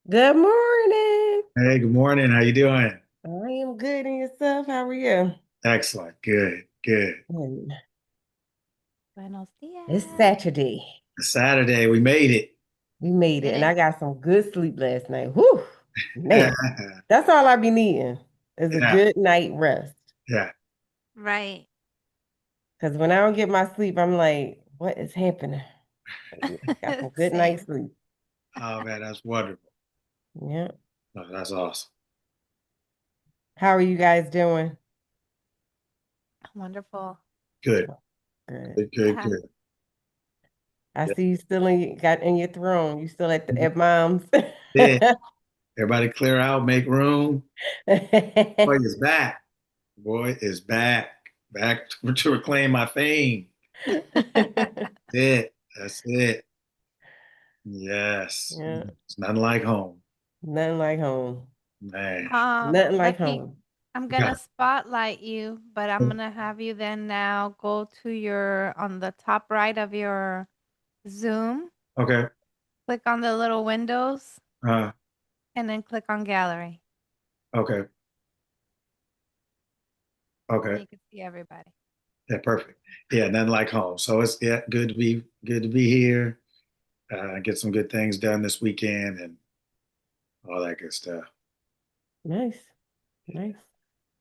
Good morning. Hey, good morning. How you doing? I am good, and yourself? How are you? Excellent. Good, good. Good. Buenos It's dias. Saturday. Saturday, we made it. We made it, Did and I it? got some good sleep last night. Whew, Yeah, man, that's all I be needing is a yeah, good night rest. yeah. Right. Because when I don't get my sleep, I'm like, what is happening? Got some good night Same. sleep. Oh man, that's wonderful. Yeah. Oh, that's awesome. How are you guys doing? Wonderful. Good, Good. good, good, Yeah. good. I Yeah. see you still got in your throne. You still at mom's. Yeah. Everybody clear out, make room. Boy is back. Boy is back. Back to reclaim my fame. That's it. That's it. Yes. Yeah. It's nothing like home. Nothing like home. Man. Nothing like Lucky, home. I'm Yeah. gonna spotlight you, but I'm gonna have you then now go to your on the top right of your Zoom, Okay. click on the little windows, Uh, and then click on gallery. okay. And Okay. you can see everybody. Yeah, perfect. Yeah, nothing like home. So it's yeah, good to be here. Get some good things done this weekend and all that good stuff. Nice. Nice.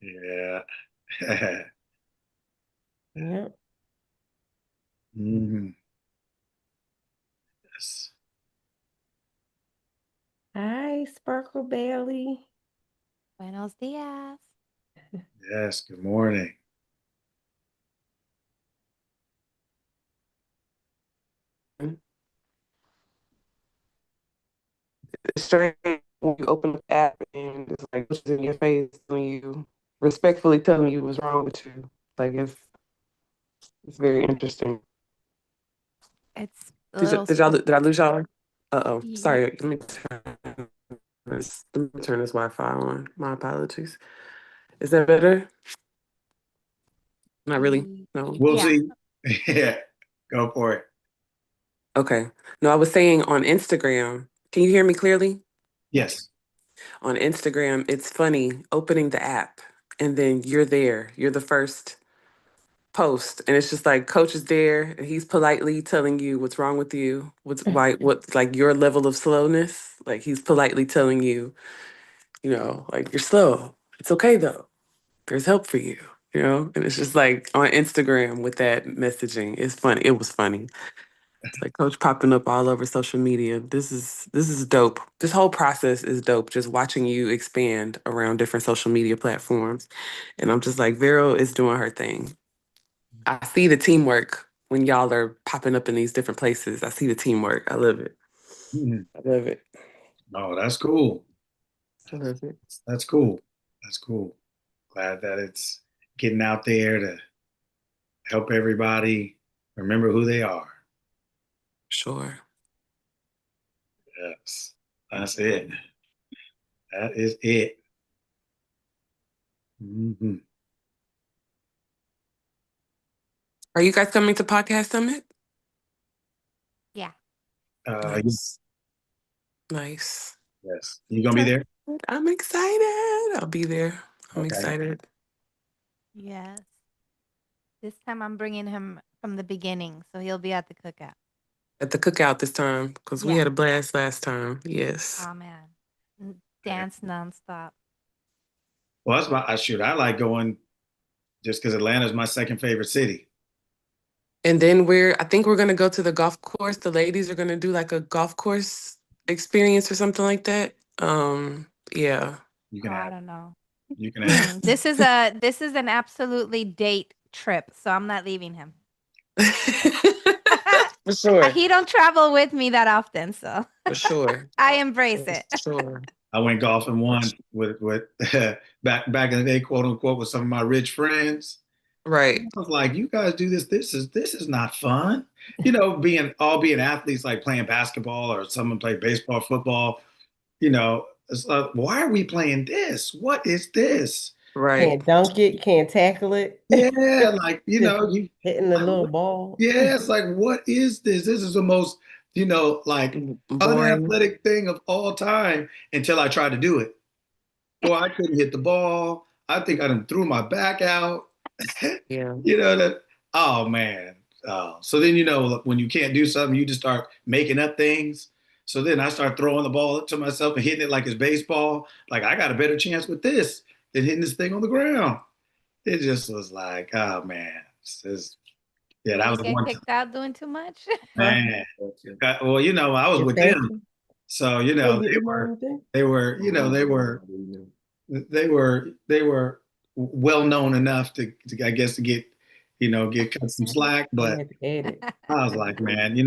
Yeah. Yeah. Mhm. Yes. Hi, Sparkle Bailey. Buenos dias. Yes. Good morning. It's strange when you open the app and it's like it's in your face when you respectfully telling you what's wrong with you. Like it's very interesting. It's a little Did I lose y'all? Uh-oh. ye- Sorry. Let me turn this Wi-Fi on. My apologies. Is that better? Not really. No. We'll yeah. see. Yeah. Go for it. Okay. No, I was saying on Instagram. Can you hear me clearly? Yes. On Instagram, it's funny opening the app and then you're there. You're the first post and it's just like coach is there and he's politely telling you what's wrong with you, what's like your level of slowness. Like he's politely telling you, like you're slow. It's okay though. There's help for you, and it's just like on Instagram with that messaging. It's funny. It was funny. It's like coach popping up all over social media. This is dope. This whole process is dope. Just watching you expand around different social media platforms. And I'm just like, Vero is doing her thing. I see the teamwork when y'all are popping up in these different places. I see the teamwork. I love it. Mhm. I love it. Oh, that's cool. I love it. That's cool. That's cool. Glad that it's getting out there to help everybody remember who they are. Sure. Yes. That's it. That is it. Hmm. Are you guys coming to Podcast Summit? Yeah. Nice. Nice. yes. You gonna be there? I'm excited. I'll be there. I'm Okay. excited. Yes. This time I'm bringing him from the beginning, so he'll be at the cookout. At the cookout this time, because we Yeah. had a blast last time. Yes. Oh man. Dance nonstop. Well, that's my I shoot. I like going just because Atlanta's my second favorite city. And then I think we're gonna go to the golf course. The ladies are gonna do like a golf course experience or something like that. Yeah. You Oh, can I have don't know. you can have This is an absolutely date trip, so I'm not leaving him. For sure. He don't travel with me that often, so For sure. I embrace For it. sure. I went golfing once with back in the day, quote unquote, with some of my rich friends. I Right. was like, you guys do this. This is not fun. Being athletes, like playing basketball or someone play baseball, football. It's like, why are we playing this? What is this? Right. Can't dunk it, can't tackle it. Yeah, like Just you hitting the like little what? ball. Yeah, it's like what is this? This is the most like Boring. unathletic thing of all time until I tried to do it. Boy, I couldn't hit the ball. I think I done threw my back out. Yeah. That, oh man. So then, when you can't do something, you just start making up things. So then I start throwing the ball to myself and hitting it like it's baseball. Like I got a better chance with this than hitting this thing on the ground. It just was like, oh man. Yeah, Did that you was get one time, kicked out doing too much? Huh? man. Well, I was You're with them. fasting? So, Oh, you eating all day? they were, they were well known enough I guess to get cut some slack. I But had to add it. I was like, man,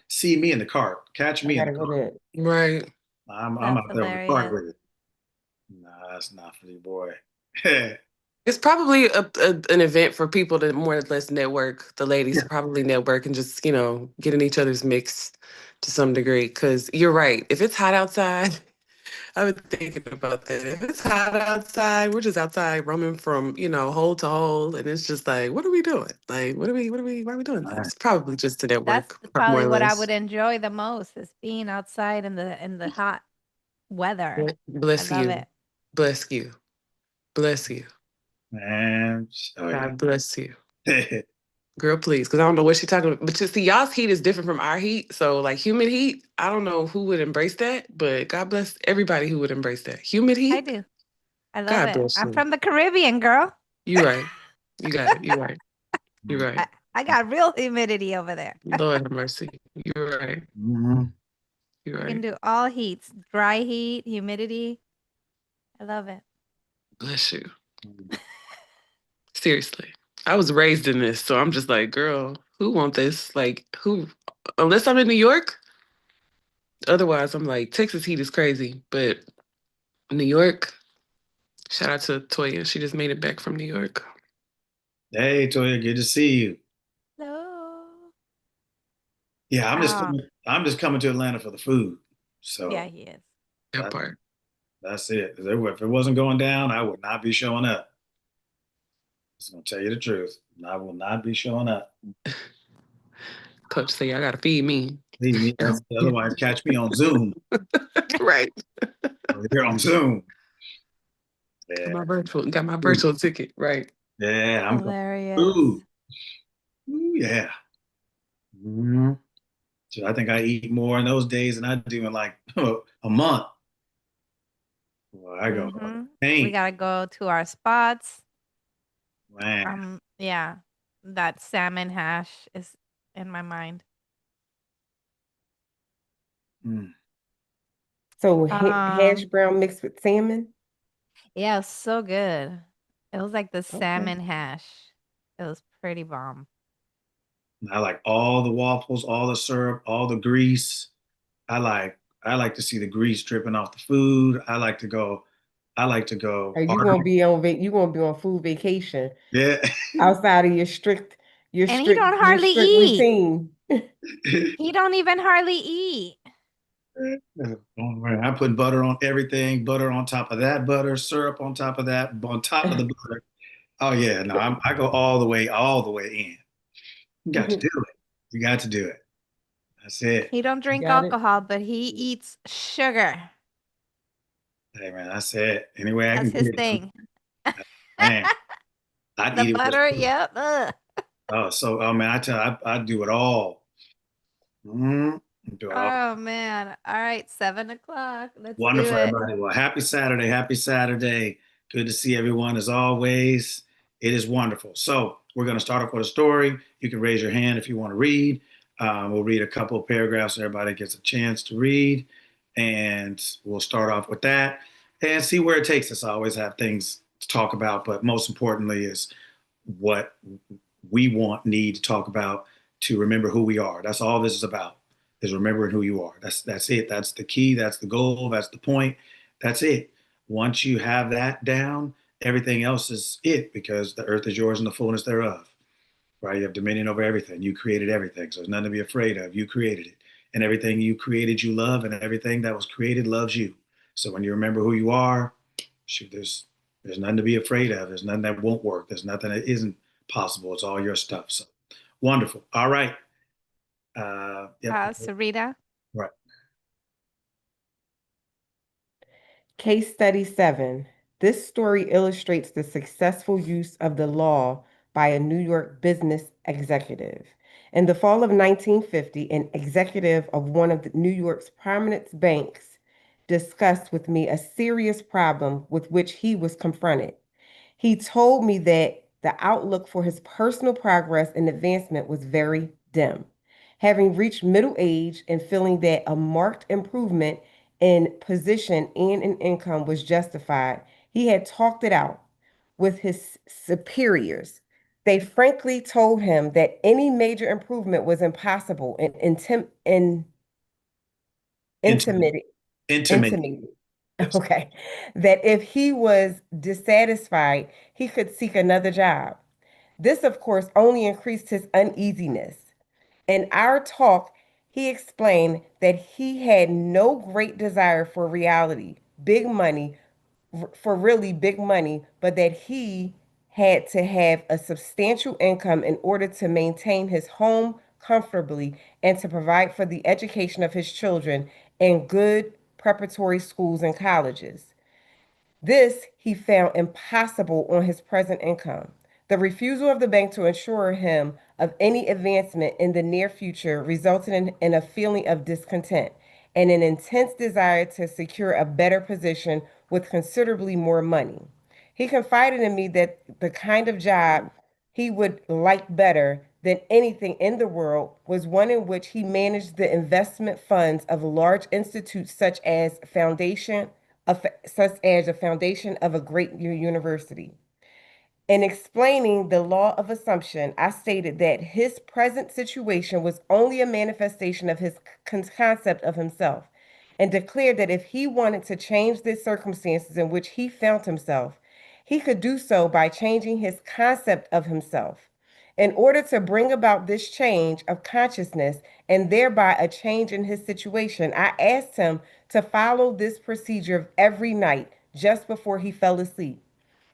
see me in the cart, catch I me in the gotta go cart. to Right. I'm That's out there on the cart hilarious. with it. Nah, that's not for you, boy. It's probably an event for people to more or less network. The ladies probably network and just, get in each other's mix to some degree. Because you're right. If it's hot outside, I've been thinking about that. If it's hot outside, we're just outside roaming from, hole to hole. And it's just like, what are we doing? Like, why are we doing this? Probably just to That's network, more probably or what I less. would enjoy the most is being outside in the hot weather. I Bless love you. it. Bless you. Bless you. Man, God bless you. yeah. Girl, please, because I don't know what she's talking about. But you see, y'all's heat is different from our heat. So, like humid heat, I don't know who would embrace that, but God bless everybody who would embrace that. Humid I heat, do. I love God it. bless I'm you. from the Caribbean, girl. You right. You got it. You right. You right. I got real humidity over there. Lord have mercy. You're right. Mhm. You're I can right. do all heats, dry heat, humidity. I love it. Bless you. Seriously. I was raised in this, so I'm just like, girl, who want this? Like, who? Unless I'm in New York. Otherwise, I'm like, Texas heat is crazy. But New York, shout out to Toya. She just made it back from New York. Hey, Toya, good to see you. Hello. Yeah, Ah, I'm just coming to Atlanta for the food. yeah, So he is. That that, part. that's it. If it wasn't going down, I would not be showing up. Just gonna tell you the truth. I will not be showing up. Coach say, I gotta feed me. Leave me. Otherwise, catch me on Zoom. Right. Here on Zoom. Got Yeah. my virtual ticket. Right. Yeah, I'm going. Hilarious. Ooh, ooh, yeah. Mhm. So I think I eat more in those days than I do in like a month. Well, I go We paint, gotta go to our spots. man. Yeah, that salmon hash is in my mind. Mm. So hash Um, brown mixed with salmon? yeah, it was so good. It was like the Okay. salmon hash. It was pretty bomb. I like all the waffles, all the syrup, all the grease. I like to see the grease dripping off the food. I like to go Are you hard. gonna be on you gonna be on food vacation Yeah. outside of And he don't your hardly strict eat. routine? He don't even hardly eat. Oh, man, I put butter on everything, butter on top of that butter, syrup on top of that, on top of the butter. Oh yeah, no, I go all the way in. You got to do it. You got to do it. That's it. He don't You drink got it. alcohol, but he eats sugar. Hey man, that's it. Any way I That's can his get it, thing. man, I'd The eat it with. butter, yep. Ugh. Oh man, I do it all. Mm, do it all. Oh man. All right, 7 o'clock. Let's do Wonderful, it. everybody. Well, happy Saturday. Happy Saturday. Good to see everyone as always. It is wonderful. So, we're going to start off with a story. You can raise your hand if you want to read. We'll read a couple of paragraphs so everybody gets a chance to read. And we'll start off with that and see where it takes us. I always have things to talk about, but most importantly is what we need to talk about to remember who we are. That's all this is about, is remembering who you are. That's it. That's the key. That's the goal. That's the point. That's it. Once you have that down, everything else is it, because the earth is yours and the fullness thereof. Right? You have dominion over everything. You created everything. So there's nothing to be afraid of. You created it. And everything you created, you love, and everything that was created loves you. So when you remember who you are, shoot, there's nothing to be afraid of. There's nothing that won't work. There's nothing that isn't possible. It's all your stuff. So wonderful. All right. Yep. Sarita. Right. Case study 7. This story illustrates the successful use of the law by a New York business executive. In the fall of 1950, an executive of one of New York's prominent banks discussed with me a serious problem with which he was confronted. He told me that the outlook for his personal progress and advancement was very dim. Having reached middle age and feeling that a marked improvement in position and in income was justified, he had talked it out with his superiors. They frankly told him that any major improvement was impossible and Intimate. intimidating. Yes. Okay. That if he was dissatisfied, he could seek another job. This, of course, only increased his uneasiness. In our talk, he explained that he had no great desire for reality, big money, for really big money, but that he had to have a substantial income in order to maintain his home comfortably and to provide for the education of his children in good preparatory schools and colleges. This he found impossible on his present income. The refusal of the bank to assure him of any advancement in the near future resulted in a feeling of discontent and an intense desire to secure a better position with considerably more money. He confided in me that the kind of job he would like better than anything in the world was one in which he managed the investment funds of large institutes such as a foundation of a great university. In explaining the law of assumption, I stated that his present situation was only a manifestation of his concept of himself, and declared that if he wanted to change the circumstances in which he found himself, he could do so by changing his concept of himself. In order to bring about this change of consciousness and thereby a change in his situation, I asked him to follow this procedure every night just before he fell asleep.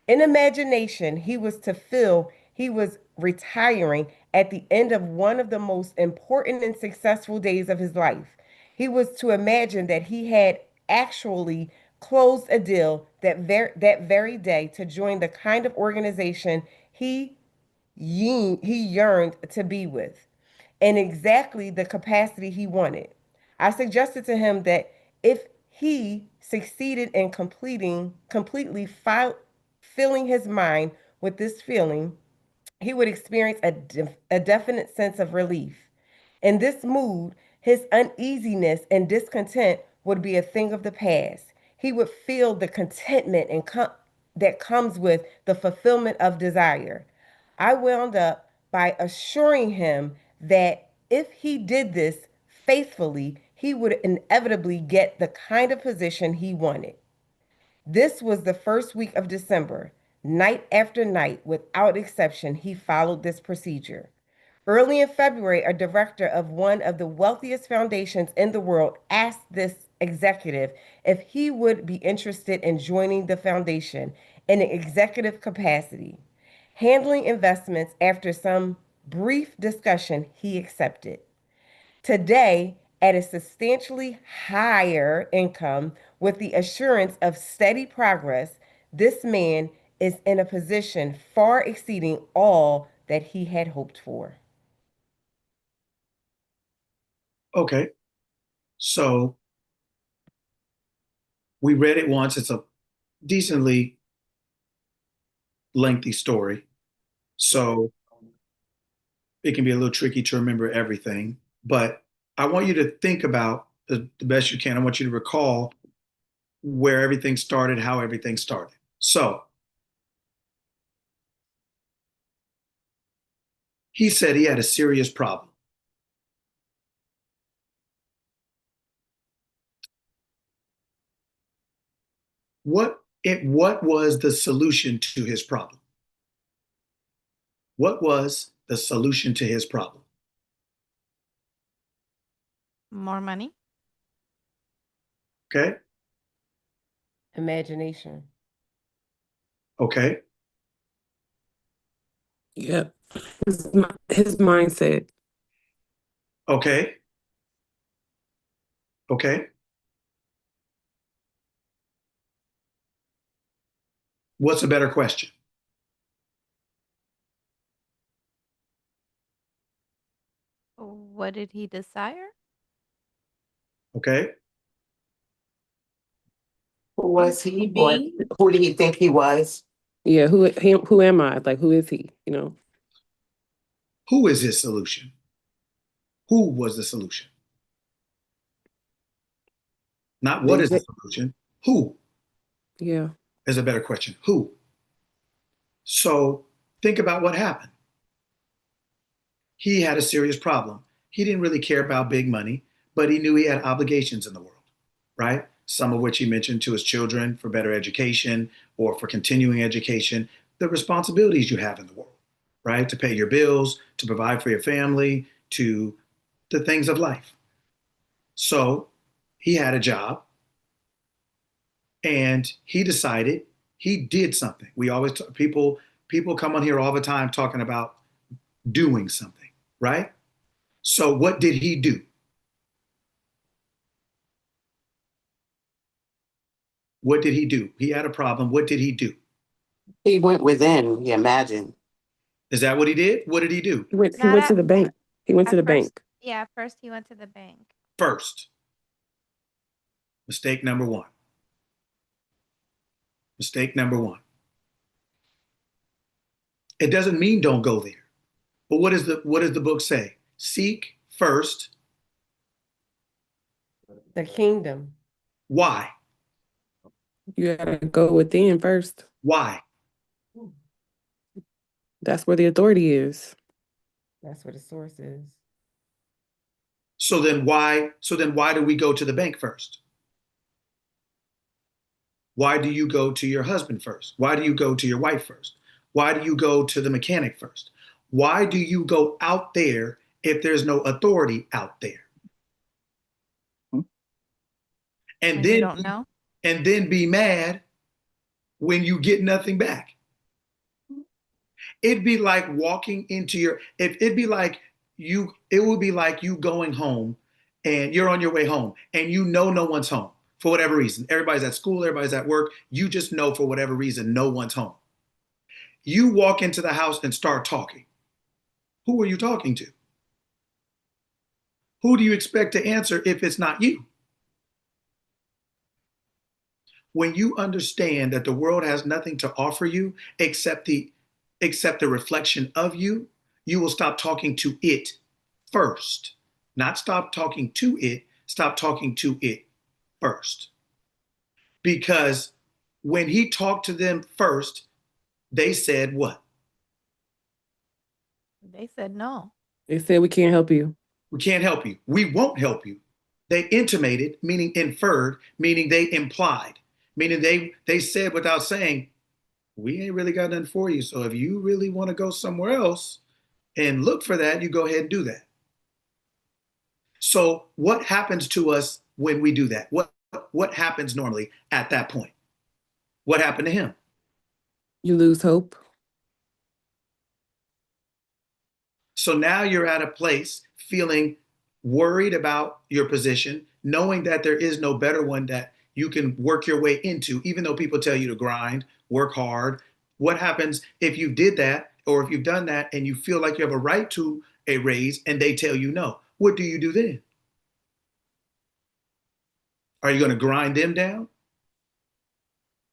In imagination, he was to feel he was retiring at the end of one of the most important and successful days of his life. He was to imagine that he had actually closed a deal that very day to join the kind of organization he yearned to be with in exactly the capacity he wanted. I suggested to him that if he succeeded in filling his mind with this feeling, he would experience a definite sense of relief. In this mood, his uneasiness and discontent would be a thing of the past. He would feel the contentment that comes with the fulfillment of desire. I wound up by assuring him that if he did this faithfully, he would inevitably get the kind of position he wanted. This was the first week of December. Night after night, without exception, he followed this procedure. Early in February, a director of one of the wealthiest foundations in the world asked this executive if he would be interested in joining the foundation in an executive capacity. Handling investments, after some brief discussion, he accepted. Today, at a substantially higher income with the assurance of steady progress, this man is in a position far exceeding all that he had hoped for. Okay. So we read it once. It's a decently lengthy story. So it can be a little tricky to remember everything. But I want you to think about the best you can. I want you to recall where everything started, how everything started. So he said he had a serious problem. What was the solution to his problem? What was the solution to his problem? More money. Okay. Imagination. Okay. Yep. His mindset. Okay. Okay. What's a better question? What did he desire? Okay. Who was he? Or who did he think he was? Yeah, who am I? Like, who is he? You know? Who is his solution? Who was the solution? Not what is the solution. Who Yeah. is a better question. Who? So think about what happened. He had a serious problem. He didn't really care about big money, but he knew he had obligations in the world, right? Some of which he mentioned to his children for better education or for continuing education, the responsibilities you have in the world, right? To pay your bills, to provide for your family, to the things of life. So he had a job and he decided he did something. We always people come on here all the time talking about doing something, right? So what did he do? What did he do? He had a problem. What did he do? He went within, you imagine. Is that what he did? What did he do? He Not went to at the bank. He went to at the first. bank. Yeah, at first he went to the bank. First, mistake number one. Mistake number one. It doesn't mean don't go there. But what does the book say? Seek first. The kingdom. Why? You gotta go within first. Why? That's where the authority is. That's where the source is. So then why do we go to the bank first? Why do you go to your husband first? Why do you go to your wife first? Why do you go to the mechanic first? Why do you go out there if there's no authority out there? And And you then don't know? and then be mad when you get nothing back. It'd be like walking into your if it'd be like you it would be like you going home and you're on your way home and you know no one's home for whatever reason. Everybody's at school, everybody's at work. You just know for whatever reason no one's home. You walk into the house and start talking. Who are you talking to? Who do you expect to answer if it's not you? When you understand that the world has nothing to offer you except the reflection of you, you will stop talking to it first. Not stop talking to it, stop talking to it first. Because when he talked to them first, they said what? They said no. They said we can't help you. We can't help you. We won't help you. They intimated, meaning inferred, meaning they implied, meaning they said without saying, we ain't really got nothing for you. So if you really want to go somewhere else and look for that, you go ahead and do that. So what happens to us when we do that? What happens normally at that point? What happened to him? You lose hope. So now you're at a place feeling worried about your position, knowing that there is no better one that you can work your way into, even though people tell you to grind, work hard. What happens if you did that or if you've done that and you feel like you have a right to a raise and they tell you no? What do you do then? Are you going to grind them down?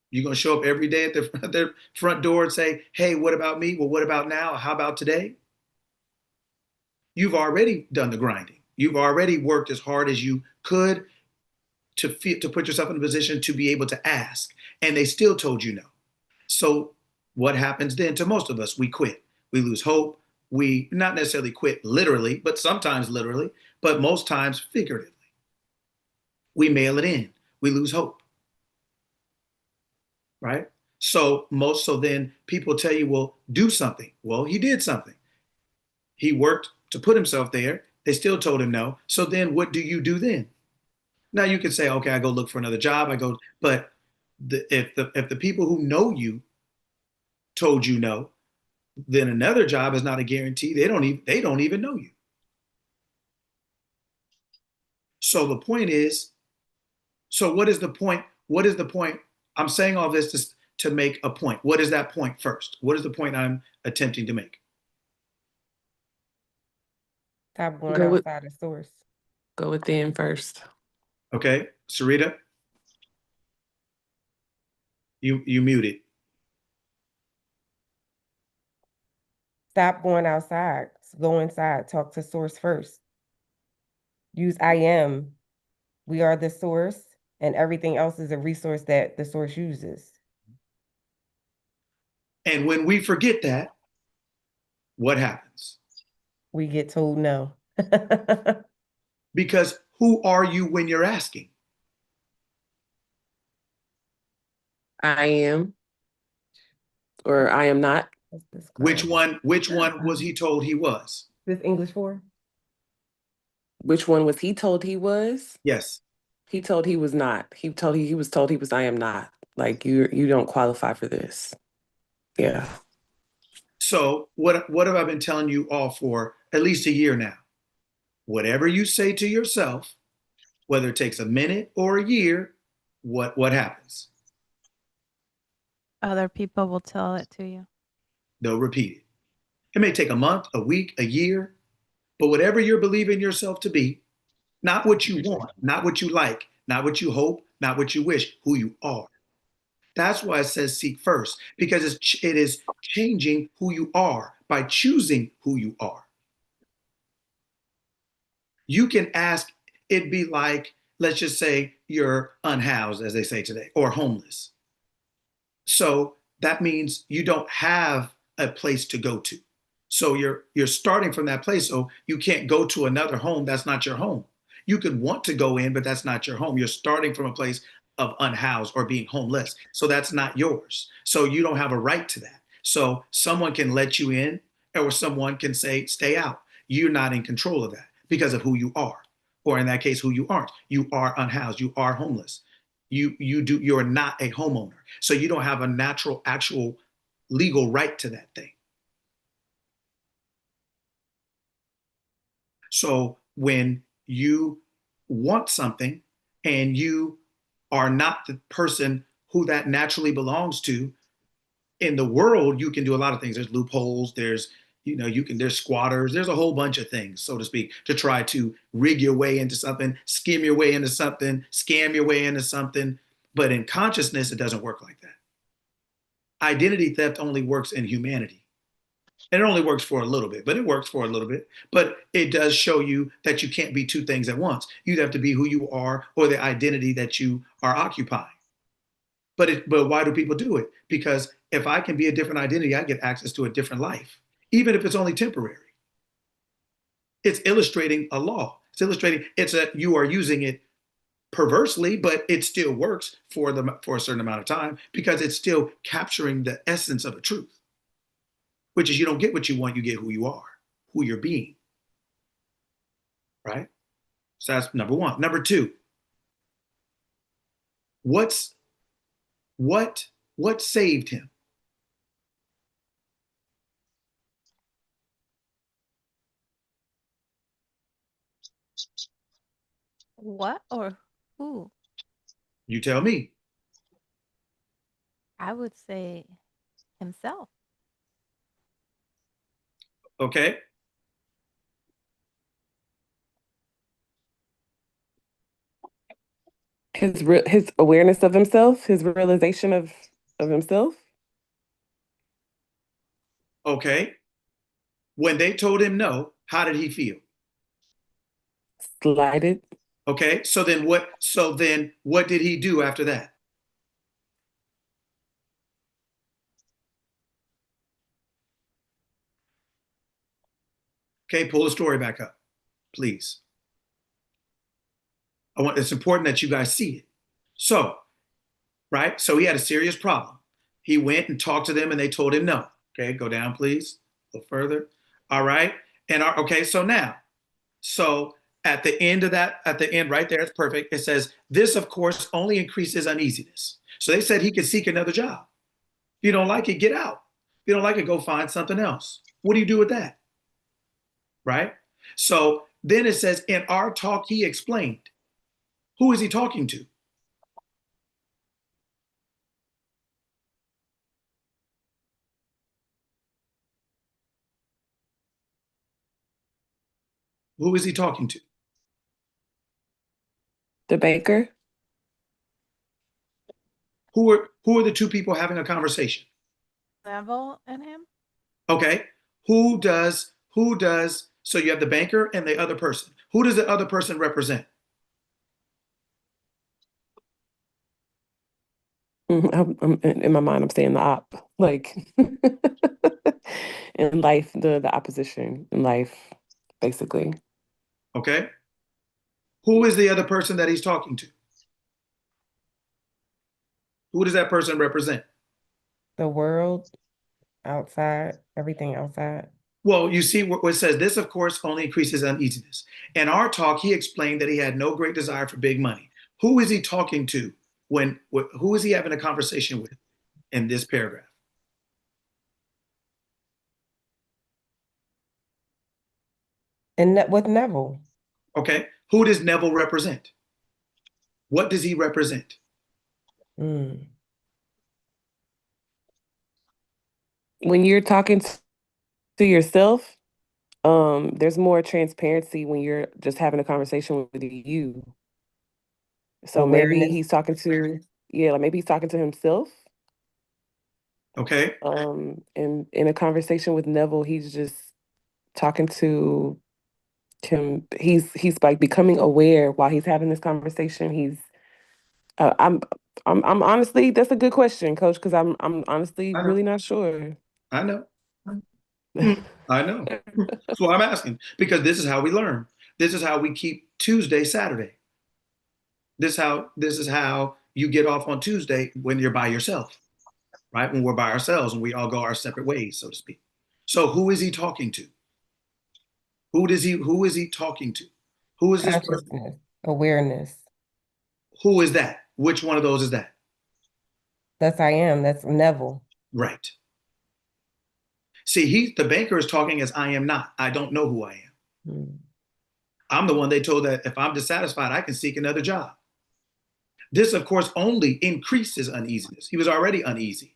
You're going to show up every day at their front door and say, hey, what about me? Well, what about now? How about today? You've already done the grinding. You've already worked as hard as you could to put yourself in a position to be able to ask. And they still told you no. So what happens then to most of us? We quit. We lose hope. We not necessarily quit literally, but sometimes literally, but most times figuratively. We mail it in. We lose hope. Right? So then people tell you, well, do something. Well, he did something. He worked to put himself there. They still told him no. So then what do you do then? Now you can say, okay, I go look for another job. But if the people who know you told you no, then another job is not a guarantee. They don't even know you. So the point is, so what is the point? What is the point? I'm saying all this to make a point. What is that point first? What is the point I'm attempting to make? Stop going Go with outside the source. go within first. Okay, Sarita, you muted. Stop going outside. Go inside. Talk to source first. Use I am. We are the source, and everything else is a resource that the source uses. And when we forget that, what happens? We get told no. Because who are you when you're asking? I am, or I am not. What's this Which called? one was he told he was? This English for? Which one was he told he was? Yes. He told he was not. He was told he was I am not. Like you don't qualify for this. Yeah. So what have I been telling you all for at least a year now? Whatever you say to yourself, whether it takes a minute or a year, what happens? Other people will tell it to you. They'll repeat it. It may take a month, a week, a year, but whatever you're believing yourself to be, not what you want, not what you like, not what you hope, not what you wish, who you are. That's why it says seek first, because it is changing who you are by choosing who you are. You can ask, it'd be like, let's just say you're unhoused, as they say today, or homeless. So that means you don't have a place to go to. So you're starting from that place. So you can't go to another home. That's not your home. You could want to go in, but that's not your home. You're starting from a place of unhoused or being homeless. So that's not yours. So you don't have a right to that. So someone can let you in, or someone can say, stay out. You're not in control of that because of who you are. Or in that case, who you aren't. You are unhoused. You are homeless. You're not a homeowner. So you don't have a natural, actual legal right to that thing. So when you want something and you are not the person who that naturally belongs to, in the world, you can do a lot of things. There's loopholes, there's there's squatters, there's a whole bunch of things, so to speak, to try to rig your way into something, skim your way into something, scam your way into something. But in consciousness, it doesn't work like that. Identity theft only works in humanity. And it only works for a little bit, but it works for a little bit. But it does show you that you can't be two things at once. You'd have to be who you are or the identity that you are occupying. But why do people do it? Because if I can be a different identity, I get access to a different life, even if it's only temporary. It's illustrating a law. It's illustrating you are using it perversely, but it still works for a certain amount of time because it's still capturing the essence of the truth, which is you don't get what you want, you get who you are, who you're being. Right? So that's number one. Number two, what saved him? What or who? You tell me. I would say himself. Okay. His awareness of himself, his realization of himself. Okay. When they told him no, how did he feel? Slighted. Okay. So then what did he do after that? Okay, pull the story back up, please. It's important that you guys see it. So, right? So he had a serious problem. He went and talked to them and they told him no. Okay, go down, please. A little further. All right. Okay, so now, at the end right there, it's perfect. It says, this, of course, only increases uneasiness. So they said he could seek another job. If you don't like it, get out. If you don't like it, go find something else. What do you do with that? Right? So then it says, in our talk, he explained. Who is he talking to? Who is he talking to? The banker. Who are the two people having a conversation? Neville and him. Okay. So you have the banker and the other person. Who does the other person represent? In my mind, I'm saying the op, like in life, the opposition in life, basically. Okay. Who is the other person that he's talking to? Who does that person represent? The world outside, everything outside. Well, you see what it says. This, of course, only increases uneasiness. In our talk, he explained that he had no great desire for big money. Who is he talking to who is he having a conversation with in this paragraph? And with Neville. Okay. Who does Neville represent? What does he represent? Mm. When you're talking to yourself, there's more transparency when you're just having a conversation with you. So maybe Awareness. he's talking to, like maybe he's talking to himself. Okay. And in a conversation with Neville, he's just talking to him. He's like becoming aware while he's having this conversation. I'm honestly, that's a good question, Coach, because I'm honestly I know. really not sure. I know. I know. That's what I'm asking, because this is how we learn. This is how we keep Tuesday Saturday. This is how you get off on Tuesday when you're by yourself, right? When we're by ourselves and we all go our separate ways, so to speak. So who is he talking to? Who is he talking to? Who is this person? Consciousness. Awareness. Who is that? Which one of those is that? That's I am. That's Neville. Right. See, the banker is talking as I am not. I don't know who I am. Mm. I'm the one they told that if I'm dissatisfied, I can seek another job. This, of course, only increases uneasiness. He was already uneasy.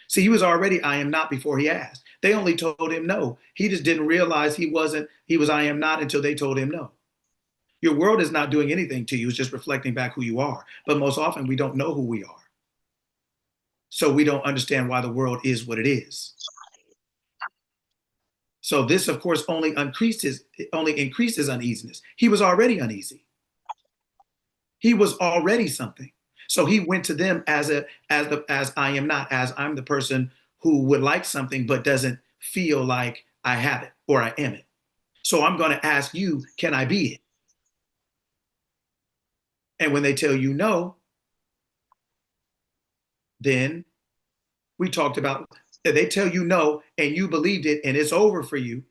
See, he was already I am not before he asked. They only told him no. He just didn't realize he was I am not until they told him no. Your world is not doing anything to you. It's just reflecting back who you are. But most often we don't know who we are. So we don't understand why the world is what it is. So this, of course, only increases uneasiness. He was already uneasy. He was already something. So he went to them as I am not, as I'm the person who would like something but doesn't feel like I have it or I am it. So I'm going to ask you, can I be it? And when they tell you no, then we talked about, if they tell you no and you believed it and it's over for you,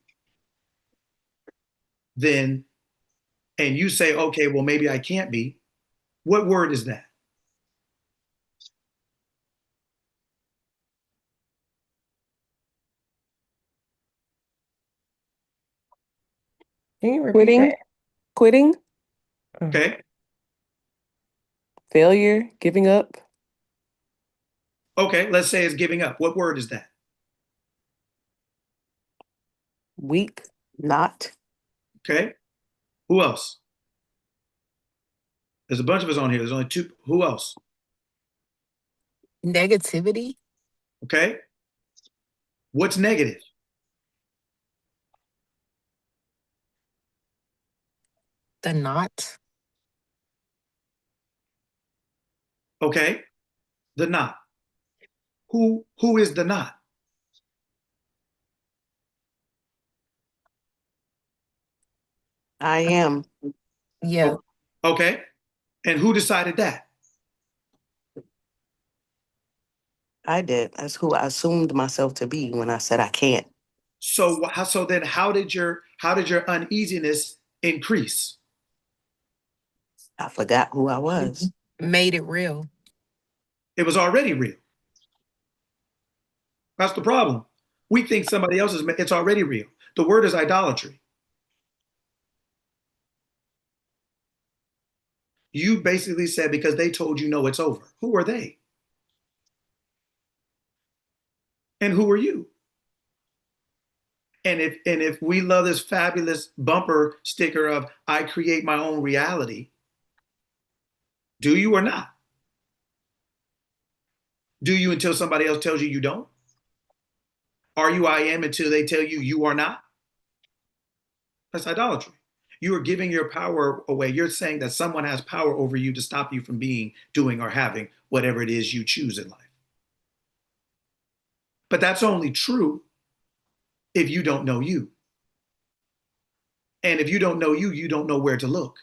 then, and you say, okay, well, maybe I can't be. What word is that? Can you repeat Quitting, that? quitting, Okay. failure, giving up. Okay, let's say it's giving up. What word is that? Weak, not. Okay. Who else? There's a bunch of us on here. There's only two. Who else? Negativity. Okay. What's negative? The not. Okay. The not. Who is the not? I am. Yeah. Okay. And who decided that? I did. That's who I assumed myself to be when I said I can't. So then how did your uneasiness increase? I forgot who I was. Made it real. It was already real. That's the problem. We think somebody else it's already real. The word is idolatry. You basically said because they told you no, it's over. Who are they? And who are you? And if we love this fabulous bumper sticker of I create my own reality, do you or not? Do you until somebody else tells you you don't? Are you I am until they tell you you are not? That's idolatry. You are giving your power away. You're saying that someone has power over you to stop you from being, doing, or having whatever it is you choose in life. But that's only true if you don't know you. And if you don't know you, you don't know where to look.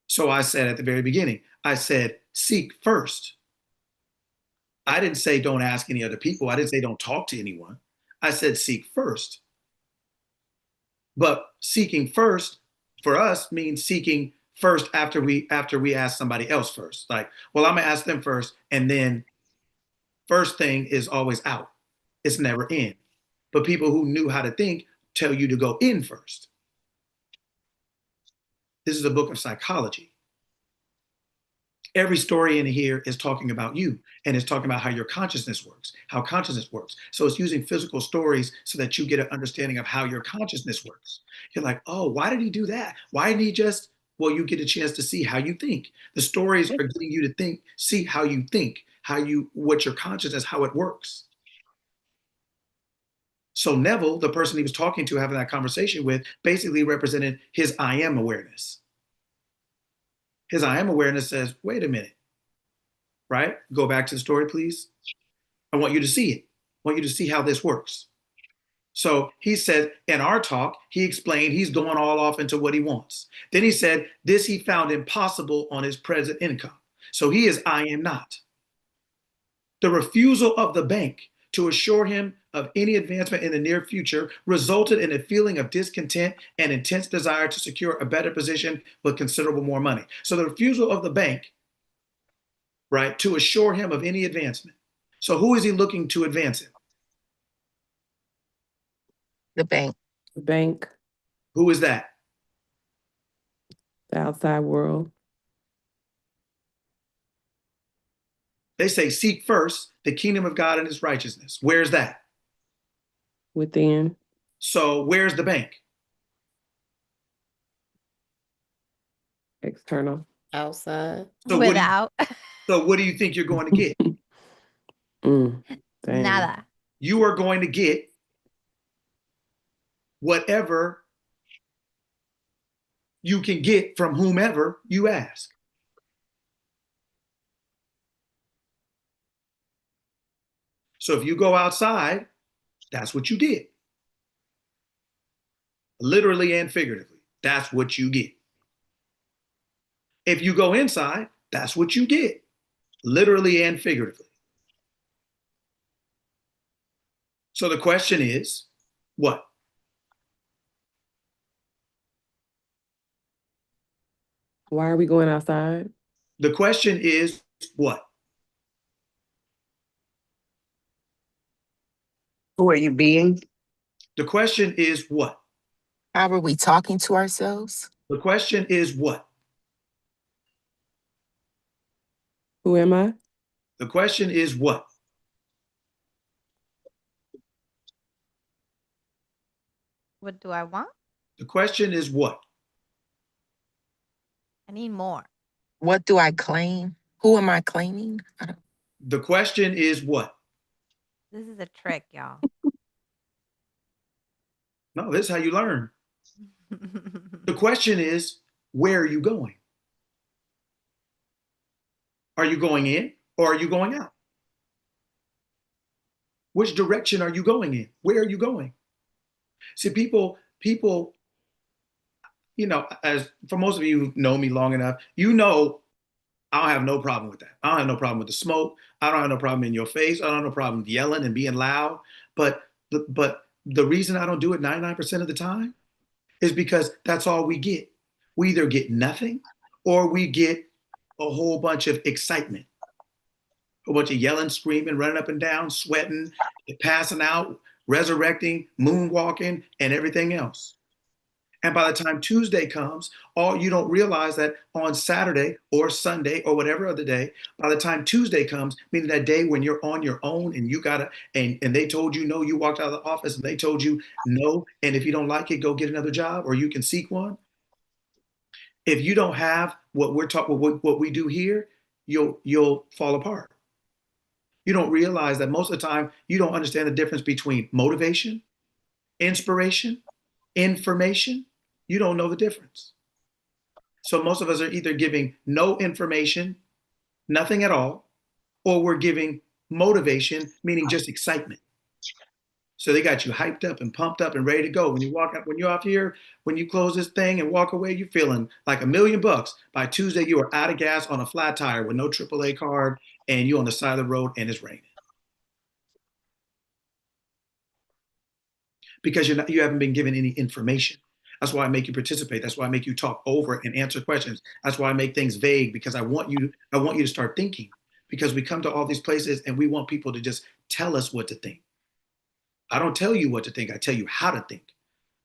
So I said at the very beginning, I said, seek first. I didn't say don't ask any other people. I didn't say don't talk to anyone. I said seek first. But seeking first for us means seeking first after we ask somebody else first. Like, well, I'm gonna ask them first, and then first thing is always out. It's never in. But people who knew how to think tell you to go in first. This is a book of psychology. Every story in here is talking about you, and it's talking about how your consciousness works, how consciousness works. So it's using physical stories so that you get an understanding of how your consciousness works. You're like, oh, why did he do that? Why didn't he just, well, you get a chance to see how you think. The stories are getting you to think, see how you think, what your consciousness, how it works. So Neville, the person he was talking to, having that conversation with, basically represented his I am awareness. His I am awareness says, wait a minute, right? Go back to the story, please. I want you to see it. I want you to see how this works. So he said, in our talk, he explained he's going all off into what he wants. Then he said, this he found impossible on his present income. So he is I am not. The refusal of the bank to assure him of any advancement in the near future resulted in a feeling of discontent and intense desire to secure a better position with considerable more money. So the refusal of the bank, right, to assure him of any advancement. So who is he looking to advance him? The bank. The bank, Who is that? the outside world. They say, seek first the kingdom of God and his righteousness. Where's that? Within. So where's the bank? External. Outside. So Without what do you think you're going to get? Dang. nada. You are going to get whatever you can get from whomever you ask. So if you go outside, that's what you get. Literally and figuratively, that's what you get. If you go inside, that's what you get. Literally and figuratively. So the question is, what? Why are we going outside? The question is, what? Who are you being? The question is, what? How are we talking to ourselves? The question is, what? Who am I? The question is, what? What do I want? The question is, what? I need more. What do I claim? Who am I claiming? The question is, what? This is a trick, y'all. No, this is how you learn. The question is, where are you going? Are you going in or are you going out? Which direction are you going in? Where are you going? See, people, you know, as for most of you who know me long enough, you know, I don't have no problem with that. I don't have no problem with the smoke. I don't have no problem in your face. I don't have no problem with yelling and being loud. But the reason I don't do it 99% of the time is because that's all we get. We either get nothing or we get a whole bunch of excitement, a whole bunch of yelling, screaming, running up and down, sweating, passing out, resurrecting, moonwalking, and everything else. And by the time Tuesday comes, all you don't realize that on Saturday or Sunday or whatever other day, by the time Tuesday comes, meaning that day when you're on your own and you gotta, and they told you no, you walked out of the office and they told you no, and if you don't like it, go get another job or you can seek one. If you don't have what we're talking, what we do here, you'll fall apart. You don't realize that most of the time you don't understand the difference between motivation, inspiration, information. You don't know the difference. So most of us are either giving no information, nothing at all, or we're giving motivation, meaning just excitement. So they got you hyped up and pumped up and ready to go. When you walk out, when you're out here, when you close this thing and walk away, you're feeling like $1,000,000. By Tuesday, you are out of gas on a flat tire with no AAA card, and you're on the side of the road and it's raining. Because you haven't been given any information. That's why I make you participate. That's why I make you talk over and answer questions. That's why I make things vague, because I want you to start thinking. Because we come to all these places and we want people to just tell us what to think. I don't tell you what to think. I tell you how to think.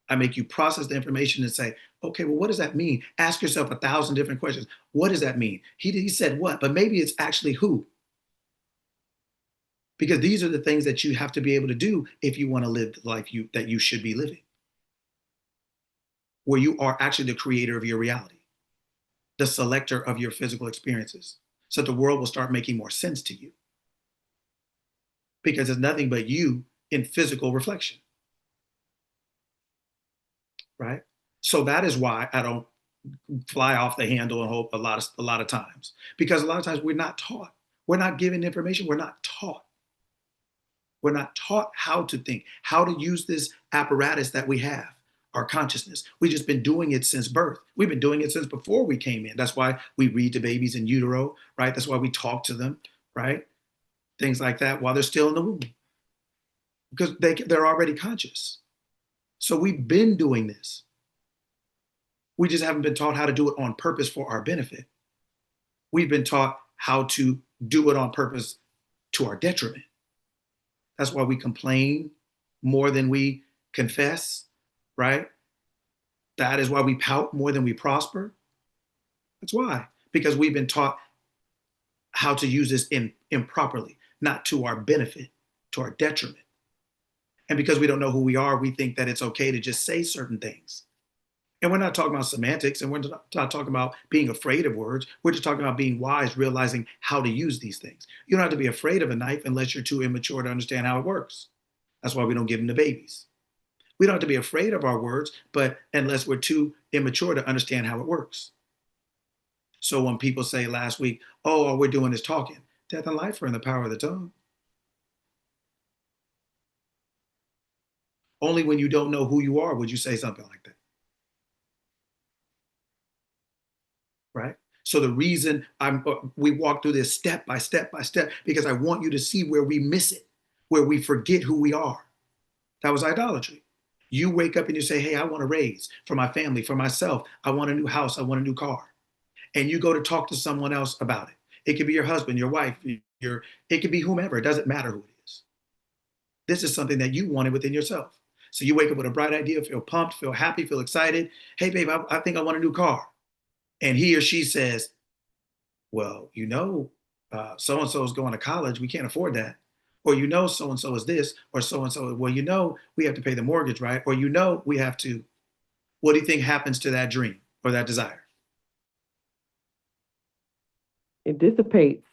I make you process the information and say, okay, well, what does that mean? Ask yourself 1,000 different questions. What does that mean? He said what, but maybe it's actually who. Because these are the things that you have to be able to do if you want to live the life that you should be living, where you are actually the creator of your reality, the selector of your physical experiences, so that the world will start making more sense to you. Because it's nothing but you in physical reflection, right? So that is why I don't fly off the handle and hope a lot of times, because a lot of times we're not taught. We're not given information. We're not taught. We're not taught how to think, how to use this apparatus that we have, our consciousness. We've just been doing it since birth. We've been doing it since before we came in. That's why we read to babies in utero, right? That's why we talk to them, right? Things like that while they're still in the womb, because they're already conscious. So we've been doing this. We just haven't been taught how to do it on purpose for our benefit. We've been taught how to do it on purpose to our detriment. That's why we complain more than we confess, right? That is why we pout more than we prosper. That's why, because we've been taught how to use this improperly, not to our benefit, to our detriment. And because we don't know who we are, we think that it's okay to just say certain things. And we're not talking about semantics, and we're not talking about being afraid of words. We're just talking about being wise, realizing how to use these things. You don't have to be afraid of a knife unless you're too immature to understand how it works. That's why we don't give them to babies. We don't have to be afraid of our words, but unless we're too immature to understand how it works. So when people say last week, oh, all we're doing is talking, death and life are in the power of the tongue. Only when you don't know who you are would you say something like that. Right? So the reason we walk through this step by step by step, because I want you to see where we miss it, where we forget who we are. That was idolatry. You wake up and you say, hey, I want a raise for my family, for myself. I want a new house. I want a new car. And you go to talk to someone else about it. It could be your husband, your wife, it could be whomever. It doesn't matter who it is. This is something that you wanted within yourself. So you wake up with a bright idea, feel pumped, feel happy, feel excited. Hey, babe, I think I want a new car. And he or she says, well, so-and-so is going to college. We can't afford that. Or so-and-so is this, or so-and-so, well, we have to pay the mortgage, right? Or we have to. What do you think happens to that dream or that desire? It dissipates.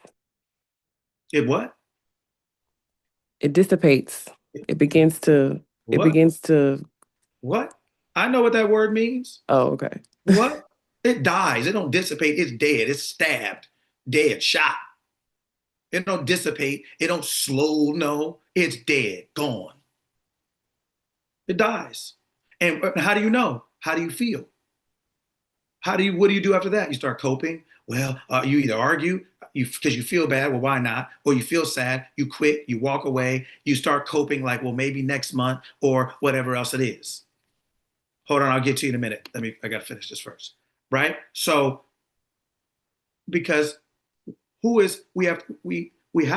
It what? It dissipates. It begins to. What? It begins to. What? I know what that word means. Oh, okay. What? It dies. It don't dissipate. It's dead. It's stabbed. Dead. Shot. It don't dissipate. It don't slow. No. It's dead. Gone. It dies. And how do you know? How do you feel? What do you do after that? You start coping. Well, you either argue because you feel bad. Well, why not? Or you feel sad. You quit. You walk away. You start coping like, well, maybe next month or whatever else it is. Hold on. I'll get to you in a minute. I got to finish this first. Right? So, because we have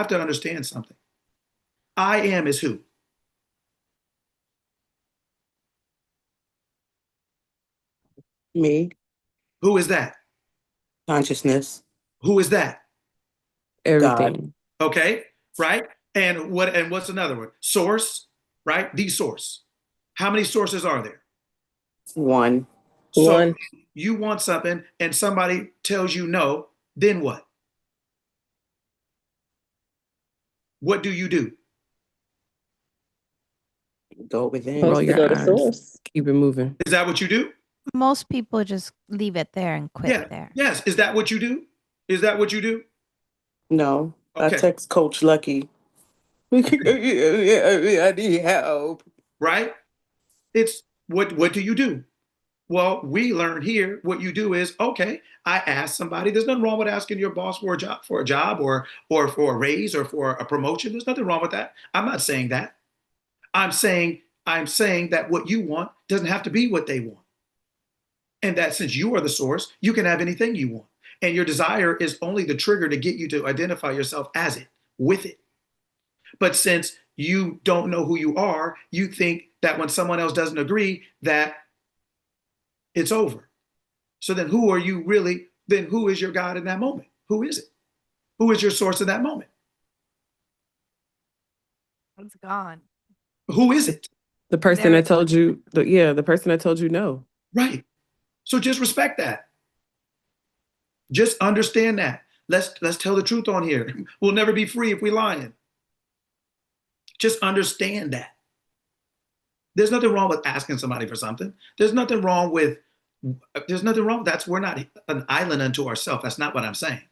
to understand something. I am is who? Me, Who is that? consciousness, Who is that? God, Everything. Okay, right? And what's another one? Source, right? The source. How many sources are there? one. So One. you want something and somebody tells you no, then what? What do you do? Go within. Roll Supposed to your go to eyes. source. Keep it moving. Is that what you do? Most people just leave it there and quit Yeah. there. Yes. Is that what you do? Is that what you do? No, I Okay. text Coach Lucky. I need help. Right? It's what do you do? Well, we learn here what you do is okay, I ask somebody. There's nothing wrong with asking your boss for a job or for a raise or for a promotion. There's nothing wrong with that. I'm not saying that. I'm saying that what you want doesn't have to be what they want. And that since you are the source, you can have anything you want. And your desire is only the trigger to get you to identify yourself as it, with it. But since you don't know who you are, you think that when someone else doesn't agree, that it's over. So then who are you really? Then who is your God in that moment? Who is it? Who is your source in that moment? It's gone. Who is it? The person There that is told you, the person that told you no. Right. So just respect that. Just understand that. Let's tell the truth on here. We'll never be free if we're lying. Just understand that. There's nothing wrong with asking somebody for something. There's nothing wrong with that's we're not an island unto ourselves. That's not what I'm saying.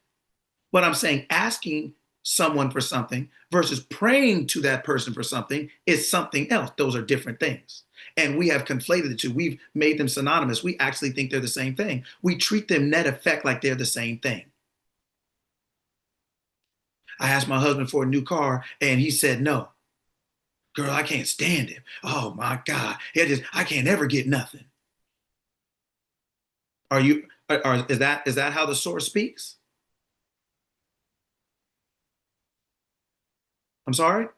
What I'm saying, asking someone for something versus praying to that person for something is something else. Those are different things. And we have conflated the two. We've made them synonymous. We actually think they're the same thing. We treat them net effect like they're the same thing. I asked my husband for a new car and he said no. Girl, I can't stand him. Oh my God. I can't ever get nothing. Is that how the source speaks? I'm sorry?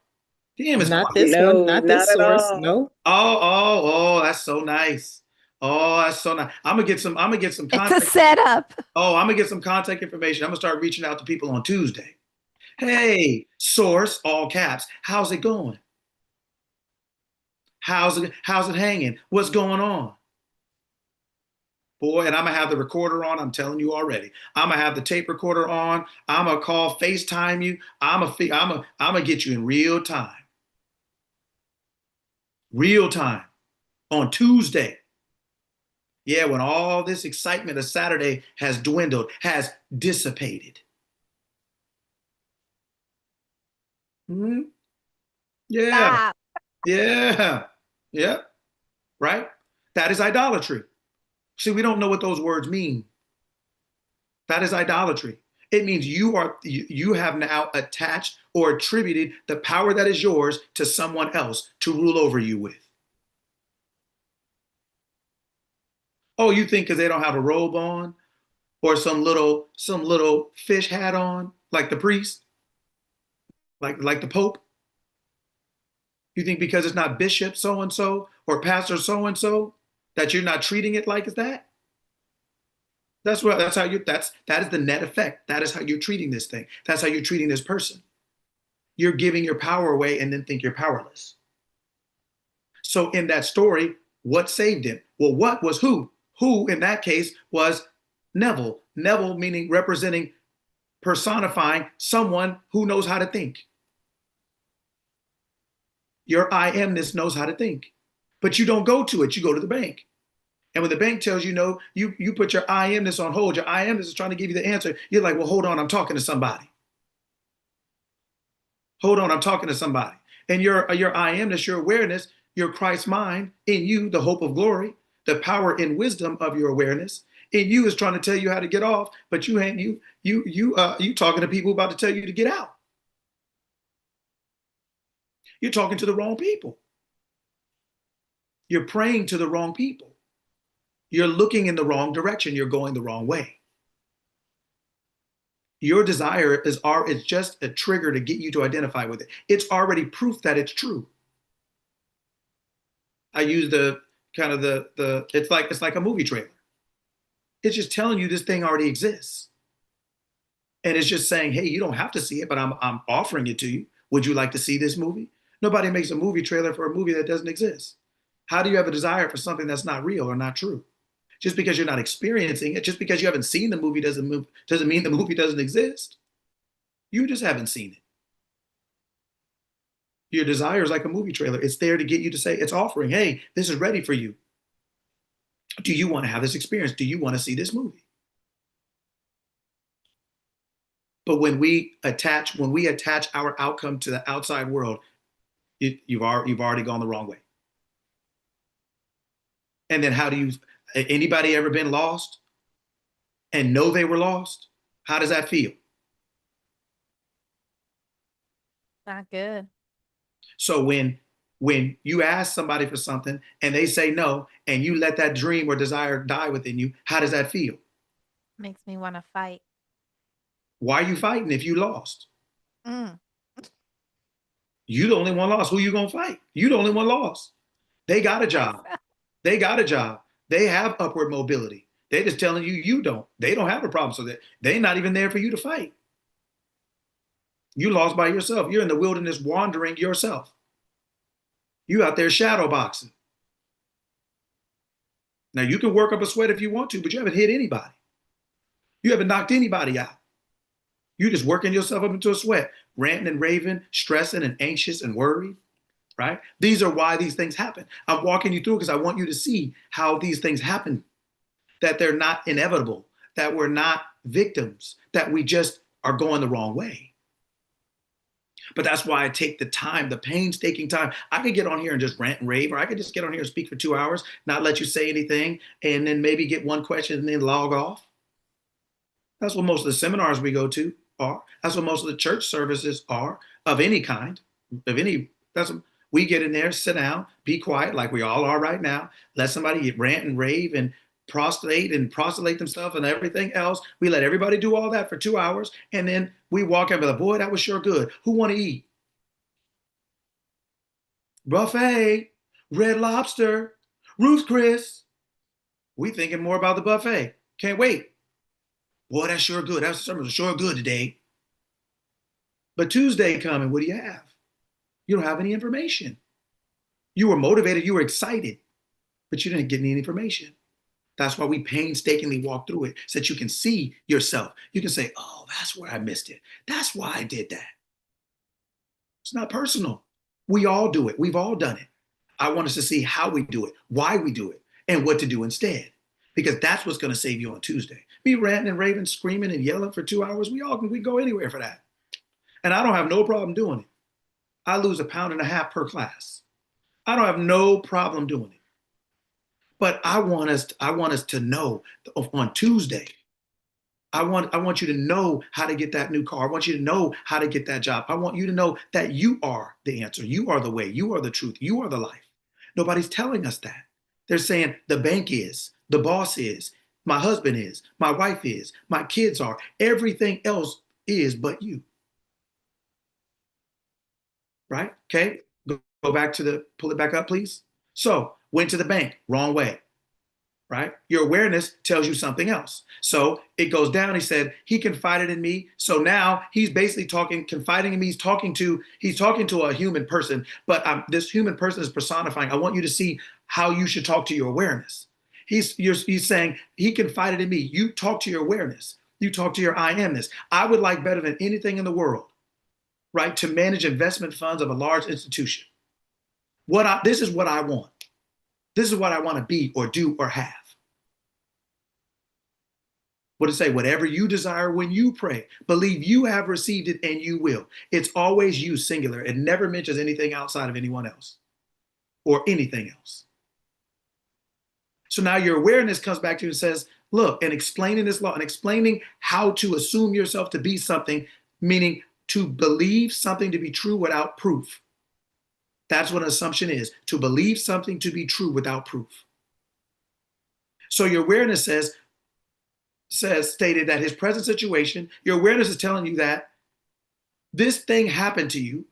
Damn, it's Not quiet. this one. Not this source. No. Oh, that's so nice. Oh, that's so nice. I'm gonna get some It's a contact. setup. Oh, I'm gonna get some contact information. I'm gonna start reaching out to people on Tuesday. Hey, source, all caps. How's it going? How's it hanging? What's going on? Boy, and I'm gonna have the recorder on. I'm telling you already. I'm gonna have the tape recorder on. I'm gonna call, FaceTime you. I'm gonna get you in real time on Tuesday. Yeah, when all this excitement of Saturday has dwindled, has dissipated. Hmm. Yeah, Stop. yeah, yeah. Right. That is idolatry. See, we don't know what those words mean. That is idolatry. It means you have now attached or attributed the power that is yours to someone else to rule over you with. Oh, you think because they don't have a robe on or some little fish hat on, like the priest, like the Pope? You think because it's not bishop so and so or pastor so and so that you're not treating it like it's that? That is the net effect. That is how you're treating this thing. That's how you're treating this person. You're giving your power away and then think you're powerless. So in that story, what saved him? Well, what was who? Who in that case was Neville. Neville meaning representing, personifying someone who knows how to think. Your I amness knows how to think. But you don't go to it, you go to the bank. And when the bank tells you no, you put your I amness on hold. Your I amness is trying to give you the answer. You're like, well, hold on, I'm talking to somebody. Hold on, I'm talking to somebody. And your I amness, your awareness, your Christ mind in you, the hope of glory, the power and wisdom of your awareness in you is trying to tell you how to get off, but you talking to people about to tell you to get out. You're talking to the wrong people. You're praying to the wrong people. You're looking in the wrong direction. You're going the wrong way. Your desire is just a trigger to get you to identify with it. It's already proof that it's true. I use the kind of the it's like a movie trailer. It's just telling you this thing already exists. And it's just saying, hey, you don't have to see it, but I'm offering it to you. Would you like to see this movie? Nobody makes a movie trailer for a movie that doesn't exist. How do you have a desire for something that's not real or not true? Just because you're not experiencing it, just because you haven't seen the movie doesn't mean the movie doesn't exist. You just haven't seen it. Your desire is like a movie trailer. It's there to get you to say, it's offering, hey, this is ready for you. Do you want to have this experience? Do you want to see this movie? But when we attach our outcome to the outside world, you've already gone the wrong way. And then how do you, anybody ever been lost and know they were lost? How does that feel? Not good. So when you ask somebody for something and they say no, and you let that dream or desire die within you, how does that feel? Makes me want to fight. Why are you fighting if you lost? Mm. You the only one lost. Who you gonna fight? You the only one lost. They got a job. They got a job. They have upward mobility. They're just telling you you don't. They don't have a problem. So they're not even there for you to fight. You lost by yourself. You're in the wilderness wandering yourself. You out there shadow boxing. Now you can work up a sweat if you want to, but you haven't hit anybody. You haven't knocked anybody out. You're just working yourself up into a sweat, ranting and raving, stressing and anxious and worried, right? These are why these things happen. I'm walking you through because I want you to see how these things happen, that they're not inevitable, that we're not victims, that we just are going the wrong way. But that's why I take the time, the painstaking time. I could get on here and just rant and rave, or I could just get on here and speak for 2 hours, not let you say anything, and then maybe get one question and then log off. That's what most of the seminars we go to are. That's what most of the church services are of any kind, that's what we get in there, sit down, be quiet like we all are right now, let somebody rant and rave and prostrate themselves and everything else. We let everybody do all that for 2 hours, and then we walk in and be like, boy, that was sure good. Who want to eat? Buffet, Red Lobster, Ruth's Chris. We thinking more about the buffet. Can't wait. Boy, that's sure good. That sermon was sure good today. But Tuesday coming, what do you have? You don't have any information. You were motivated, you were excited, but you didn't get any information. That's why we painstakingly walk through it so that you can see yourself. You can say, oh, that's where I missed it. That's why I did that. It's not personal. We all do it. We've all done it. I want us to see how we do it, why we do it, and what to do instead. Because that's what's going to save you on Tuesday. Me ranting and raving, screaming and yelling for 2 hours, we go anywhere for that. And I don't have no problem doing it. I lose 1.5 pounds per class. I don't have no problem doing it. But I want us to know on Tuesday, I want you to know how to get that new car. I want you to know how to get that job. I want you to know that you are the answer. You are the way. You are the truth. You are the life. Nobody's telling us that. They're saying the bank is, the boss is, my husband is, my wife is, my kids are, everything else is but you. Right? Okay. Go back to pull it back up, please. So went to the bank, wrong way, right? Your awareness tells you something else. So it goes down. He said, he confided in me. So now he's basically confiding in me. He's talking to a human person, but this human person is personifying. I want you to see how you should talk to your awareness. He's saying he confided in me. You talk to your awareness. You talk to your I amness. I would like better than anything in the world, right, to manage investment funds of a large institution. This is what I want. This is what I want to be or do or have. What does it say? Whatever you desire when you pray, believe you have received it and you will. It's always you, singular. It never mentions anything outside of anyone else or anything else. So now your awareness comes back to you and says, look, and explaining this law and explaining how to assume yourself to be something, meaning to believe something to be true without proof. That's what an assumption is, to believe something to be true without proof. So your awareness stated that his present situation, your awareness is telling you that this thing happened to you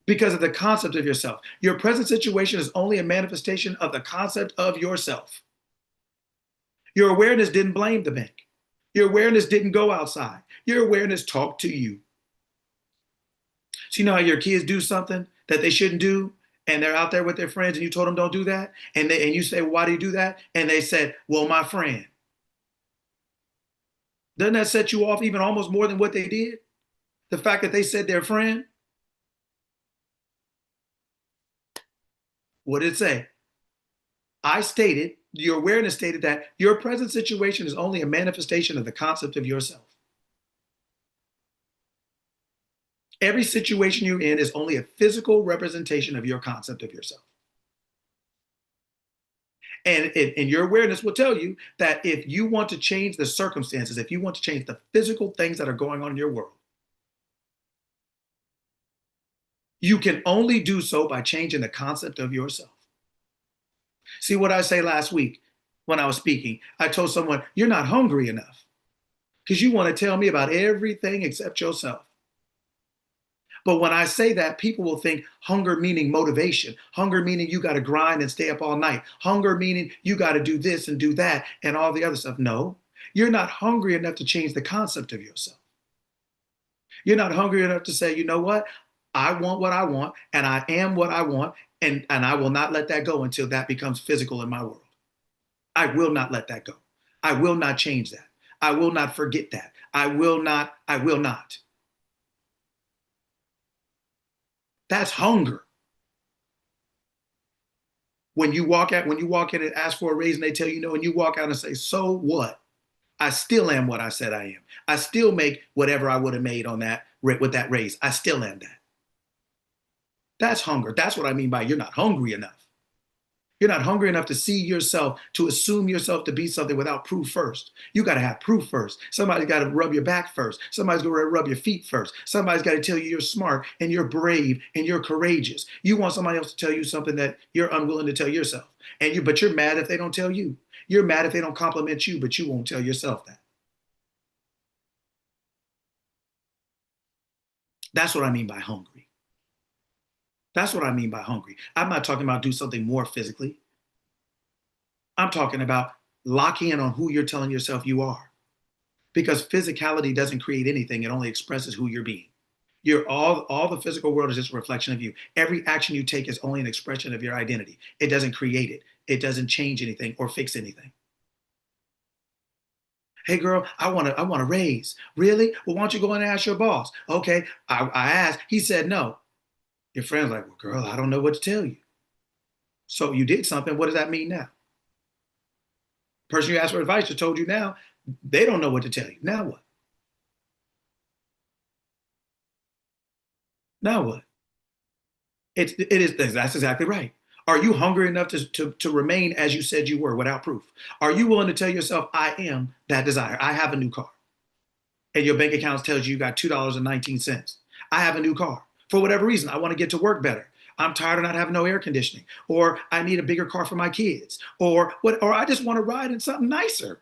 because of the concept of yourself. Your present situation is only a manifestation of the concept of yourself. Your awareness didn't blame the bank. Your awareness didn't go outside. Your awareness talked to you. So you know how your kids do something that they shouldn't do, and they're out there with their friends, and you told them don't do that, and you say, well, why do you do that? And they said, well, my friend. Doesn't that set you off even almost more than what they did? The fact that they said their friend. What did it say? Your awareness stated that your present situation is only a manifestation of the concept of yourself. Every situation you're in is only a physical representation of your concept of yourself. And your awareness will tell you that if you want to change the circumstances, if you want to change the physical things that are going on in your world, you can only do so by changing the concept of yourself. See what I say last week when I was speaking? I told someone, you're not hungry enough because you want to tell me about everything except yourself. But when I say that, people will think hunger meaning motivation, hunger meaning you got to grind and stay up all night, hunger meaning you got to do this and do that and all the other stuff. No, you're not hungry enough to change the concept of yourself. You're not hungry enough to say, you know what? I want what I want and I am what I want, and I will not let that go until that becomes physical in my world. I will not let that go. I will not change that. I will not forget that. I will not. That's hunger. When you walk in and ask for a raise and they tell you no, and you walk out and say, so what? I still am what I said I am. I still make whatever I would have made on that with that raise. I still am that. That's hunger. That's what I mean by you're not hungry enough. You're not hungry enough to see yourself, to assume yourself to be something without proof first. You got to have proof first. Somebody's got to rub your back first. Somebody's going to rub your feet first. Somebody's got to tell you you're smart and you're brave and you're courageous. You want somebody else to tell you something that you're unwilling to tell yourself. But you're mad if they don't tell you. You're mad if they don't compliment you, but you won't tell yourself that. That's what I mean by hungry. That's what I mean by hungry. I'm not talking about do something more physically. I'm talking about locking in on who you're telling yourself you are. Because physicality doesn't create anything. It only expresses who you're being. All the physical world is just a reflection of you. Every action you take is only an expression of your identity. It doesn't create it. It doesn't change anything or fix anything. Hey girl, I want to raise. Really? Well, why don't you go in and ask your boss? Okay, I asked. He said no. Your friend's like, well, girl, I don't know what to tell you. So you did something. What does that mean now? Person you asked for advice just told you now, they don't know what to tell you. Now what? Now what? It is, that's exactly right. Are you hungry enough to remain as you said you were without proof? Are you willing to tell yourself, I am that desire? I have a new car. And your bank account tells you got $2.19. I have a new car. For whatever reason, I want to get to work better. I'm tired of not having no air conditioning, or I need a bigger car for my kids, or I just want to ride in something nicer.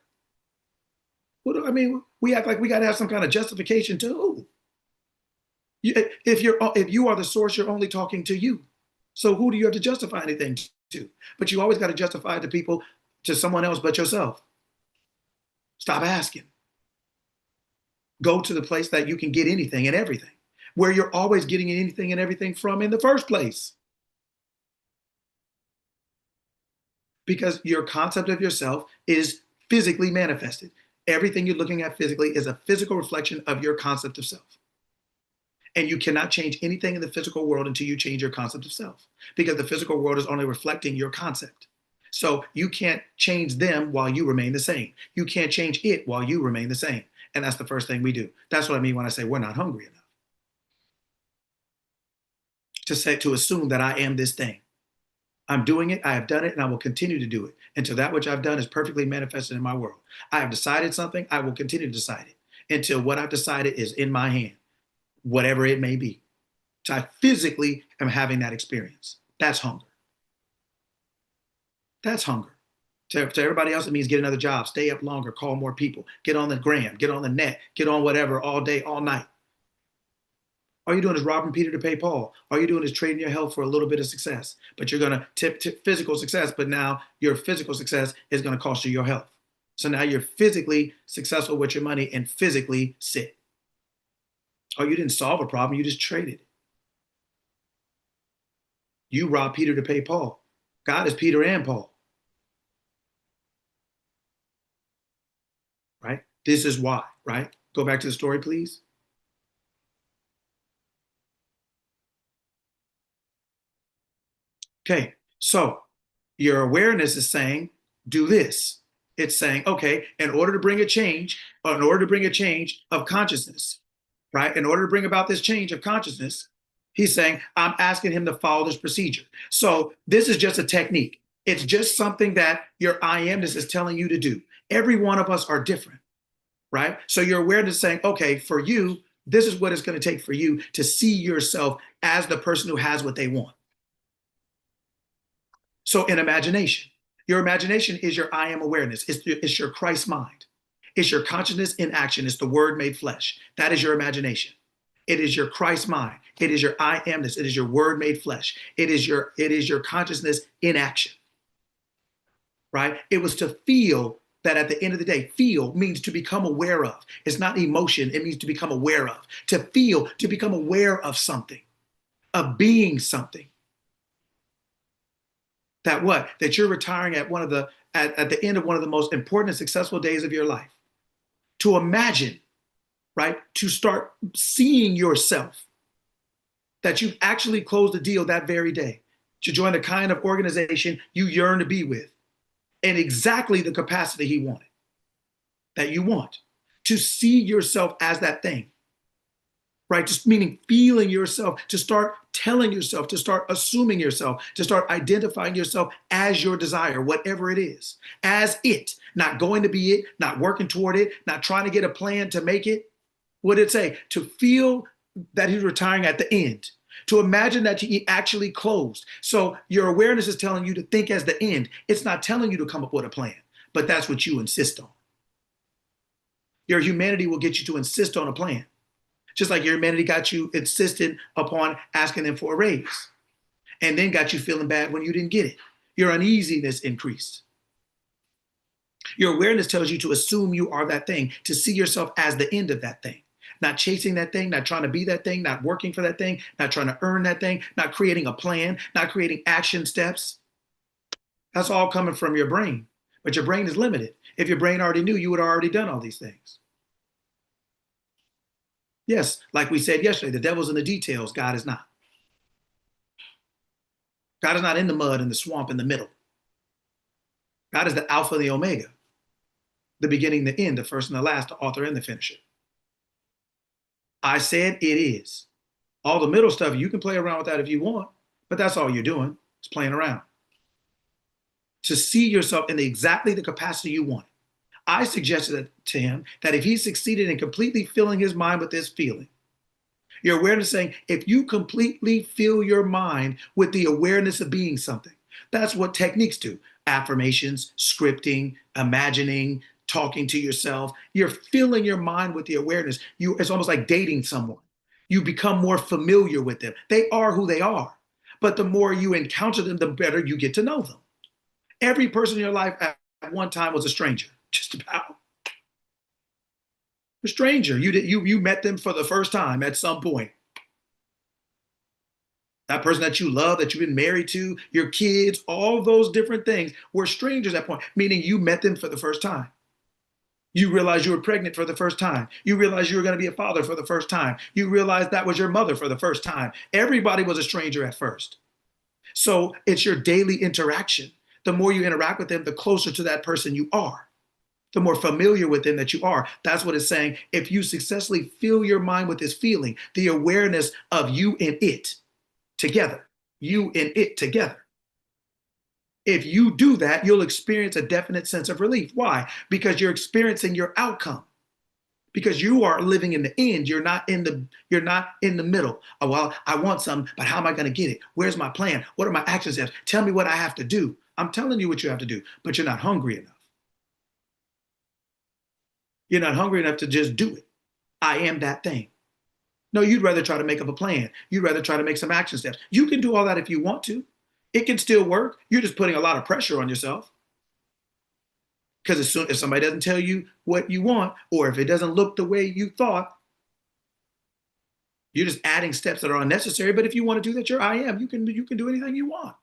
We act like we got to have some kind of justification too. If you are the source, you're only talking to you. So who do you have to justify anything to? But you always got to justify it to people, to someone else but yourself. Stop asking. Go to the place that you can get anything and everything, where you're always getting anything and everything from in the first place. Because your concept of yourself is physically manifested. Everything you're looking at physically is a physical reflection of your concept of self. And you cannot change anything in the physical world until you change your concept of self, because the physical world is only reflecting your concept. So you can't change them while you remain the same. You can't change it while you remain the same. And that's the first thing we do. That's what I mean when I say we're not hungry enough. To assume that I am this thing. I'm doing it, I have done it, and I will continue to do it until that which I've done is perfectly manifested in my world. I have decided something, I will continue to decide it until what I've decided is in my hand, whatever it may be. So I physically am having that experience. That's hunger. That's hunger. To everybody else, it means get another job, stay up longer, call more people, get on the gram, get on the net, get on whatever all day, all night. All you're doing is robbing Peter to pay Paul. All you're doing is trading your health for a little bit of success. But you're going to tip physical success, but now your physical success is going to cost you your health. So now you're physically successful with your money and physically sick. Oh, you didn't solve a problem, you just traded it. You robbed Peter to pay Paul. God is Peter and Paul. Right? This is why, right? Go back to the story, please. Okay, so your awareness is saying, do this. It's saying, okay, in order to bring a change, or in order to bring a change of consciousness, right? In order to bring about this change of consciousness, he's saying, I'm asking him to follow this procedure. So this is just a technique. It's just something that your I amness is telling you to do. Every one of us are different, right? So your awareness is saying, okay, for you, this is what it's going to take for you to see yourself as the person who has what they want. So in imagination, your imagination is your I am awareness. It's your Christ mind. It's your consciousness in action. It's the word made flesh. That is your imagination. It is your Christ mind. It is your I amness. It is your word made flesh. It is your consciousness in action. Right? It was to feel that at the end of the day, feel means to become aware of. It's not emotion. It means to become aware of. To feel, to become aware of something, of being something. That what? That you're retiring at at the end of one of the most important and successful days of your life. To imagine, right? To start seeing yourself that you've actually closed a deal that very day to join the kind of organization you yearn to be with in exactly the capacity he wanted, that you want. To see yourself as that thing. Right? Just meaning feeling yourself, to start telling yourself, to start assuming yourself, to start identifying yourself as your desire, whatever it is, as it, not going to be it, not working toward it, not trying to get a plan to make it. What did it say? To feel that he's retiring at the end, to imagine that he actually closed. So your awareness is telling you to think as the end. It's not telling you to come up with a plan, but that's what you insist on. Your humanity will get you to insist on a plan. Just like your humanity got you insistent upon asking them for a raise and then got you feeling bad when you didn't get it. Your uneasiness increased. Your awareness tells you to assume you are that thing, to see yourself as the end of that thing, not chasing that thing, not trying to be that thing, not working for that thing, not trying to earn that thing, not creating a plan, not creating action steps. That's all coming from your brain, but your brain is limited. If your brain already knew, you would have already done all these things. Yes, like we said yesterday, the devil's in the details, God is not. God is not in the mud and the swamp in the middle. God is the Alpha and the Omega, the beginning, the end, the first and the last, the author and the finisher. I said it is. All the middle stuff, you can play around with that if you want, but that's all you're doing, is playing around. To see yourself in exactly the capacity you want. I suggested to him that if he succeeded in completely filling his mind with this feeling, your awareness saying, if you completely fill your mind with the awareness of being something, that's what techniques do. Affirmations, scripting, imagining, talking to yourself. You're filling your mind with the awareness. It's almost like dating someone. You become more familiar with them. They are who they are. But the more you encounter them, the better you get to know them. Every person in your life at one time was a stranger. Just about a stranger. You met them for the first time at some point. That person that you love, that you've been married to, your kids, all those different things were strangers at that point, meaning you met them for the first time. You realized you were pregnant for the first time. You realized you were going to be a father for the first time. You realized that was your mother for the first time. Everybody was a stranger at first. So it's your daily interaction. The more you interact with them, the closer to that person you are. The more familiar with them that you are. That's what it's saying. If you successfully fill your mind with this feeling, the awareness of you and it together, you and it together. If you do that, you'll experience a definite sense of relief. Why? Because you're experiencing your outcome. Because you are living in the end. You're not in the middle. Oh, well, I want something, but how am I going to get it? Where's my plan? What are my action steps? Tell me what I have to do. I'm telling you what you have to do, but you're not hungry enough. You're not hungry enough to just do it. I am that thing. No, you'd rather try to make up a plan. You'd rather try to make some action steps. You can do all that if you want to. It can still work. You're just putting a lot of pressure on yourself. Because as soon if somebody doesn't tell you what you want, or if it doesn't look the way you thought, you're just adding steps that are unnecessary. But if you want to do that, you're I am. You can do anything you want.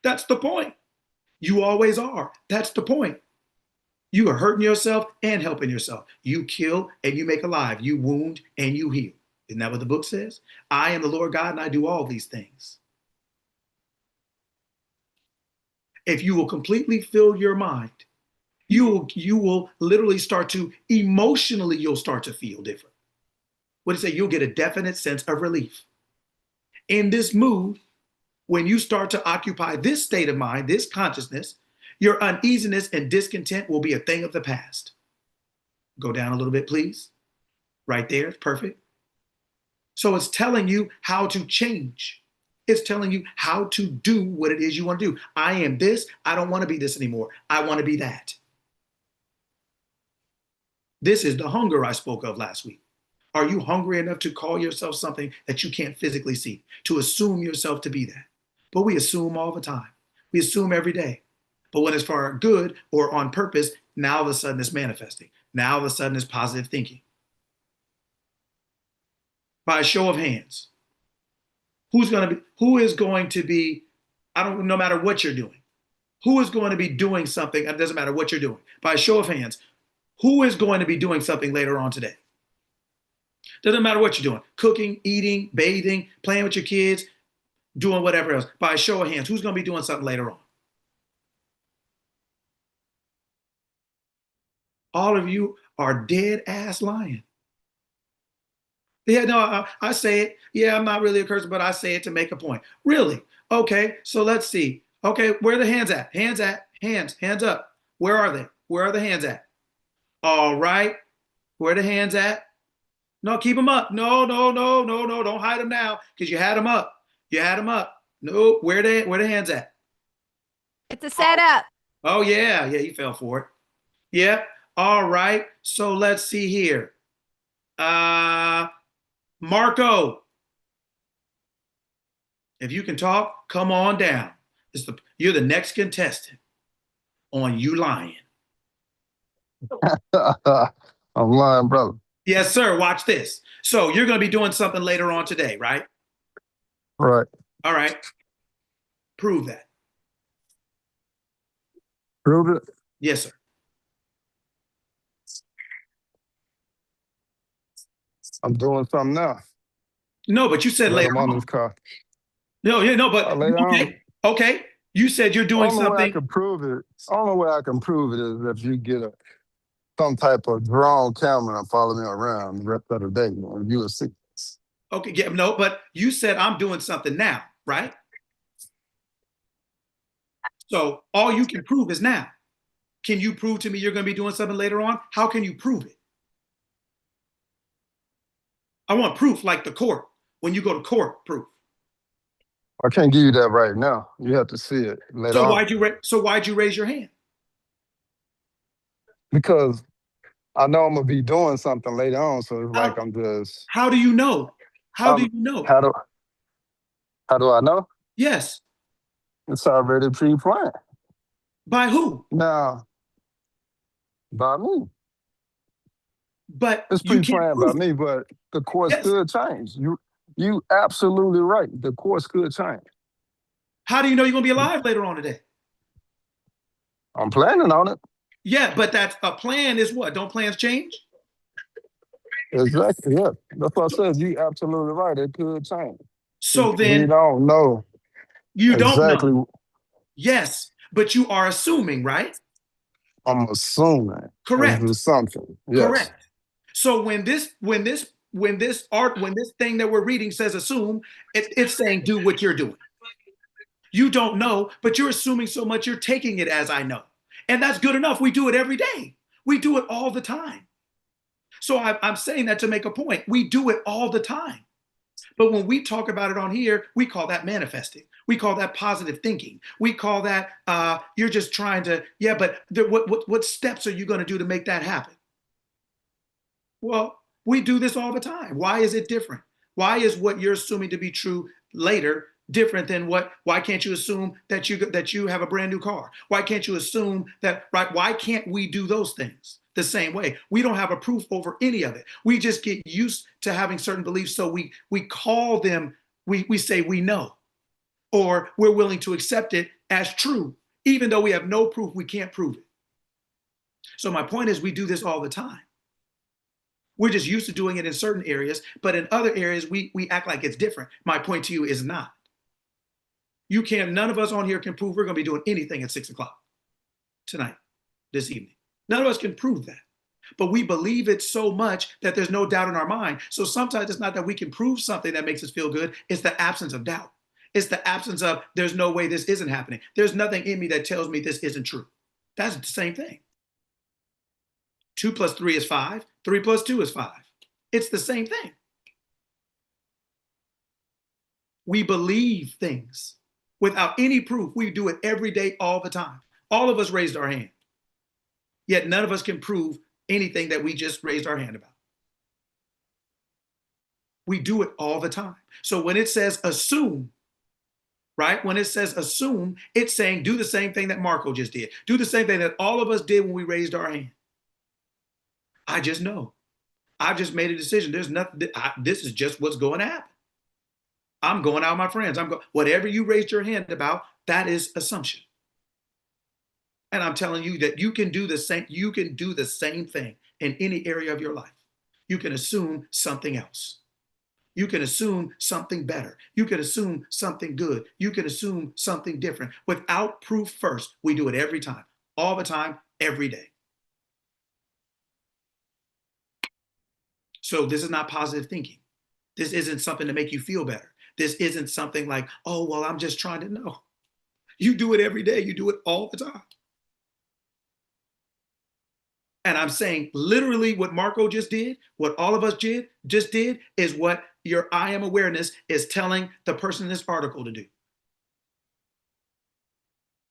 That's the point. You always are. That's the point. You are hurting yourself and helping yourself. You kill and you make alive. You wound and you heal. Isn't that what the book says? I am the Lord God and I do all these things. If you will completely fill your mind, you will literally start to emotionally, you'll start to feel different. What did it say? You'll get a definite sense of relief. In this mood, when you start to occupy this state of mind, this consciousness, your uneasiness and discontent will be a thing of the past. Go down a little bit, please. Right there, perfect. So it's telling you how to change. It's telling you how to do what it is you want to do. I am this. I don't want to be this anymore. I want to be that. This is the hunger I spoke of last week. Are you hungry enough to call yourself something that you can't physically see, to assume yourself to be that? But we assume all the time. We assume every day. But when it's for our good or on purpose, now all of a sudden it's manifesting. Now all of a sudden it's positive thinking. By a show of hands, who is going to be, no matter what you're doing, who is going to be doing something, it doesn't matter what you're doing. By a show of hands, who is going to be doing something later on today? Doesn't matter what you're doing, cooking, eating, bathing, playing with your kids, doing whatever else. By a show of hands, who's going to be doing something later on? All of you are dead ass lying. Yeah, no, I say it. Yeah, I'm not really a cursor, but I say it to make a point. Really? Okay, so let's see. Okay, where are the hands at? Hands up. Where are they? Where are the hands at? All right, where are the hands at? No, keep them up. No, don't hide them now because you had them up. No, where the hands at? It's a setup. Oh, yeah, you fell for it. Yeah, all right, so let's see here. Marco, if you can talk, come on down. You're the next contestant on You Lying. I'm lying, brother. Yes, sir. Watch this. So you're going to be doing something later on today, right? Right. All right. Prove that. Prove it. Yes, sir. I'm doing something now. No, but you said Let later him on on. this car. No, but later on. Okay. You said you're doing Only way I something. can prove it. Only way I can prove it is if you get some type of drone camera and follow me around the rest of the day. You will see. Okay, yeah, no, but you said I'm doing something now, right? So all you can prove is now. Can you prove to me you're going to be doing something later on? How can you prove it? I want proof like the court. When you go to court, proof. I can't give you that right now. You have to see it later on. Why'd you raise your hand? Because I know I'm gonna be doing something later on, so it's like I'm just. How do you know? How do you know? How do I know? Yes. It's already pre-planned. By who? Now, by me. But it's you pre-planned by me, but the course could change. You absolutely right. The course could change. How do you know you're gonna be alive later on today? I'm planning on it. Yeah, but that's a plan is what? Don't plans change? Exactly, yeah. That's what I said. You absolutely right. It could change. So then we don't know. You exactly. don't know. Yes, but you are assuming, right? I'm assuming. Correct. It's something. Yes. Correct. So when this thing that we're reading says assume, it's saying do what you're doing. You don't know, but you're assuming so much you're taking it as I know. And that's good enough. We do it every day. We do it all the time. So I'm saying that to make a point. We do it all the time. But when we talk about it on here, we call that manifesting. We call that positive thinking. We call that you're just trying to, but what steps are you going to do to make that happen? Well, we do this all the time. Why is it different? Why is what you're assuming to be true later different than why can't you assume that you have a brand new car? Why can't you assume that, right? Why can't we do those things the same way? We don't have a proof over any of it. We just get used to having certain beliefs. So we call them, we say we know, or we're willing to accept it as true, even though we have no proof, we can't prove it. So my point is, we do this all the time. We're just used to doing it in certain areas, but in other areas, we act like it's different. My point to you is not. You can't, none of us on here can prove we're going to be doing anything at 6 o'clock tonight, this evening. None of us can prove that. But we believe it so much that there's no doubt in our mind. So sometimes it's not that we can prove something that makes us feel good. It's the absence of doubt. It's the absence of, there's no way this isn't happening. There's nothing in me that tells me this isn't true. That's the same thing. 2 plus 3 is 5. 3 plus 2 is 5. It's the same thing. We believe things without any proof. We do it every day, all the time. All of us raised our hand. Yet none of us can prove anything that we just raised our hand about. We do it all the time. So when it says assume, right? When it says assume, it's saying do the same thing that Marco just did. Do the same thing that all of us did when we raised our hand. I just know. I've just made a decision. There's nothing, this is just what's going to happen. I'm going out with my friends. Whatever you raised your hand about, that is assumption. And I'm telling you that you can do the same thing in any area of your life. You can assume something else. You can assume something better. You can assume something good. You can assume something different. Without proof first, we do it every time, all the time, every day. So this is not positive thinking. This isn't something to make you feel better. This isn't something like, oh, well, I'm just trying to know. You do it every day. You do it all the time. And I'm saying literally what Marco just did, what all of us just did is what your I am awareness is telling the person in this article to do.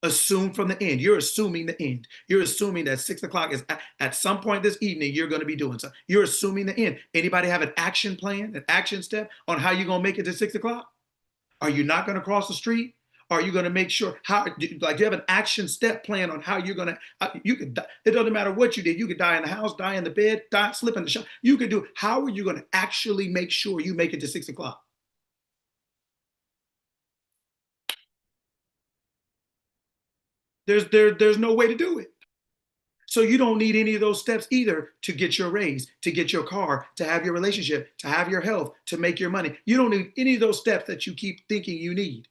Assume from the end. You're assuming the end. You're assuming that 6 o'clock is at some point this evening, you're going to be doing something. You're assuming the end. Anybody have an action plan, an action step on how you're going to make it to 6 o'clock? Are you not going to cross the street? Are you going to make sure you have an action step plan on how you're going to, you could die. It doesn't matter what you did. You could die in the house, die in the bed, slip in the shower. You could do, how are you going to actually make sure you make it to 6 o'clock? There's no way to do it. So you don't need any of those steps either to get your raise, to get your car, to have your relationship, to have your health, to make your money. You don't need any of those steps that you keep thinking you need.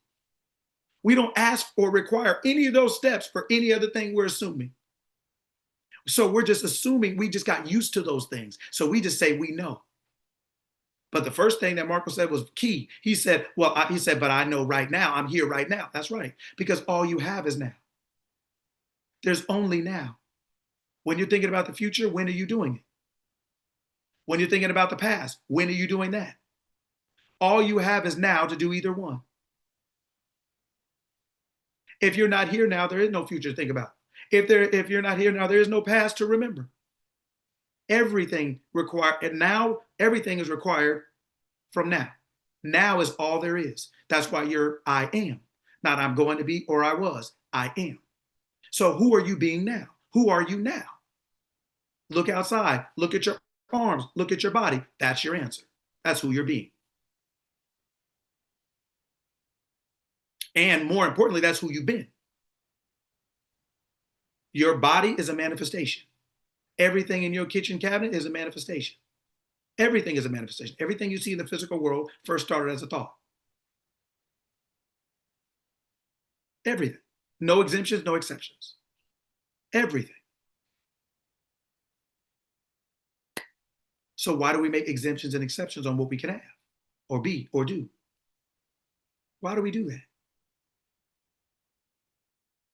We don't ask or require any of those steps for any other thing we're assuming. So we're just assuming, we just got used to those things. So we just say we know. But the first thing that Marco said was key. He said, but I know right now, I'm here right now. That's right. Because all you have is now. There's only now. When you're thinking about the future, when are you doing it? When you're thinking about the past, when are you doing that? All you have is now to do either one. If you're not here now, there is no future to think about. If you're not here now, there is no past to remember. Everything required, and now everything is required from now. Now is all there is. That's why you're I am. Not I'm going to be or I was. I am. So who are you being now? Who are you now? Look outside. Look at your arms. Look at your body. That's your answer. That's who you're being. And more importantly, that's who you've been. Your body is a manifestation. Everything in your kitchen cabinet is a manifestation. Everything is a manifestation. Everything you see in the physical world first started as a thought. Everything. No exemptions, no exceptions. Everything. So why do we make exemptions and exceptions on what we can have or be or do? Why do we do that?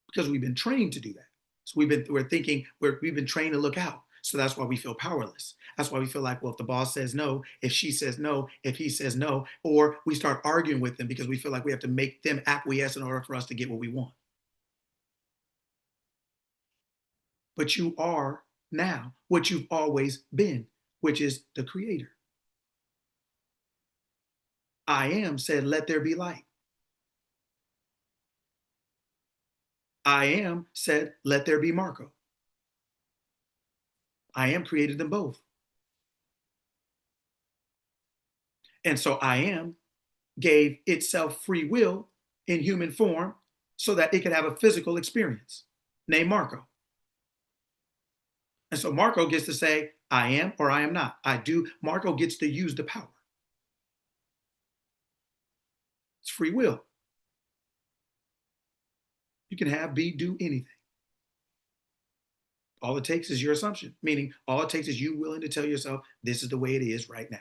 Because we've been trained to do that. So we've been trained to look out. So that's why we feel powerless. That's why we feel like, well, if the boss says no, if she says no, if he says no, or we start arguing with them because we feel like we have to make them acquiesce in order for us to get what we want. But you are now what you've always been, which is the creator. I am said, let there be light. I am said, let there be Marco. I am created them both. And so I am gave itself free will in human form so that it could have a physical experience named Marco. And so Marco gets to say, I am or I am not. I do. Marco gets to use the power. It's free will. You can have, be, do anything. All it takes is your assumption, meaning all it takes is you willing to tell yourself, this is the way it is right now.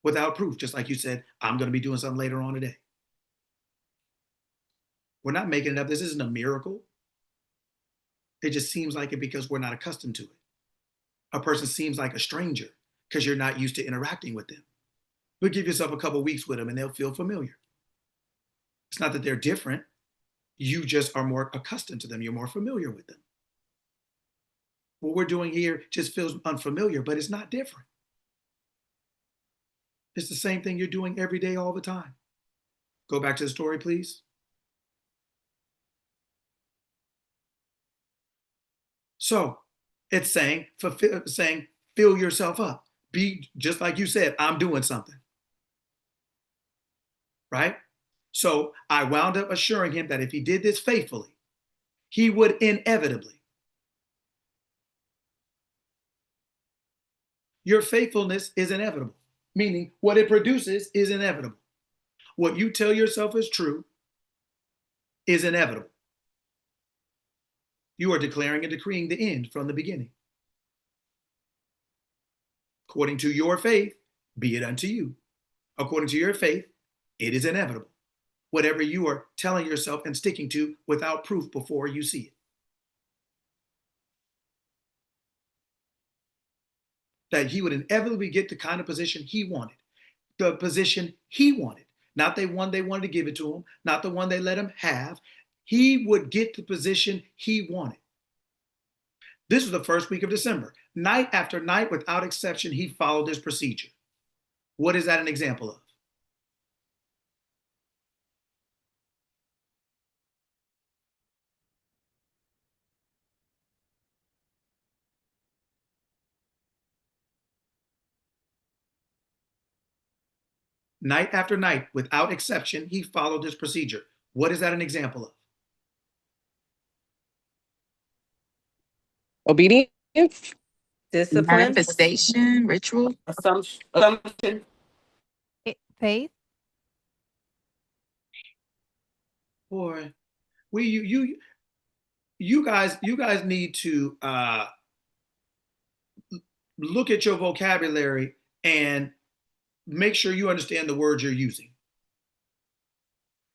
Without proof, just like you said, I'm going to be doing something later on today. We're not making it up. This isn't a miracle. It just seems like it because we're not accustomed to it. A person seems like a stranger because you're not used to interacting with them. But give yourself a couple of weeks with them and they'll feel familiar. It's not that they're different. You just are more accustomed to them. You're more familiar with them. What we're doing here just feels unfamiliar, but it's not different. It's the same thing you're doing every day, all the time. Go back to the story, please. So it's saying fill yourself up. Be just like you said, I'm doing something. Right? So I wound up assuring him that if he did this faithfully, he would inevitably. Your faithfulness is inevitable, meaning what it produces is inevitable. What you tell yourself is true is inevitable. You are declaring and decreeing the end from the beginning. According to your faith, be it unto you. According to your faith, it is inevitable. Whatever you are telling yourself and sticking to without proof before you see it. That he would inevitably get the kind of position he wanted, the position he wanted, not the one they wanted to give it to him, not the one they let him have. He would get the position he wanted. This was the first week of December. Night after night, without exception, he followed this procedure. What is that an example of? Night after night, without exception, he followed this procedure. What is that an example of? Obedience, Discipline. Manifestation, ritual. assumption. Faith. Boy, you guys need to look at your vocabulary and make sure you understand the words you're using.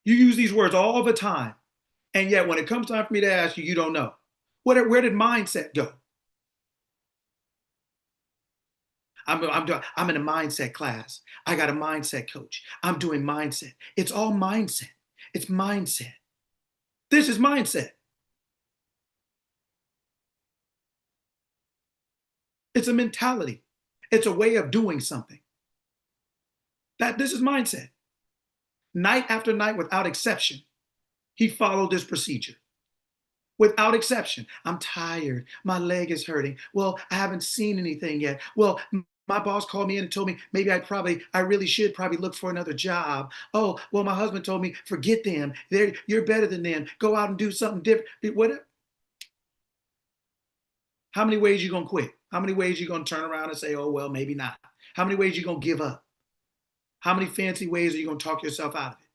You use these words all the time, and yet when it comes time for me to ask you, you don't know. Where did mindset go? I'm in a mindset class. I got a mindset coach. I'm doing mindset. It's all mindset. It's mindset. This is mindset. It's a mentality. It's a way of doing something. This is mindset. Night after night, without exception, he followed this procedure. Without exception. I'm tired. My leg is hurting. Well, I haven't seen anything yet. Well, my boss called me in and told me maybe I really should probably look for another job. Oh, well, my husband told me, forget them. You're better than them. Go out and do something different. What? How many ways you gonna quit? How many ways you gonna turn around and say, oh, well, maybe not? How many ways you gonna give up? How many fancy ways are you gonna talk yourself out of it?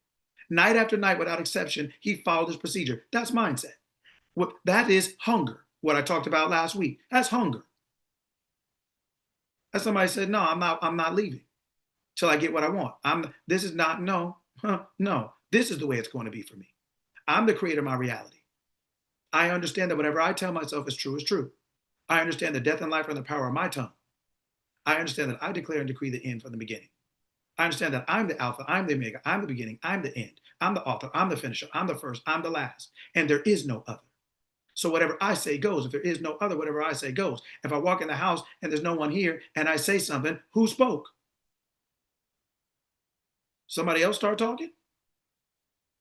Night after night, without exception, he followed this procedure. That's mindset. That is hunger. What I talked about last week. That's hunger. As somebody said, no, I'm not leaving till I get what I want. This is not, no, no. This is the way it's going to be for me. I'm the creator of my reality. I understand that whatever I tell myself is true. I understand that death and life are in the power of my tongue. I understand that I declare and decree the end from the beginning. I understand that I'm the Alpha, I'm the Omega, I'm the beginning, I'm the end. I'm the author, I'm the finisher, I'm the first, I'm the last, and there is no other. So whatever I say goes. If there is no other, whatever I say goes. If I walk in the house and there's no one here and I say something, who spoke? Somebody else start talking?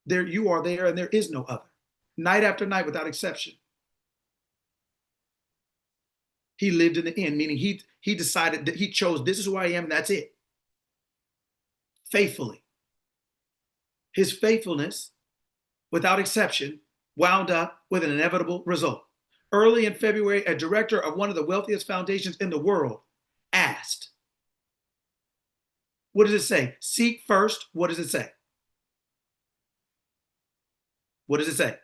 There, you are there and there is no other. night after night without exception. He lived in the end, meaning he decided that he chose, this is who I am, and that's it. Faithfully. His faithfulness, without exception, wound up with an inevitable result. Early in February, a director of one of the wealthiest foundations in the world asked, what does it say? Seek first. What does it say? What does it say?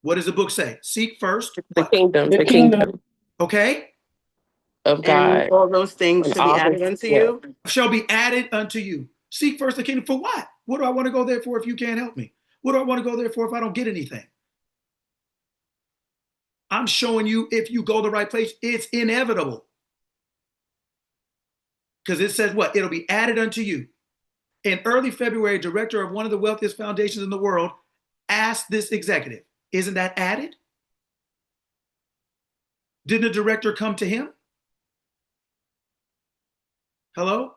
What does the book say? Seek first. The What? kingdom, the kingdom Okay. of And God. all those things And should be all added this- unto yeah. you. Shall be added unto you. Seek first the kingdom for what? What do I want to go there for if you can't help me? What do I want to go there for if I don't get anything? I'm showing you if you go the right place, it's inevitable. Because it says what? It'll be added unto you. In early February, director of one of the wealthiest foundations in the world asked this executive, isn't that added? Didn't the director come to him? Hello?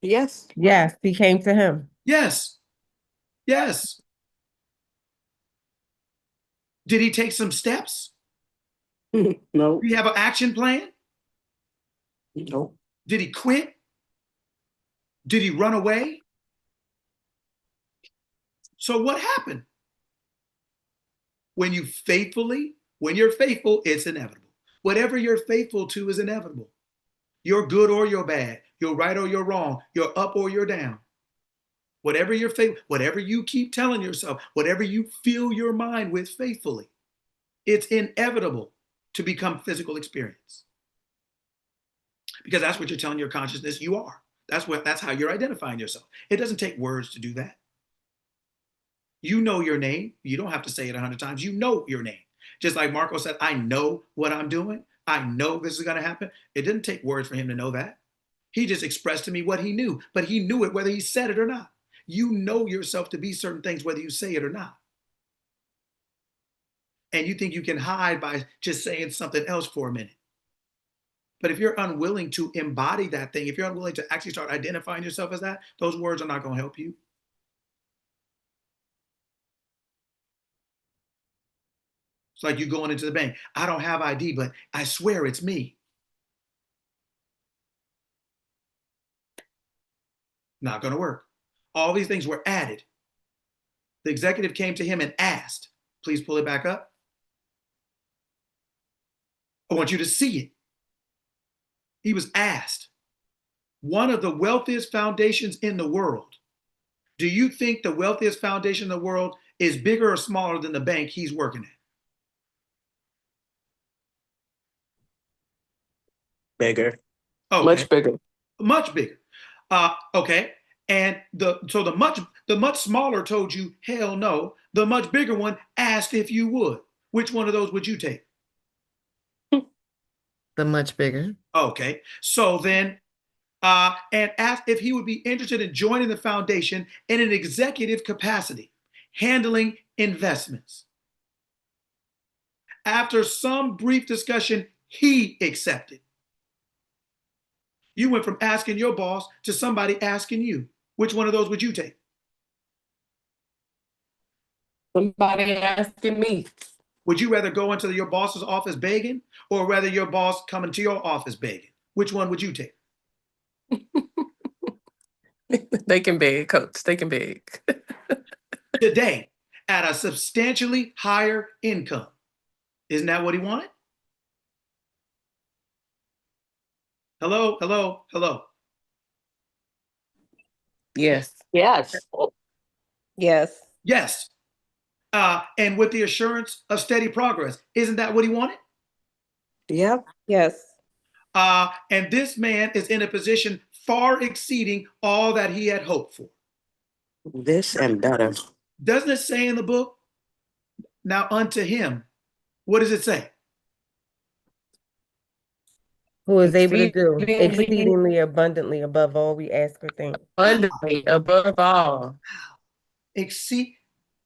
Yes. Yes, he came to him. Yes. Yes. Did he take some steps? No. Did he have an action plan? Nope. Did he quit? Did he run away? So what happened? When you're faithful, it's inevitable. Whatever you're faithful to is inevitable. You're good or you're bad. You're right or you're wrong. You're up or you're down. Whatever you're faithful, whatever you keep telling yourself, whatever you fill your mind with faithfully, it's inevitable to become physical experience. Because that's what you're telling your consciousness you are. That's how you're identifying yourself. It doesn't take words to do that. You know your name. You don't have to say it 100 times. You know your name. Just like Marco said, I know what I'm doing. I know this is going to happen. It didn't take words for him to know that. He just expressed to me what he knew, but he knew it whether he said it or not. You know yourself to be certain things whether you say it or not. And you think you can hide by just saying something else for a minute. But if you're unwilling to embody that thing, if you're unwilling to actually start identifying yourself as that, those words are not going to help you. It's like you going into the bank. I don't have ID, but I swear it's me. Not going to work. All these things were added. The executive came to him and asked, please pull it back up. I want you to see it. He was asked, one of the wealthiest foundations in the world. Do you think the wealthiest foundation in the world is bigger or smaller than the bank he's working at? Bigger. Okay. Much bigger. Much bigger. Okay. And the much smaller told you, hell no. The much bigger one asked if you would. Which one of those would you take? The much bigger. Okay. So then, and asked if he would be interested in joining the foundation in an executive capacity, handling investments. After some brief discussion, he accepted. You went from asking your boss to somebody asking you. Which one of those would you take? Somebody asking me. Would you rather go into your boss's office begging or rather your boss coming to your office begging? Which one would you take? They can beg, coach. They can beg. Today, at a substantially higher income. Isn't that what he wanted? Hello, hello, hello. Yes. Yes. Yes. Yes. And with the assurance of steady progress. Isn't that what he wanted? Yep. Yes. And this man is in a position far exceeding all that he had hoped for. This and better. Doesn't it say in the book? Now unto him, what does it say? Who is able to do Exceedingly- exceedingly abundantly above all we ask or think. Abundantly above all.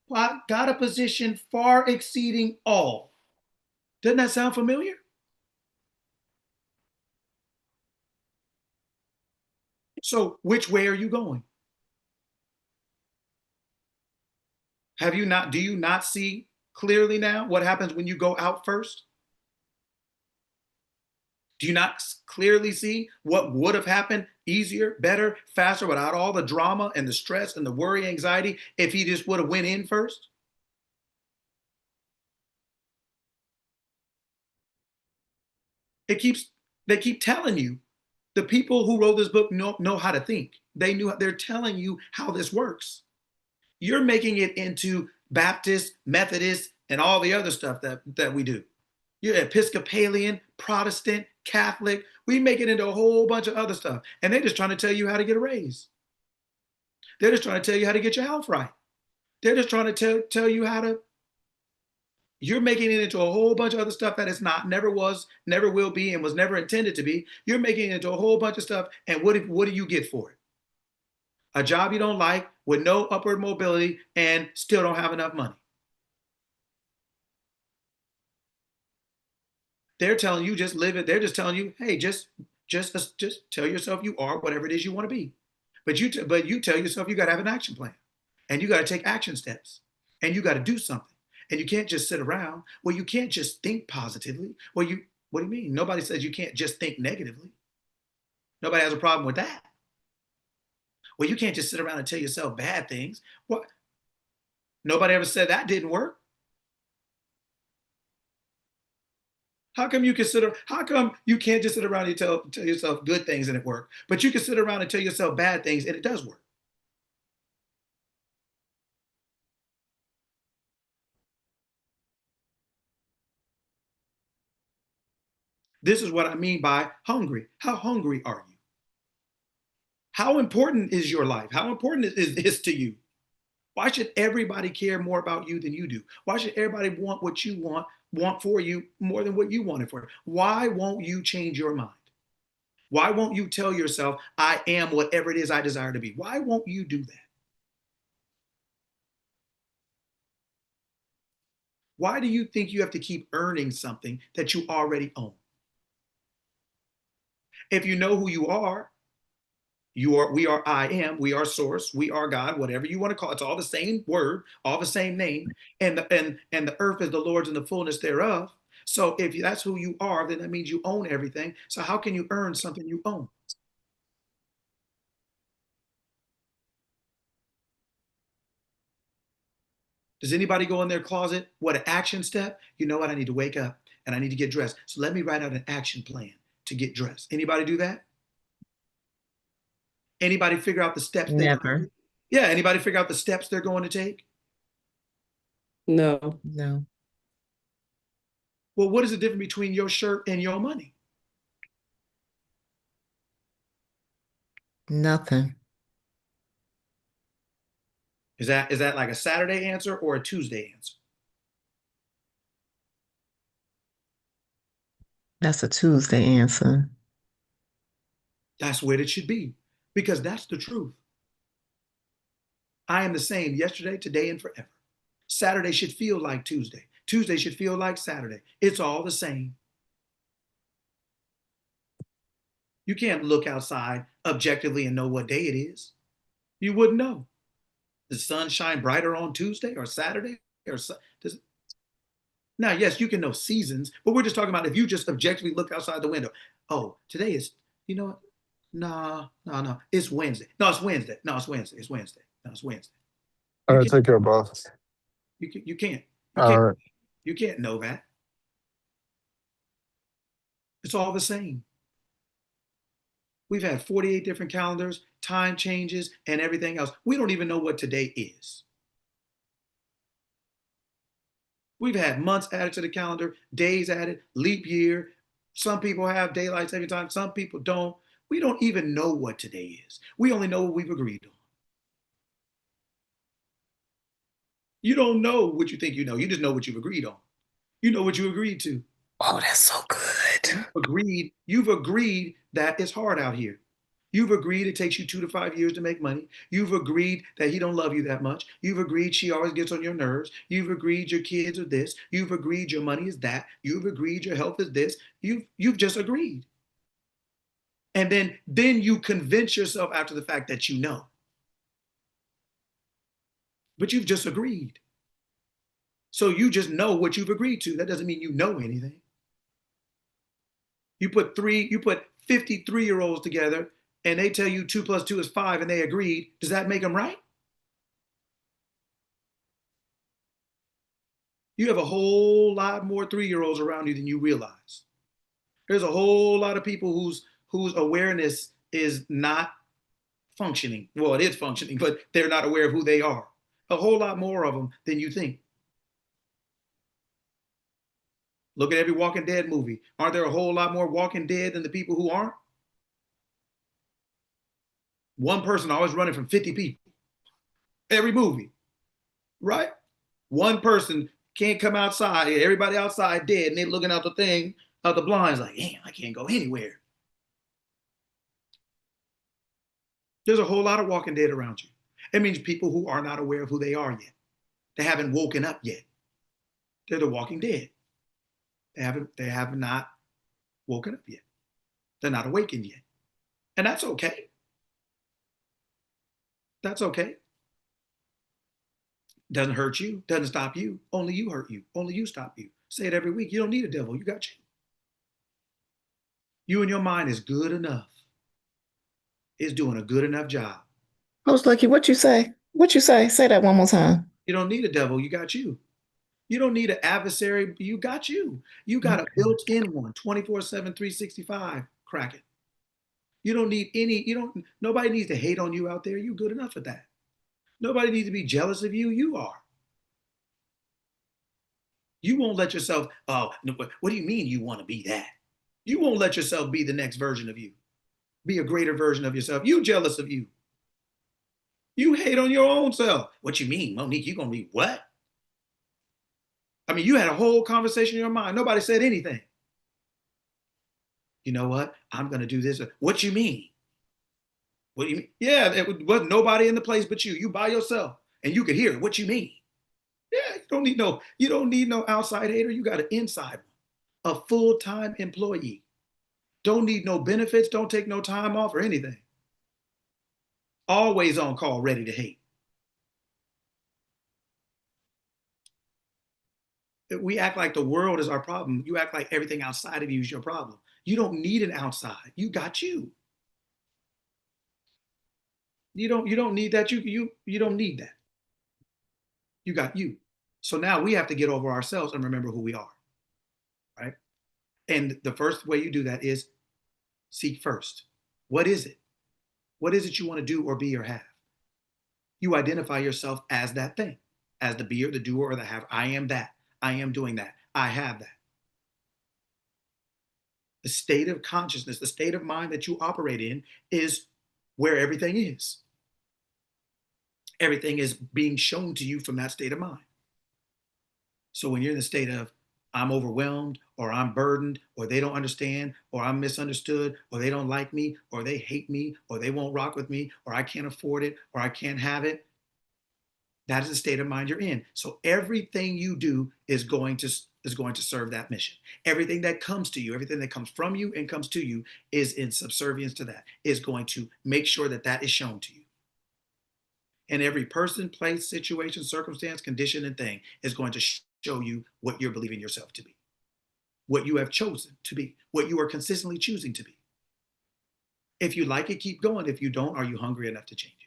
Got a position far exceeding all. Doesn't that sound familiar? So which way are you going? Do you not see clearly now what happens when you go out first? Do you not clearly see what would have happened easier, better, faster, without all the drama and the stress and the worry, anxiety, if he just would have went in first? They keep telling you, the people who wrote this book know how to think. They're telling you how this works. You're making it into Baptist, Methodist, and all the other stuff that we do. You're Episcopalian, Protestant, Catholic. We make it into a whole bunch of other stuff. And they're just trying to tell you how to get a raise. They're just trying to tell you how to get your health right. They're just trying to tell you how to. You're making it into a whole bunch of other stuff that it's not, never was, never will be, and was never intended to be. You're making it into a whole bunch of stuff. And what do you get for it? A job you don't like with no upward mobility and still don't have enough money. They're telling you just live it. They're just telling you, hey, just tell yourself you are whatever it is you want to be. But you tell yourself you got to have an action plan, and you got to take action steps, and you got to do something. And you can't just sit around. Well, you can't just think positively. Well, what do you mean? Nobody says you can't just think negatively. Nobody has a problem with that. Well, you can't just sit around and tell yourself bad things. What? Nobody ever said that didn't work. How come you can't just sit around and tell yourself good things and it works, but you can sit around and tell yourself bad things and it does work? This is what I mean by hungry. How hungry are you? How important is your life? How important is this to you? Why should everybody care more about you than you do? Why should everybody want what you want for you more than what you want it for? Why won't you change your mind? Why won't you tell yourself, I am whatever it is I desire to be? Why won't you do that? Why do you think you have to keep earning something that you already own? If you know who you are, we are I am, we are source, we are God, whatever you want to call it. It's all the same word, all the same name. And the earth is the Lord's and the fullness thereof. So if that's who you are, then that means you own everything. So how can you earn something you own? Does anybody go in their closet? What an action step? You know what? I need to wake up and I need to get dressed. So let me write out an action plan to get dressed. Anybody do that? Anybody figure out the steps? Never. Yeah. Anybody figure out the steps they're going to take? No. No. Well, what is the difference between your shirt and your money? Nothing. Is that like a Saturday answer or a Tuesday answer? That's a Tuesday answer. That's what it should be, because that's the truth. I am the same yesterday, today, and forever. Saturday should feel like Tuesday. Tuesday should feel like Saturday. It's all the same. You can't look outside objectively and know what day it is. You wouldn't know. Does the sun shine brighter on Tuesday or Saturday? Now, yes, you can know seasons, but we're just talking about if you just objectively look outside the window. Oh, today is, you know what? No. It's Wednesday. No, it's Wednesday. No, it's Wednesday. It's Wednesday. No, it's Wednesday. All right, take care, boss. You can't. All right. You can't know that. It's all the same. We've had 48 different calendars, time changes, and everything else. We don't even know what today is. We've had months added to the calendar, days added, leap year. Some people have daylight saving time, some people don't. We don't even know what today is. We only know what we've agreed on. You don't know what you think you know. You just know what you've agreed on. You know what you agreed to. Oh, that's so good. You've agreed that it's hard out here. You've agreed it takes you 2 to 5 years to make money. You've agreed that he don't love you that much. You've agreed she always gets on your nerves. You've agreed your kids are this. You've agreed your money is that. You've agreed your health is this. You've just agreed. And then you convince yourself after the fact that you know. But you've just agreed. So you just know what you've agreed to. That doesn't mean you know anything. You put 53-year-olds together and they tell you 2 + 2 is 5 and they agreed. Does that make them right? You have a whole lot more 3-year-olds around you than you realize. There's a whole lot of people whose awareness is not functioning. Well, it is functioning, but they're not aware of who they are. A whole lot more of them than you think. Look at every Walking Dead movie. Aren't there a whole lot more Walking Dead than the people who aren't? One person always running from 50 people. Every movie, right? One person can't come outside. Everybody outside dead, and they're looking out the thing, out the blinds like, damn, I can't go anywhere. There's a whole lot of Walking Dead around you. It means people who are not aware of who they are yet. They haven't woken up yet. They're the Walking Dead. They have not woken up yet. They're not awakened yet. And that's okay. That's okay. Doesn't hurt you, doesn't stop you. Only you hurt you. Only you stop you. Say it every week. You don't need a devil. You got you. You and your mind is good enough. It's doing a good enough job. Coach Lucky, what you say? What you say? Say that one more time. You don't need a devil. You got you. You don't need an adversary. You got you. You got a built-in one, 24/7, 365. Crack it. You don't need any, nobody needs to hate on you out there. You're good enough at that. Nobody needs to be jealous of you. You are. You won't let yourself, oh, what do you mean you want to be that? You won't let yourself be the next version of you. Be a greater version of yourself. You jealous of you. You hate on your own self. What you mean, Monique? You gonna be what? I mean, you had a whole conversation in your mind. Nobody said anything. You know what? I'm gonna do this. What you mean? What do you mean? Yeah, there was nobody in the place but you. You by yourself, and you could hear it. What you mean? Yeah, you don't need no outside hater. You got an inside one, a full-time employee. Don't need no benefits. Don't take no time off or anything. Always on call, ready to hate. We act like the world is our problem. You act like everything outside of you is your problem. You don't need an outside. You got you. You don't need that. You don't need that. You got you. So now we have to get over ourselves and remember who we are. Right? And the first way you do that is seek first. What is it? What is it you want to do or be or have? You identify yourself as that thing, as the be or the doer or the have. I am that. I am doing that. I have that. The state of consciousness, the state of mind that you operate in is where everything is. Everything is being shown to you from that state of mind. So when you're in the state of, I'm overwhelmed, or I'm burdened, or they don't understand, or I'm misunderstood, or they don't like me, or they hate me, or they won't rock with me, or I can't afford it, or I can't have it, that is the state of mind you're in. So everything you do is going to serve that mission. Everything that comes to you, everything that comes from you and comes to you is in subservience to that, is going to make sure that that is shown to you. And every person, place, situation, circumstance, condition, and thing is going to show you what you're believing yourself to be, what you have chosen to be, what you are consistently choosing to be. If you like it, keep going. If you don't, are you hungry enough to change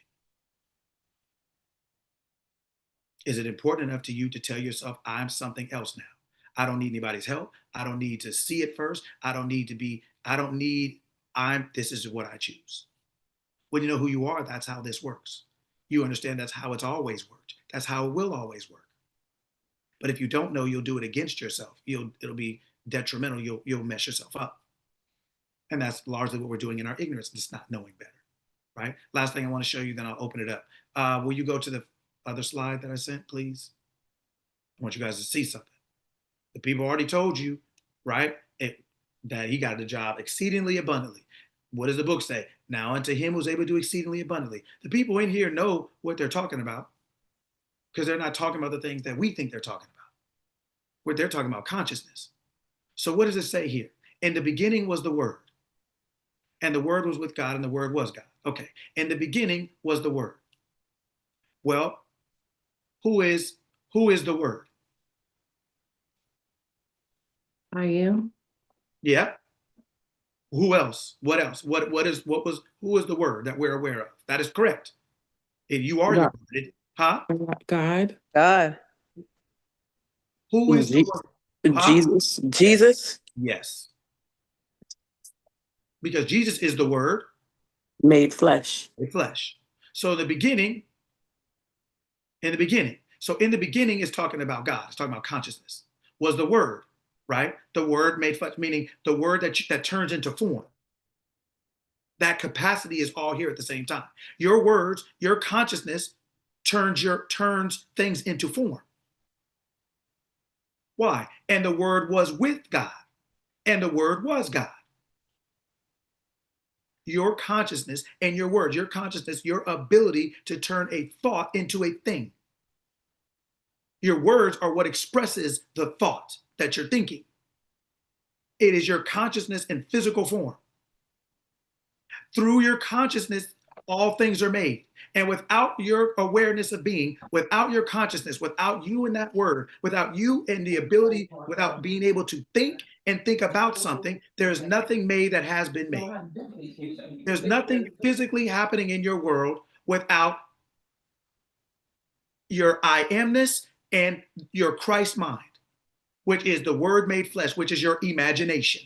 it? Is it important enough to you to tell yourself, I'm something else now? I don't need anybody's help. I don't need to see it first. This is what I choose. When you know who you are, that's how this works. You understand that's how it's always worked. That's how it will always work. But if you don't know, you'll do it against yourself. It'll be detrimental. You'll mess yourself up. And that's largely what we're doing in our ignorance, just not knowing better, right? Last thing I want to show you, then I'll open it up. Will you go to the other slide that I sent, please? I want you guys to see something. The people already told you, right, that he got the job exceedingly abundantly. What does the book say? Now unto him who's able to do exceedingly abundantly. The people in here know what they're talking about because they're not talking about the things that we think they're talking about. What they're talking about, consciousness. So what does it say here? In the beginning was the Word. And the Word was with God, and the Word was God. Okay. In the beginning was the Word. Well, who is the Word? I am. Yeah. Who else? What else? Who is the Word that we're aware of? That is correct. If you are your God. Word, huh? God. God. Who is the Je- Word? Huh? Jesus. Yes. Jesus Yes. Because Jesus is the Word, made flesh. the flesh. So in the beginning, So in the beginning is talking about God. It's talking about consciousness. Was the Word, right? The Word made flesh, meaning the Word that turns into form. That capacity is all here at the same time. Your words, your consciousness turns things into form. Why? And the Word was with God, and the Word was God. Your consciousness and your words, your consciousness, your ability to turn a thought into a thing. Your words are what expresses the thought that you're thinking. It is your consciousness in physical form. Through your consciousness, all things are made. And without your awareness of being, without your consciousness, without you in that word, without you and the ability, without being able to think and think about something, there's nothing made that has been made. There's nothing physically happening in your world without your I amness and your Christ mind, which is the word made flesh, which is your imagination.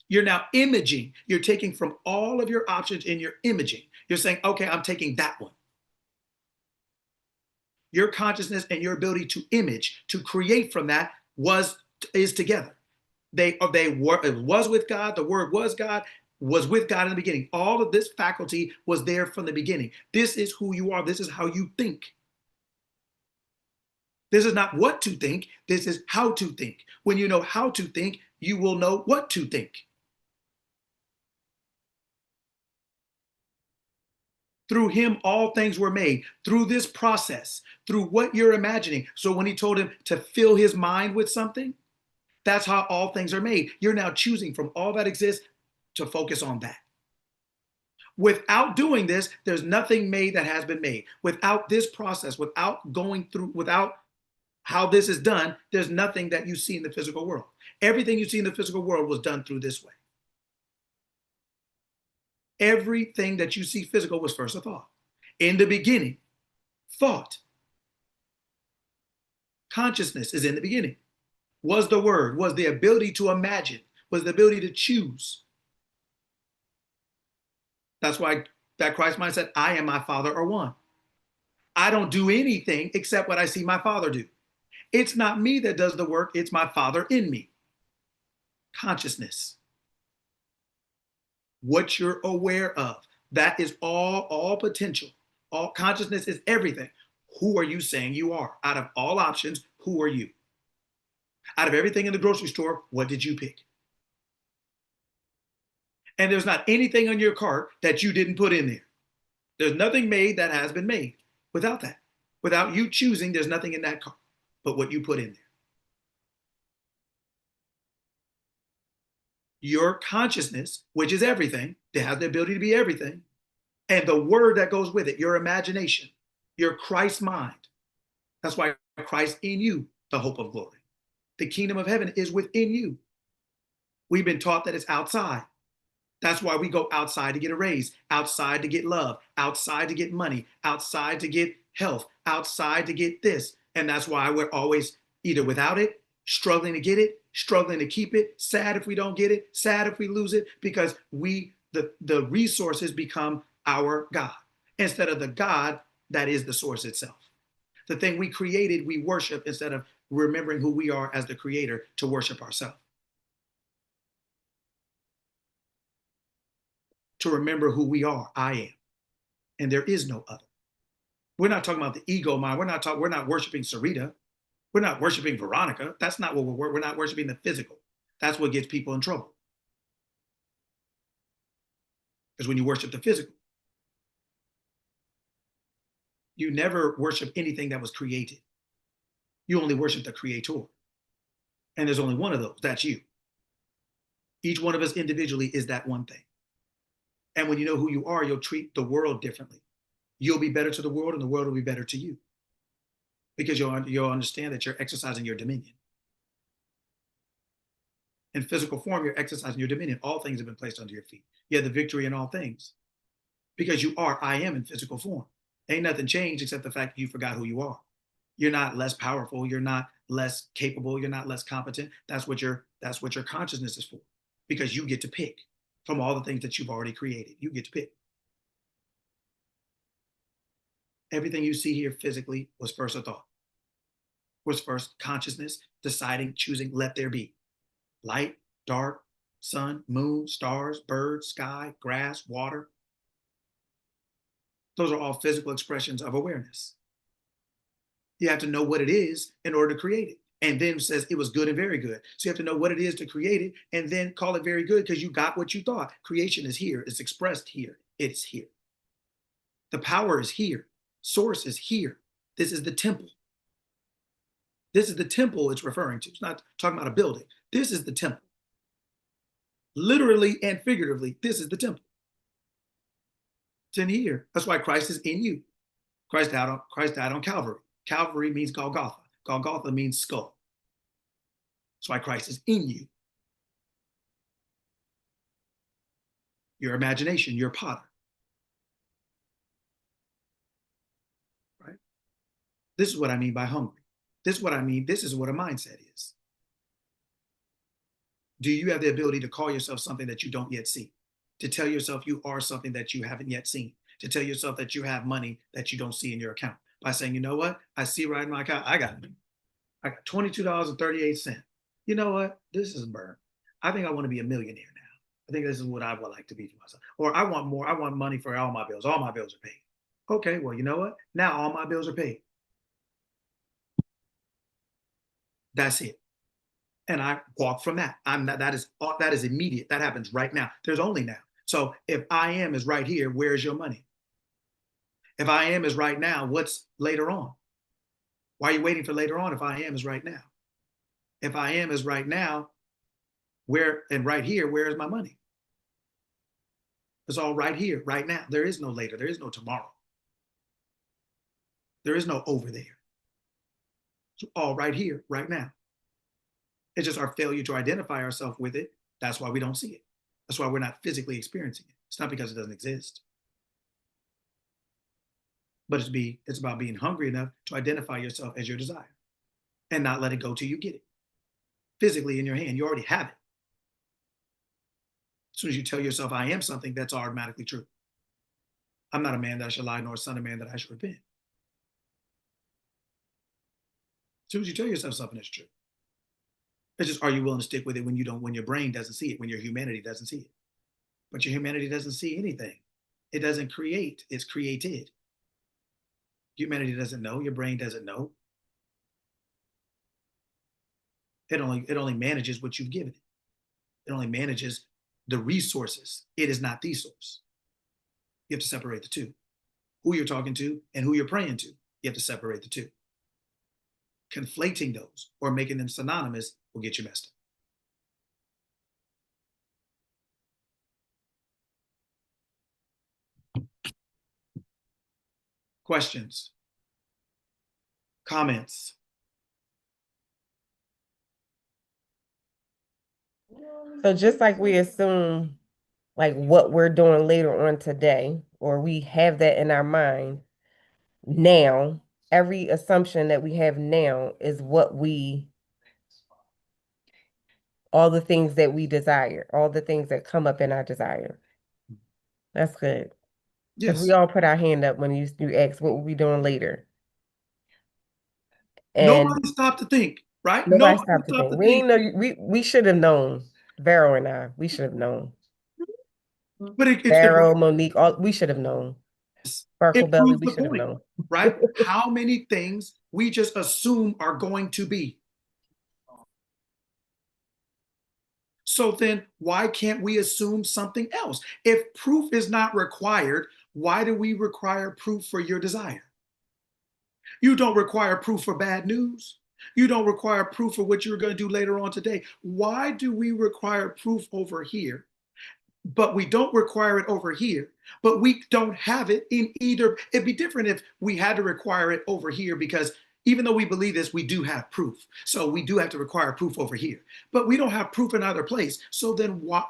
You're now imaging. You're taking from all of your options in your imaging. You're saying, okay, I'm taking that one. Your consciousness and your ability to image, to create from that is together. It was with God. The word was God, was with God in the beginning. All of this faculty was there from the beginning. This is who you are. This is how you think. This is not what to think. This is how to think. When you know how to think, you will know what to think. Through him, all things were made. Through this process, through what you're imagining. So when he told him to fill his mind with something, that's how all things are made. You're now choosing from all that exists to focus on that. Without doing this, there's nothing made that has been made. Without this process, without going through, without how this is done, there's nothing that you see in the physical world. Everything you see in the physical world was done through this way. Everything that you see physical was first a thought. In the beginning, thought. Consciousness is in the beginning. Was the word, was the ability to imagine, was the ability to choose. That's why that Christ mind said, I and my Father are one. I don't do anything except what I see my Father do. It's not me that does the work, it's my Father in me. Consciousness. What you're aware of, that is all potential. All consciousness is everything. Who are you saying you are? Out of all options, who are you? Out of everything in the grocery store, what did you pick? And there's not anything on your cart that you didn't put in there. There's nothing made that has been made without that. Without you choosing, there's nothing in that cart but what you put in there. Your consciousness, which is everything, that has the ability to be everything, and the word that goes with it, your imagination, your Christ mind. That's why Christ in you, the hope of glory. The kingdom of heaven is within you. We've been taught that it's outside. That's why we go outside to get a raise, outside to get love, outside to get money, outside to get health, outside to get this. And that's why we're always either without it, struggling to get it, struggling to keep it, sad if we don't get it, sad if we lose it, because the resources become our God instead of the God that is the source itself. The thing we created, we worship instead of remembering who we are as the creator to worship ourselves. To remember who we are, I am. And there is no other. We're not talking about the ego mind. We're not worshiping Sarita. We're not worshiping Veronica. That's not what we're not worshiping the physical. That's what gets people in trouble. Because when you worship the physical, you never worship anything that was created. You only worship the creator. And there's only one of those. That's you. Each one of us individually is that one thing. And when you know who you are, you'll treat the world differently. You'll be better to the world, and the world will be better to you. Because you'll understand that you're exercising your dominion. In physical form, you're exercising your dominion. All things have been placed under your feet. You have the victory in all things. Because you are, I am in physical form. Ain't nothing changed except the fact that you forgot who you are. You're not less powerful. You're not less capable. You're not less competent. That's what your consciousness is for. Because you get to pick from all the things that you've already created. You get to pick. Everything you see here physically was first a thought. Was first consciousness, deciding, choosing, let there be. Light, dark, sun, moon, stars, birds, sky, grass, water. Those are all physical expressions of awareness. You have to know what it is in order to create it. And then it says it was good and very good. So you have to know what it is to create it and then call it very good because you got what you thought. Creation is here. It's expressed here. It's here. The power is here. Source is here. This is the temple. This is the temple it's referring to. It's not talking about a building. This is the temple. Literally and figuratively, this is the temple. It's in here. That's why Christ is in you. Christ died on Calvary. Calvary means Golgotha. Golgotha means skull. That's why Christ is in you. Your imagination, your potter. Right? This is what I mean by hungry. This is what I mean. This is what a mindset is. Do you have the ability to call yourself something that you don't yet see? To tell yourself you are something that you haven't yet seen? To tell yourself that you have money that you don't see in your account? By saying, you know what? I see right in my account, I got $22.38. You know what? This is burn. I think I want to be a millionaire now. I think this is what I would like to be for myself. Or I want more. I want money for all my bills. All my bills are paid. Okay, well, you know what? Now all my bills are paid. That's it. And I walk from that. That is immediate. That happens right now. There's only now. So if I am is right here, where's your money? If I am is right now, what's later on? Why are you waiting for later on if I am is right now? If I am is right now, where and right here, where is my money? It's all right here, right now. There is no later. There is no tomorrow. There is no over there. It's all right here, right now. It's just our failure to identify ourselves with it. That's why we don't see it. That's why we're not physically experiencing it. It's not because it doesn't exist. But it's about being hungry enough to identify yourself as your desire and not let it go till you get it. Physically in your hand, you already have it. As soon as you tell yourself, I am something, that's automatically true. I'm not a man that I should lie, nor a son of man that I should repent. As soon as you tell yourself something is true. It's just, are you willing to stick with it when your brain doesn't see it, when your humanity doesn't see it? But your humanity doesn't see anything. It doesn't create, it's created. Humanity doesn't know, your brain doesn't know. It only manages what you've given it. It only manages the resources. It is not the source. You have to separate the two. Who you're talking to and who you're praying to. You have to separate the two. Conflating those or making them synonymous will get you messed up. Questions? Comments? So just like we assume like what we're doing later on today, or we have that in our mind now, every assumption that we have now is all the things that we desire, all the things that come up in our desire. That's good. Because Yes. we all put our hand up when you ask what we'll be doing later. And nobody stopped to think, right? Nobody stopped to think. We ain't know. We should have known. Vero and I, we should have known. But Vero, Monique, we should have known. Sparkle Belly, we should have known. Right? How many things we just assume are going to be. So then why can't we assume something else? If proof is not required, why do we require proof for your desire? You don't require proof for bad news. You don't require proof of what you're going to do later on today. Why do we require proof over here, but we don't require it over here, but we don't have it in either? It'd be different if we had to require it over here, because even though we believe this, we do have proof. So we do have to require proof over here, but we don't have proof in either place. So then what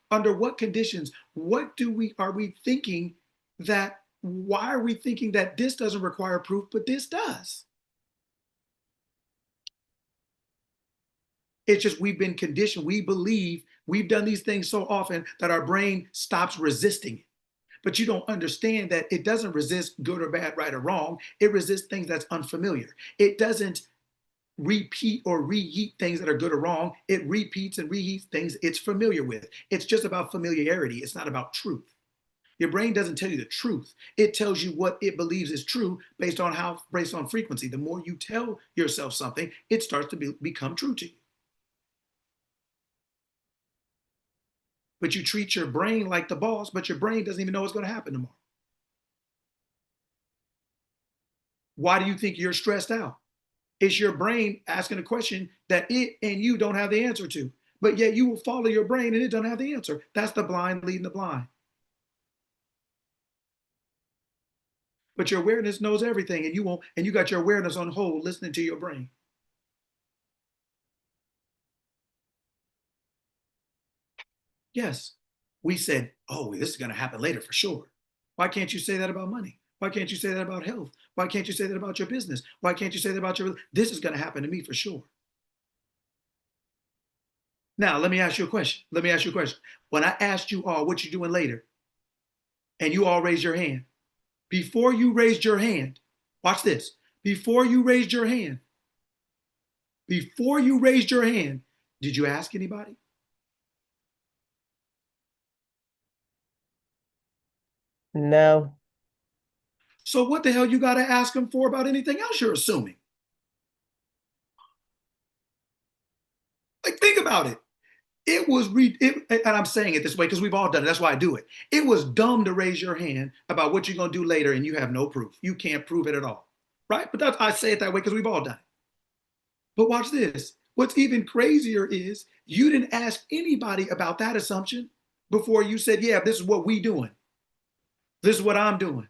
under what conditions, are we thinking that, why are we thinking that this doesn't require proof, but this does? It's just we've been conditioned. We believe we've done these things so often that our brain stops resisting it. But you don't understand that it doesn't resist good or bad, right or wrong. It resists things that's unfamiliar. It doesn't repeat or reheat things that are good or wrong. It repeats and reheats things it's familiar with. It's just about familiarity. It's not about truth. Your brain doesn't tell you the truth. It tells you what it believes is true based on frequency. The more you tell yourself something, it starts to become true to you. But you treat your brain like the boss, but your brain doesn't even know what's going to happen tomorrow. Why do you think you're stressed out? It's your brain asking a question that it and you don't have the answer to, but yet you will follow your brain and it doesn't have the answer. That's the blind leading the blind. But your awareness knows everything, and you won't, and you got your awareness on hold listening to your brain. Yes, we said, oh, this is going to happen later for sure. Why can't you say that about money? Why can't you say that about health? Why can't you say that about your business? Why can't you say that about this is going to happen to me for sure? Now, let me ask you a question. When I asked you all what you doing later, and you all raised your hand, before you raised your hand, watch this. Before you raised your hand, did you ask anybody? No. So what the hell you got to ask them for about anything else you're assuming? Like, think about it. And I'm saying it this way because we've all done it. That's why I do it. It was dumb to raise your hand about what you're going to do later and you have no proof. You can't prove it at all, right? But I say it that way because we've all done it. But watch this. What's even crazier is you didn't ask anybody about that assumption before you said, yeah, this is what we doing. This is what I'm doing.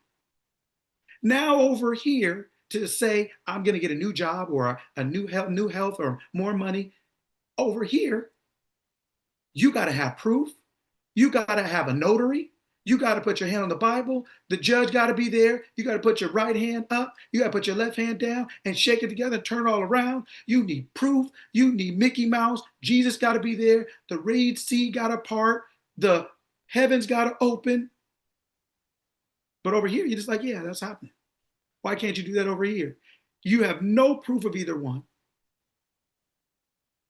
Now over here to say, I'm going to get a new job or a new health or more money. Over here, you got to have proof. You got to have a notary. You got to put your hand on the Bible. The judge got to be there. You got to put your right hand up. You got to put your left hand down and shake it together and turn it all around. You need proof. You need Mickey Mouse. Jesus got to be there. The Red Sea got to part. The heavens got to open. But over here, you're just like, yeah, that's happening. Why can't you do that over here? You have no proof of either one.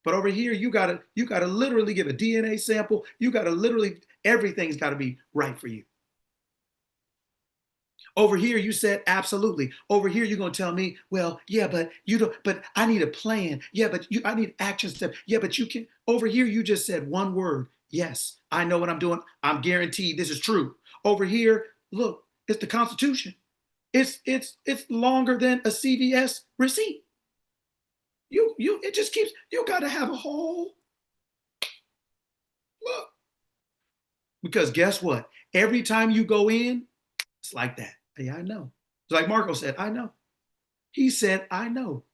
But over here, you gotta literally give a DNA sample. You gotta literally, everything's gotta be right for you. Over here, you said absolutely. Over here, you're gonna tell me, well, yeah, but you don't, but I need a plan. Yeah, but I need action steps. Yeah, but you can. Over here, you just said one word. Yes, I know what I'm doing. I'm guaranteed this is true. Over here, look, it's the Constitution. It's longer than a CVS receipt. It just keeps, you got to have a whole look. Because guess what? Every time you go in, it's like that. Yeah, I know. It's like Marco said, I know. He said, I know.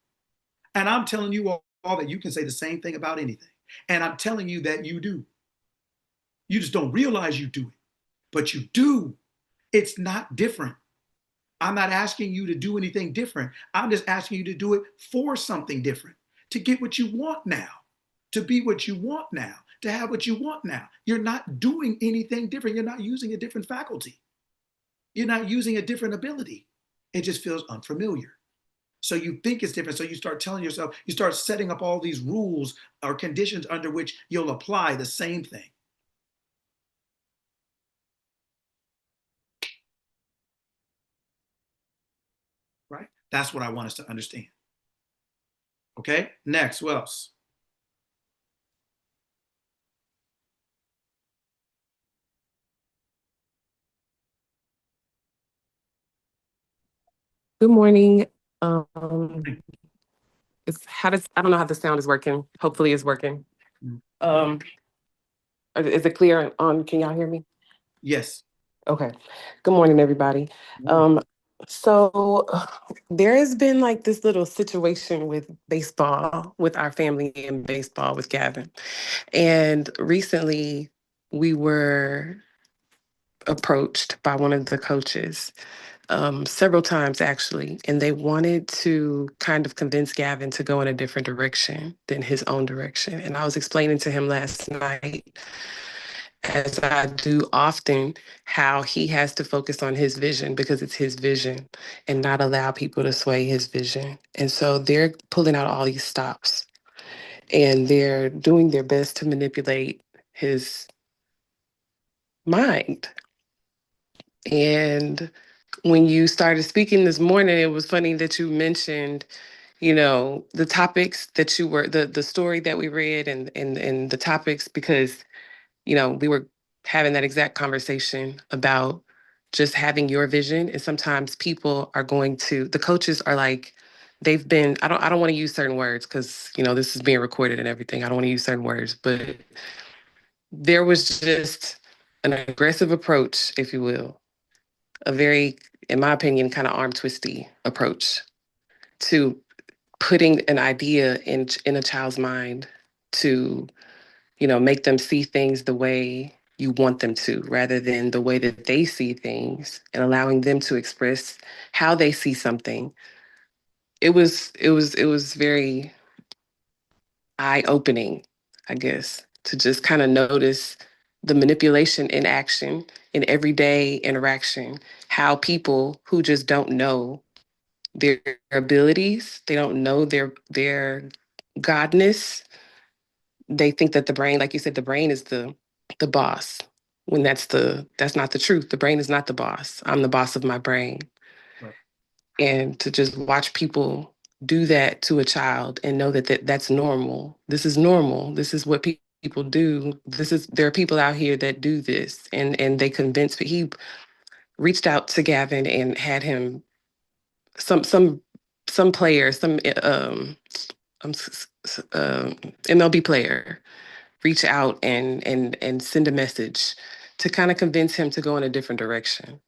And I'm telling you all that you can say the same thing about anything. And I'm telling you that you do. You just don't realize you do it, but you do. It's not different. I'm not asking you to do anything different. I'm just asking you to do it for something different, to get what you want now, to be what you want now, to have what you want now. You're not doing anything different. You're not using a different faculty. You're not using a different ability. It just feels unfamiliar. So you think it's different. So you start telling yourself, you start setting up all these rules or conditions under which you'll apply the same thing. Right? That's what I want us to understand. Okay, next, what else? Good morning. Um, I don't know how the sound is working. Hopefully it's working. Mm. Is it clear on, can y'all hear me? Yes. Okay. Good morning, everybody. So there has been like this little situation with baseball, with our family in baseball with Gavin. And recently we were approached by one of the coaches, several times actually, and they wanted to kind of convince Gavin to go in a different direction than his own direction. And I was explaining to him last night, as I do often, how he has to focus on his vision because it's his vision and not allow people to sway his vision. And so they're pulling out all these stops and they're doing their best to manipulate his mind. And when you started speaking this morning, it was funny that you mentioned, the topics that you were the story that we read and the topics because, we were having that exact conversation about just having your vision. And sometimes people are the coaches are like, I don't want to use certain words because, this is being recorded and everything. I don't want to use certain words, but there was just an aggressive approach, if you will, a very, in my opinion, kind of arm twisty approach to putting an idea in a child's mind to, make them see things the way you want them to, rather than the way that they see things and allowing them to express how they see something. It was very eye-opening, I guess, to just kind of notice the manipulation in action in everyday interaction, how people who just don't know their abilities, they don't know their godness, they think that the brain, like you said, the brain is the boss. When that's not the truth. The brain is not the boss. I'm the boss of my brain. Right. And to just watch people do that to a child and know that's normal. This is normal. This is what people do. There are people out here that do this, and they convince. He reached out to Gavin and had him some player, um, MLB player reach out and send a message to kind of convince him to go in a different direction,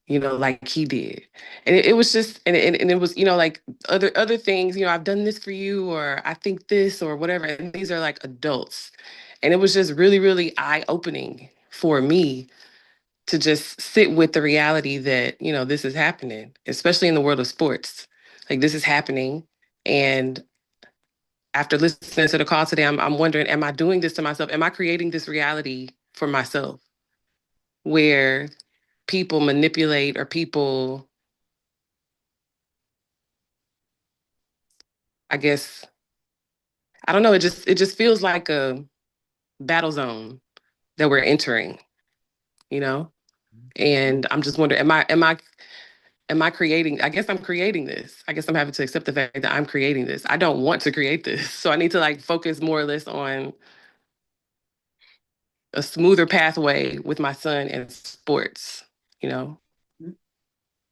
like he did. And it was just, and it was, like other things, I've done this for you, or I think this, or whatever. And these are like adults. And it was just really, really eye-opening for me to just sit with the reality that, this is happening, especially in the world of sports. Like this is happening. And after listening to the call today, I'm wondering, am I doing this to myself? Am I creating this reality for myself where people manipulate or people, I guess, I don't know, it just feels like a battle zone that we're entering, you know? And I'm just wondering, am I creating, I guess I'm creating this. I guess I'm having to accept the fact that I'm creating this. I don't want to create this. So I need to like focus more or less on a smoother pathway with my son in sports, you know?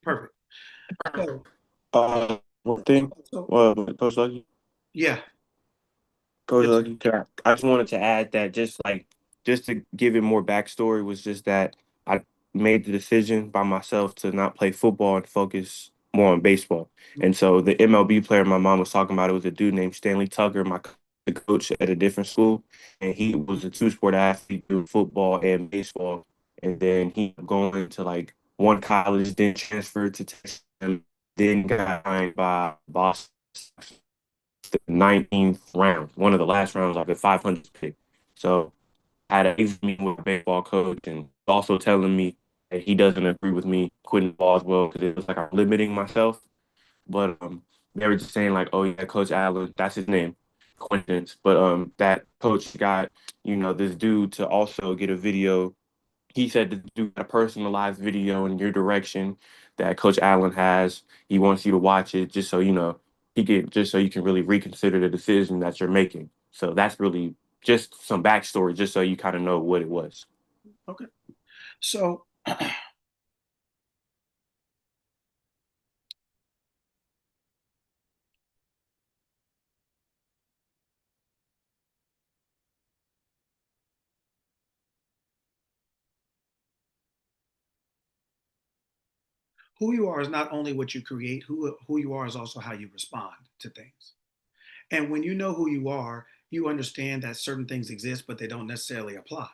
Perfect. So, One thing, so Coach Lucky, yeah. Coach Yes, Lucky, I just wanted to add that just to give it more backstory was just that I made the decision by myself to not play football and focus more on baseball. And so the MLB player my mom was talking about, it was a dude named Stanley Tucker, the coach at a different school, and he was a two-sport athlete doing football and baseball. And then he going to like one college, then transferred to Texas, and then got signed by Boston, the 19th round, one of the last rounds, like the 500 pick. So I had a meeting with a baseball coach and also telling me that he doesn't agree with me quitting ball as well because it was like I'm limiting myself. But they were just saying like, oh yeah, Coach Allen, that's his name, coincidence. But that coach got this dude to also get a video. He said to do a personalized video in your direction that Coach Allen has. He wants you to watch it just so just so you can really reconsider the decision that you're making. So that's really just some backstory, just so you kind of know what it was. okay. So Who you are is not only what you create, who you are is also how you respond to things. And when you know who you are, you understand that certain things exist, but they don't necessarily apply.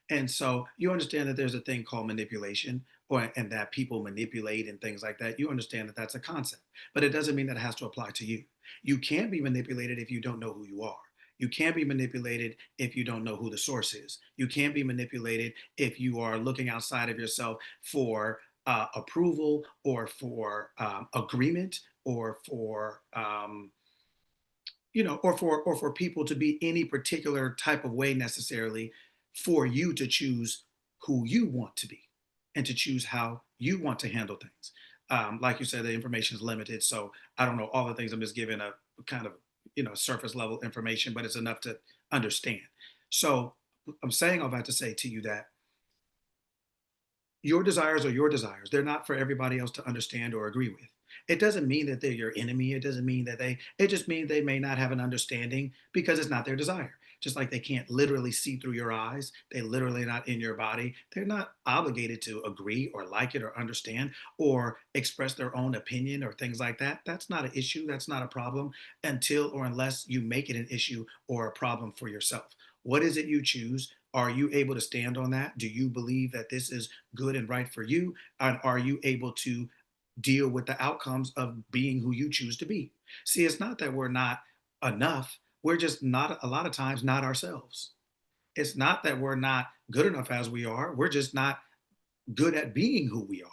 And so you understand that there's a thing called manipulation, or and that people manipulate and things like that. You understand that that's a concept, but it doesn't mean that it has to apply to you. You can't be manipulated if you don't know who you are. You can't be manipulated if you don't know who the source is. You can't be manipulated if you are looking outside of yourself for approval or for agreement or for or for people to be any particular type of way necessarily for you to choose who you want to be and to choose how you want to handle things. Like you said, the information is limited, so I don't know all the things. I'm just giving a kind of surface level information, but it's enough to understand. So I'm saying all that to say to you that your desires are your desires. They're not for everybody else to understand or agree with. It doesn't mean that they're your enemy. It doesn't mean that it just means they may not have an understanding because it's not their desire. Just like they can't literally see through your eyes, they literally not in your body. They're not obligated to agree or like it or understand or express their own opinion or things like that. That's not an issue. That's not a problem until or unless you make it an issue or a problem for yourself. What is it you choose? Are you able to stand on that? Do you believe that this is good and right for you? And are you able to deal with the outcomes of being who you choose to be? See, it's not that we're not enough. We're just not, a lot of times, not ourselves. It's not that we're not good enough as we are. We're just not good at being who we are.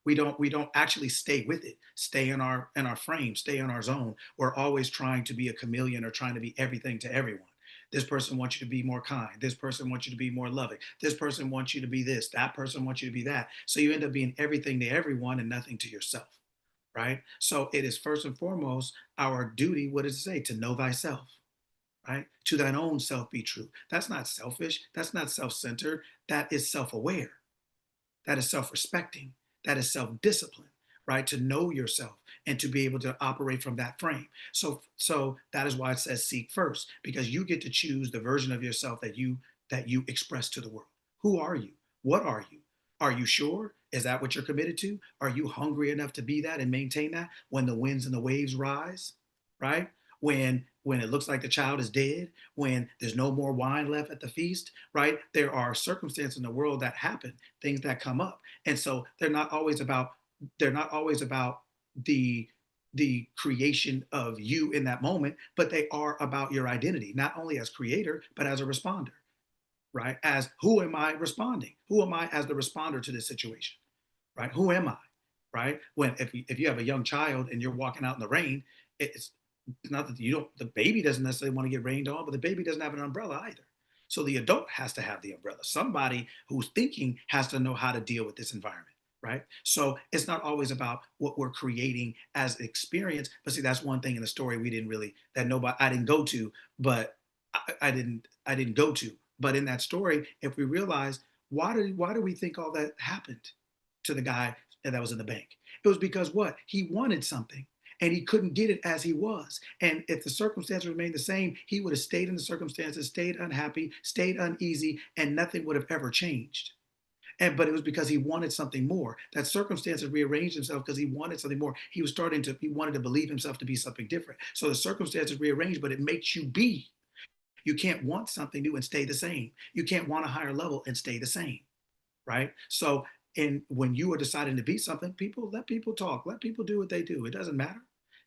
We don't actually stay with it, stay in our frame, stay in our zone. We're always trying to be a chameleon or trying to be everything to everyone. This person wants you to be more kind, this person wants you to be more loving, this person wants you to be this, that person wants you to be that. So you end up being everything to everyone and nothing to yourself, right? So it is first and foremost our duty, what does it say, to know thyself, right? To thine own self be true. That's not selfish, that's not self-centered, that is self-aware, that is self-respecting, that is self-discipline, right? To know yourself and to be able to operate from that frame. So that is why it says seek first, because you get to choose the version of yourself that you express to the world. Who are you? What are you? Are you sure? Is that what you're committed to? Are you hungry enough to be that and maintain that when the winds and the waves rise, right? When it looks like the child is dead, when there's no more wine left at the feast, right? There are circumstances in the world that happen, things that come up. And so they're not always about the creation of you in that moment, but they are about your identity, not only as creator, but as a responder, right? As who am I responding? Who am I as the responder to this situation, right? Who am I, right? When if you have a young child and you're walking out in the rain, it's not that you don't, the baby doesn't necessarily want to get rained on, but the baby doesn't have an umbrella either. So the adult has to have the umbrella. Somebody who's thinking has to know how to deal with this environment, right? So it's not always about what we're creating as experience. But see, that's one thing in the story we didn't really, that nobody, I didn't go to, but I didn't go to. But in that story, if we realize why do we think all that happened to the guy that was in the bank? It was because what? He wanted something and he couldn't get it as he was. And if the circumstances remained the same, he would have stayed in the circumstances, stayed unhappy, stayed uneasy, and nothing would have ever changed. But it was because he wanted something more. That circumstances rearranged himself because he wanted something more. He wanted to believe himself to be something different. So the circumstances rearranged, but it makes you be. You can't want something new and stay the same. You can't want a higher level and stay the same, right? So, and when you are deciding to be something, let people talk, let people do what they do. It doesn't matter.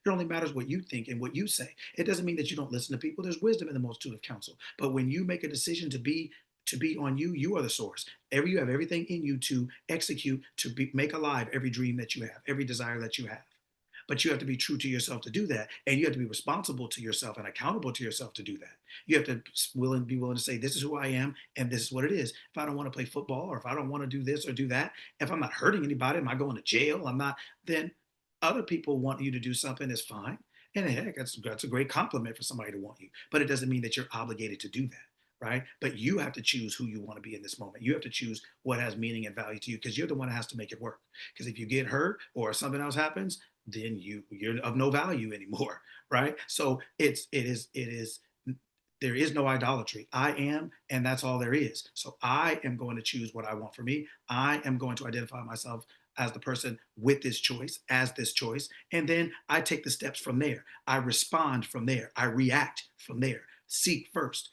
It only matters what you think and what you say. It doesn't mean that you don't listen to people. There's wisdom in the multitude of counsel. But when you make a decision to be on you, you are the source. You have everything in you to execute, make alive every dream that you have, every desire that you have. But you have to be true to yourself to do that, and you have to be responsible to yourself and accountable to yourself to do that. You have to be willing to say, this is who I am and this is what it is. If I don't want to play football, or if I don't want to do this or do that, if I'm not hurting anybody, am I going to jail? I'm not. Then other people want you to do something, is fine. And heck, that's a great compliment for somebody to want you. But it doesn't mean that you're obligated to do that, right? But you have to choose who you want to be in this moment. You have to choose what has meaning and value to you, because you're the one that has to make it work. Because if you get hurt or something else happens, then you're of no value anymore, right? So it is There is no idolatry. I am, and that's all there is. So I am going to choose what I want for me. I am going to identify myself as the person with this choice, as this choice. And then I take the steps from there. I respond from there. I react from there. Seek first.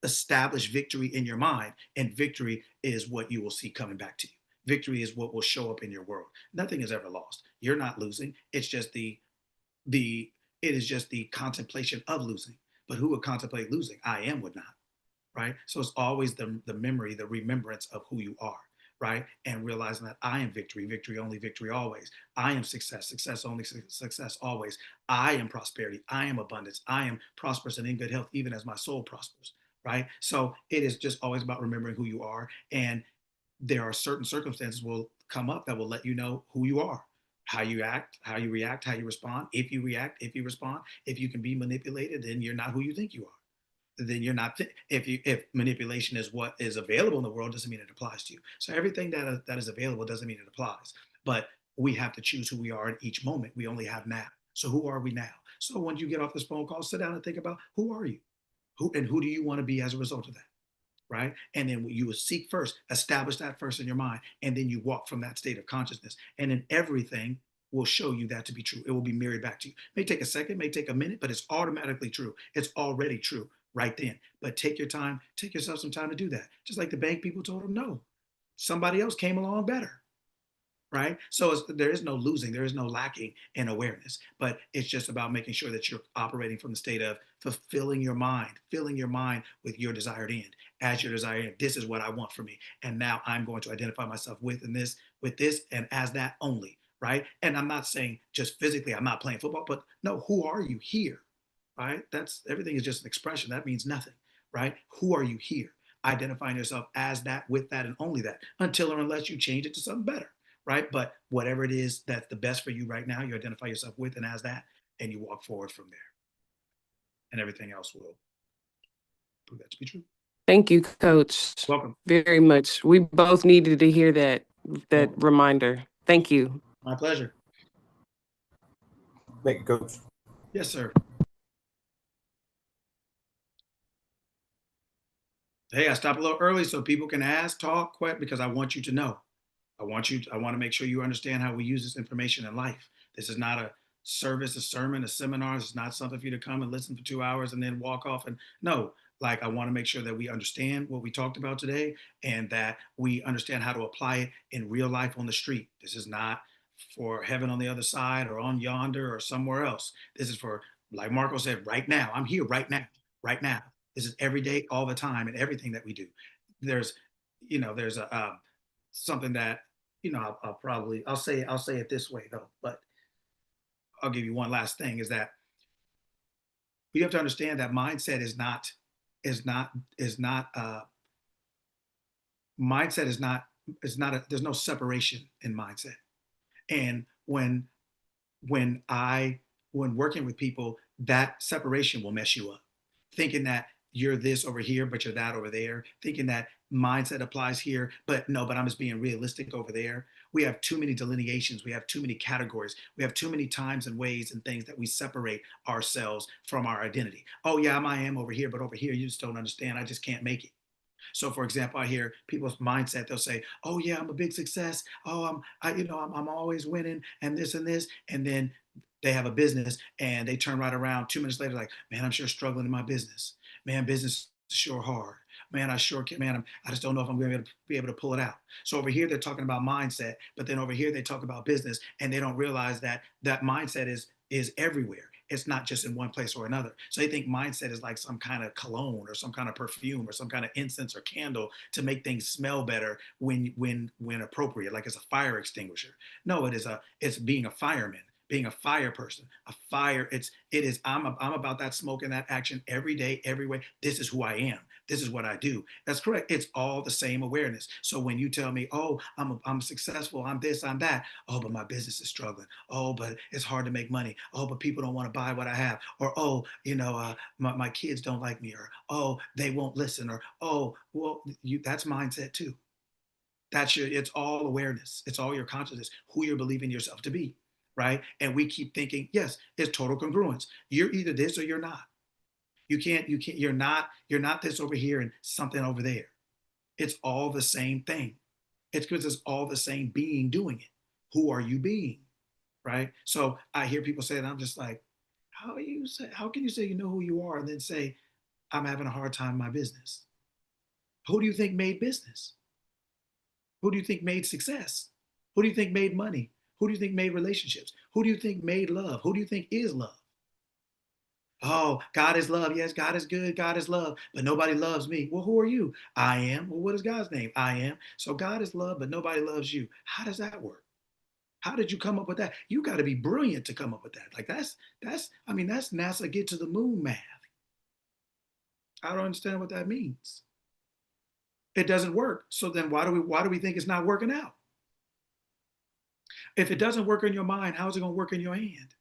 Establish victory in your mind, and victory is what you will see coming back to you. Victory is what will show up in your world. Nothing is ever lost. You're not losing. It's just the it is just the contemplation of losing. But who would contemplate losing? I am would not, right? So it's always the memory, the remembrance of who you are, right? And realizing that I am victory, victory only, victory always. I am success, success only, success always. I am prosperity. I am abundance. I am prosperous and in good health, even as my soul prospers, right? So it is just always about remembering who you are. And there are certain circumstances will come up that will let you know who you are, how you act, how you react, how you respond. If you react, if you respond, if you can be manipulated, then you're not who you think you are. Then you're not. If manipulation is what is available in the world, doesn't mean it applies to you. So everything that is available doesn't mean it applies. But we have to choose who we are in each moment. We only have now. So who are we now? So when you get off this phone call, sit down and think about who are you, who do you want to be as a result of that, right? And then you will seek first, establish that first in your mind, and then you walk from that state of consciousness. And then everything will show you that to be true. It will be mirrored back to you. It may take a second, may take a minute, but it's automatically true. It's already true right then. But take your time, take yourself some time to do that. Just like the bank people told them no. Somebody else came along better, right? So there is no losing, there is no lacking in awareness, but it's just about making sure that you're operating from the state of fulfilling your mind, filling your mind with your desired end. As your desired end, this is what I want for me, and now I'm going to identify myself with this, and as that only, right? And I'm not saying just physically, I'm not playing football, but no, who are you here, right? That's everything is just an expression. That means nothing, right? Who are you here? Identifying yourself as that, with that, and only that, until or unless you change it to something better, right? But whatever it is that's the best for you right now, you identify yourself with and as that, and you walk forward from there. And everything else will prove that to be true. Thank you, Coach. Welcome. Very much. We both needed to hear that reminder. Thank you. My pleasure. Thank you, Coach. Yes, sir. Hey, I stopped a little early so people can ask, talk, quit, because I want you to know. I want to make sure you understand how we use this information in life. This is not a service, a sermon, a seminar. It's not something for you to come and listen for 2 hours and then walk off. And no, like, I want to make sure that we understand what we talked about today, and that we understand how to apply it in real life on the street. This is not for heaven on the other side or on yonder or somewhere else. This is for, like Marco said, right now. I'm here right now, right now. This is every day, all the time, and everything that we do. There's a something that, I'll say it this way though, but I'll give you one last thing, is that you have to understand that mindset there's no separation in mindset. And when working with people, that separation will mess you up, thinking that you're this over here, but you're that over there, thinking that mindset applies here, but I'm just being realistic over there. We have too many delineations. We have too many categories. We have too many times and ways and things that we separate ourselves from our identity. Oh yeah, I am over here, but over here, you just don't understand. I just can't make it. So, for example, I hear people's mindset. They'll say, "Oh yeah, I'm a big success. Oh, I'm always winning, and this, and then they have a business and they turn right around 2 minutes later, like, man, I'm sure struggling in my business. Man, business is sure hard. Man, I sure can. Man, I just don't know if I'm going to be able to pull it out." So over here they're talking about mindset, but then over here they talk about business, and they don't realize that that mindset is everywhere. It's not just in one place or another. So they think mindset is like some kind of cologne or some kind of perfume or some kind of incense or candle to make things smell better when appropriate, like it's a fire extinguisher. No, it's being a fireman, being a fire person, a fire. I'm about that smoke and that action every day, every way. This is who I am. This is what I do. That's correct. It's all the same awareness. So when you tell me, oh, I'm successful, I'm this, I'm that. Oh, but my business is struggling. Oh, but it's hard to make money. Oh, but people don't want to buy what I have. Or, oh, my kids don't like me. Or, oh, they won't listen. Or, oh, well, that's mindset too. It's all awareness. It's all your consciousness, who you're believing yourself to be. Right? And we keep thinking, yes, it's total congruence. You're either this or you're not. you're not this over here and something over there. It's all the same thing. It's because it's all the same being doing it. Who are you being? Right? So I hear people say it, I'm just like, how can you say you know who you are and then say, I'm having a hard time in my business? Who do you think made business? Who do you think made success? Who do you think made money? Who do you think made relationships? Who do you think made love? Who do you think is love? Oh, God is love. Yes, God is good. God is love. But nobody loves me. Well, who are you? I am. Well, what is God's name? I am. So God is love, but nobody loves you. How does that work? How did you come up with that? You got to be brilliant to come up with that. Like I mean, that's NASA get to the moon math. I don't understand what that means. It doesn't work. So then why do we think it's not working out? If it doesn't work in your mind, how's it going to work in your hand?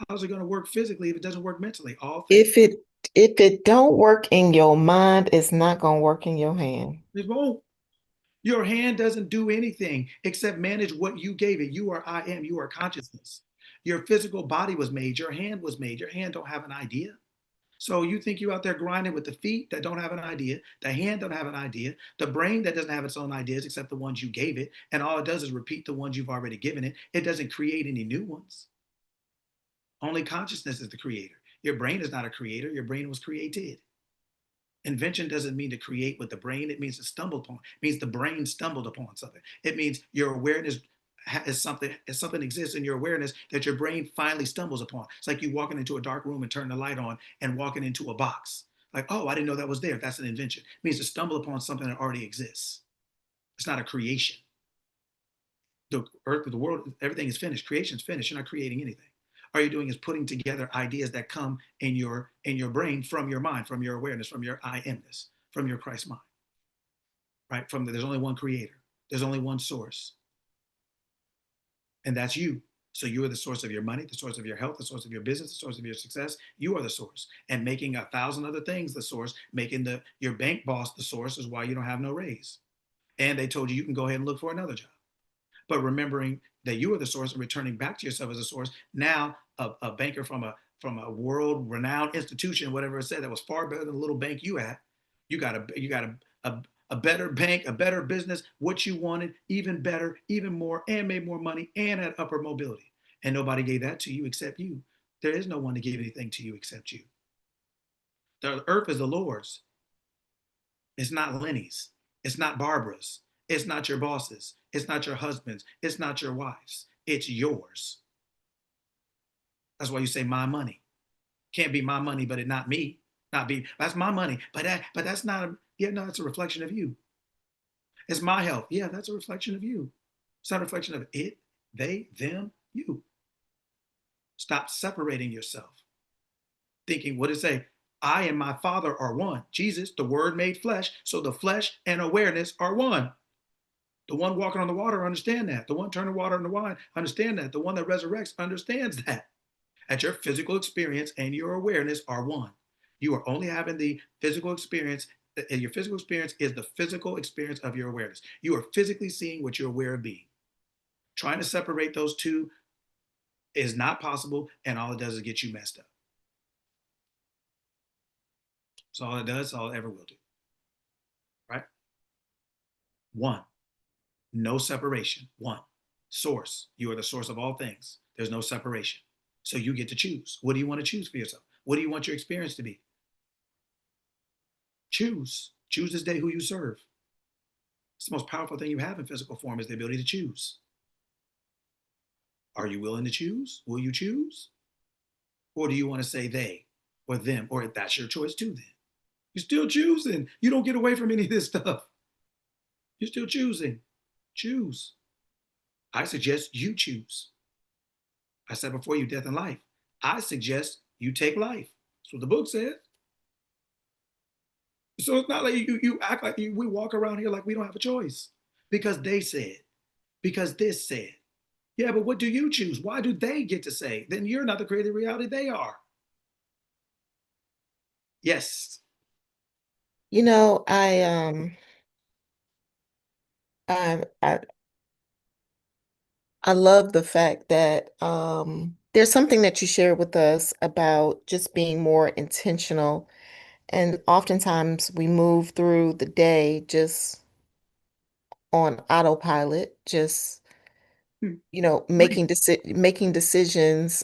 How's it going to work physically if it doesn't work mentally? All things. If it don't work in your mind, it's not gonna work in your hand. It won't. Your hand doesn't do anything except manage what you gave it. You are I am. You are consciousness. Your physical body was made. Your hand was made. Your hand don't have an idea. So you think you out there grinding with the feet that don't have an idea, the hand don't have an idea, the brain that doesn't have its own ideas except the ones you gave it, and all it does is repeat the ones you've already given it. It doesn't create any new ones. Only consciousness is the creator. Your brain is not a creator. Your brain was created. Invention doesn't mean to create with the brain. It means to stumble upon. It means the brain stumbled upon something. It means your awareness is something exists in your awareness that your brain finally stumbles upon. It's like you walking into a dark room and turn the light on and walking into a box. Like, oh, I didn't know that was there. That's an invention. It means to stumble upon something that already exists. It's not a creation. The earth, the world, everything is finished. Creation's finished. You're not creating anything. All you're doing is putting together ideas that come in your brain from your mind, from your awareness, from your I amness, from your Christ mind. Right? There's only one creator. There's only one source. And that's you. So you are the source of your money, the source of your health, the source of your business, the source of your success. You are the source. And making 1,000 other things the source, making your bank boss the source is why you don't have no raise. And they told you can go ahead and look for another job. But remembering that you are the source and returning back to yourself as a source, now a banker from a world renowned institution, whatever it said, that was far better than the little bank you had. You got a better bank, a better business, what you wanted, even better, even more, and made more money and had upper mobility. And nobody gave that to you except you. There is no one to give anything to you except you. The earth is the Lord's. It's not Lenny's. It's not Barbara's. It's not your boss's. It's not your husband's. It's not your wife's. It's yours. That's why you say my money. Can't be my money, but it not me. Not be, that's my money. But that's not no, it's a reflection of you. It's my health. Yeah, that's a reflection of you. It's not a reflection of it, they, them, you. Stop separating yourself. Thinking, what does it say? I and my Father are one. Jesus, the Word made flesh. So the flesh and awareness are one. The one walking on the water understand that. The one turning water into wine understand that. The one that resurrects understands that. At your physical experience and your awareness are one. You are only having the physical experience, and your physical experience is the physical experience of your awareness. You are physically seeing what you're aware of being. Trying to separate those two is not possible, and all it does is get you messed up. So all it does, all it ever will do. Right? One. No separation. One. Source. You are the source of all things. There's no separation. So you get to choose. What do you want to choose for yourself? What do you want your experience to be? Choose. Choose this day who you serve. It's the most powerful thing you have in physical form is the ability to choose. Are you willing to choose? Will you choose? Or do you want to say they or them? Or if that's your choice too, then. You're still choosing. You don't get away from any of this stuff. You're still choosing. Choose. I suggest you choose. I said before you, death and life. I suggest you take life. That's what the book said. So it's not like you act like we walk around here like we don't have a choice because they said, because this said. Yeah, but what do you choose? Why do they get to say? Then you're not the creative reality, they are. Yes. You know, I I love the fact that there's something that you shared with us about just being more intentional. And oftentimes we move through the day just on autopilot, just, Right. making decisions